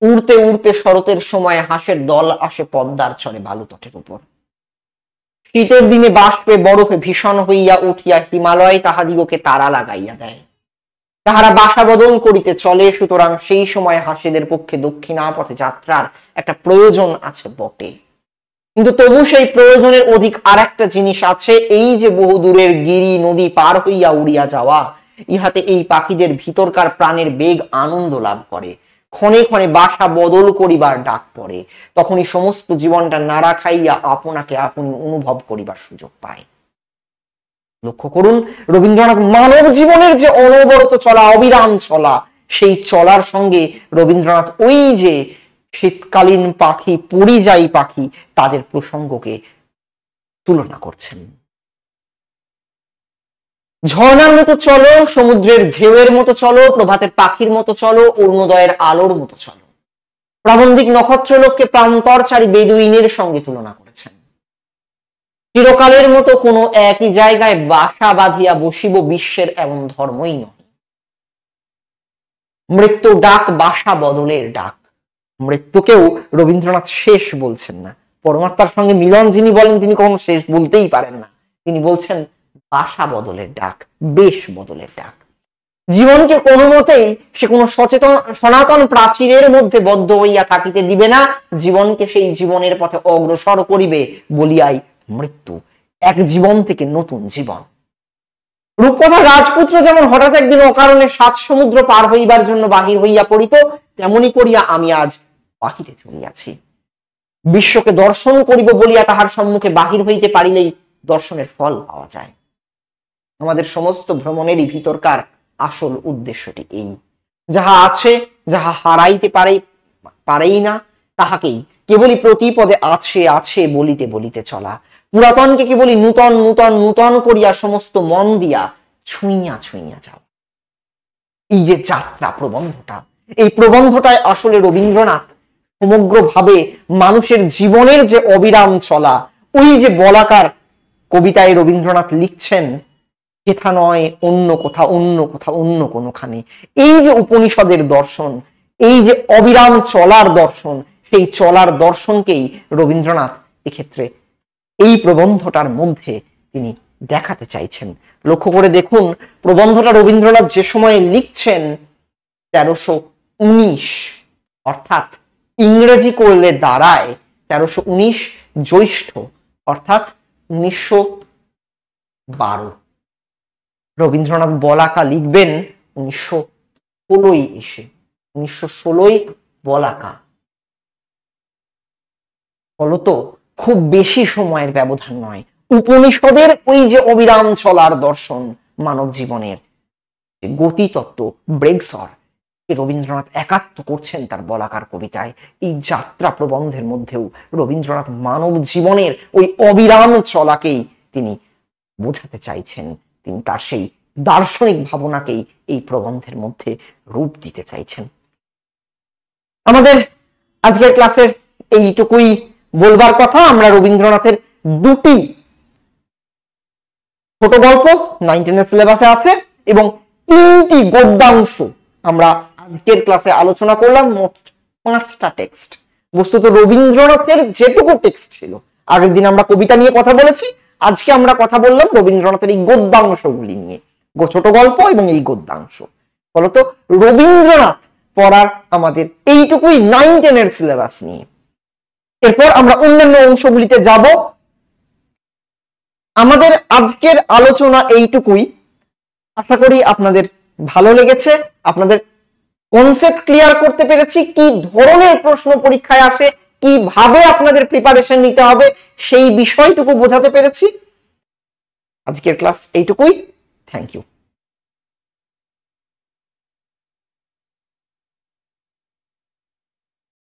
উড়তে উড়তে শরতের সময় হাঁসের দল আসে পদ্মার চরে বালুতটের উপর। শীতের দিনে বাষ্পে বরফে ভীষণ হইয়া উঠিয়া হিমালয় তাহাদিগকে তারা লাগাইয়া দেয়। তাহারা বাসা বদল করিতে চলে, সুতরাং সেই সময় হাসিদের পক্ষে দক্ষিণাপথে যাত্রার একটা প্রয়োজন আছে বটে, কিন্তু তবু সেই প্রয়োজনের অধিক আর একটা জিনিস আছে, এই যে বহু দূরের গিরি নদী পার হইয়া উড়িয়া যাওয়া। ইহাতে এই পাখিদের ভিতরকার প্রাণের বেগ আনন্দ লাভ করে, ক্ষণে ক্ষণে বাসা বদল করিবার ডাক পড়ে, তখনই সমস্ত জীবনটা নাড়া খাইয়া আপনাকে আপনি অনুভব করিবার সুযোগ পায়। লক্ষ্য করুন, রবীন্দ্রনাথ মানব জীবনের যে অনবরত চলা, অবিরাম চলা, সেই চলার সঙ্গে রবীন্দ্রনাথ ওই যে শীতকালীন পাখি, পরিযায়ী পাখি, তাদের প্রসঙ্গকে তুলনা করছেন। ঝর্ণার মতো চলো, সমুদ্রের ঢেউয়ের মতো চলো, প্রভাতের পাখির মতো চলো, অরুণোদয়ের আলোর মতো চলো। প্রাবন্ধিক নক্ষত্রলোককে প্রান্তরচারী বেদুইনের সঙ্গে তুলনা করেছেন। চিরকালের মতো কোনো একই জায়গায় বাসা বাঁধিয়া বসিব, বিশ্বের এমন ধর্মই নয়। মৃত্যু ডাক বাসা বদলের ডাক। মৃত্যুকেও রবীন্দ্রনাথ শেষ বলছেন না। পরমাত্মার সঙ্গে মিলন যিনি বলেন, তিনি কখনো শেষ বলতেই পারেন না। তিনি বলছেন বাসা বদলের ডাক, বেশ বদলের ডাক। জীবনকে কোনো মতেই সে কোনো সচেতন সনাতন প্রাচীরের মধ্যে বদ্ধ হইয়া থাকিতে দিবে না। জীবনকে সেই জীবনের পথে অগ্রসর করিবে বলিয়াই মৃত্যু, এক জীবন থেকে নতুন জীবন। রূপকথা রাজপুত্র যেমন হঠাৎ একদিন অকারণে 7 সমুদ্র পার হইবার জন্য বাহির হইয়া পড়িত, তেমনি করিয়া আমি আজ বাহিরে চলিয়াছি। বিশ্বকে দর্শন করিব বলিয়া তাহার সম্মুখে বাহির হইতে পারিলেই দর্শনের ফল পাওয়া যায়। আমাদের সমস্ত ভ্রমণেরই ভিতরকার আসল উদ্দেশ্যটি এই, যাহা আছে, যাহা হারাইতে পারেই না, তাহাকেই কেবলই প্রতিপদে আছে আছে বলিতে বলিতে চলা। পুরাতনকে কেবলই নূতন নূতন নূতন করিয়া সমস্ত মন দিয়া ছুঁইয়া ছুঁইয়া যাওয়া। এই যে যাত্রা প্রবন্ধটা, এই প্রবন্ধটায় আসলে রবীন্দ্রনাথ সমগ্রভাবে মানুষের জীবনের যে অবিরাম চলা, ওই যে বলাকার কবিতায় রবীন্দ্রনাথ লিখছেন, হেথা নয় অন্য কোথা, অন্য কোথা, অন্য কোনোখানে। এই যে উপনিষদের দর্শন, এই যে অবিরাম চলার দর্শন, সেই চলার দর্শনকেই রবীন্দ্রনাথ এক্ষেত্রে এই প্রবন্ধটার মধ্যে তিনি দেখাতে চাইছেন। লক্ষ্য করে দেখুন, প্রবন্ধটা রবীন্দ্রনাথ যে সময়ে লিখছেন 1319, অর্থাৎ ইংরেজি করলে দাঁড়ায় 1319 জ্যৈষ্ঠ, অর্থাৎ 1912। রবীন্দ্রনাথ বলাকা লিখবেন 1916 এসে, 1916 বলাকা। ফলত খুব বেশি সময়ের ব্যবধান নয়। উপনিষদের ওই যে অবিরাম চলার দর্শন, মানব জীবনের গতিতত্ত্ব, ব্রেগসর, রবীন্দ্রনাথ একাত্ম করছেন তার বলাকার কবিতায়। এই যাত্রা প্রবন্ধের মধ্যেও রবীন্দ্রনাথ মানব জীবনের ওই অবিরাম চলাকেই তিনি বোঝাতে চাইছেন। তিনি তার সেই দার্শনিক ভাবনাকেই এই প্রবন্ধের মধ্যে রূপ দিতে চাইছেন। আমাদের আজকের ক্লাসের এইটুকুই বলবার কথা। আমরা রবীন্দ্রনাথের 2টি ছোট গল্প 9-10 সিলেবাসে আছে এবং 3টি গদ্যাংশ আমরা আজকের ক্লাসে আলোচনা করলাম। মোট 5টা টেক্সট। বস্তুত রবীন্দ্রনাথের যেটুকু টেক্সট ছিল, আগের দিন আমরা কবিতা নিয়ে কথা বলেছি, আজকে আমরা কথা বললাম রবীন্দ্রনাথের এই গদ্যাংশগুলি নিয়ে, ছোট গল্প এবং এই গদ্যাংশ। ফলত রবীন্দ্রনাথ পড়ার আমাদের এইটুকুই 9-10 সিলেবাস নিয়ে। এরপর আমরা অন্যান্য অংশগুলিতে যাব। আমাদের আজকের আলোচনা এইটুকুই। আশা করি আপনাদের ভালো লেগেছে, আপনাদের কনসেপ্ট ক্লিয়ার করতে পেরেছি, কি ধরনের প্রশ্ন পরীক্ষায় আসে, কিভাবে আপনাদের প্রিপারেশন নিতে হবে, সেই বিষয়টুকু বোঝাতে পেরেছি। আজকের ক্লাস এইটুকুই। Thank you.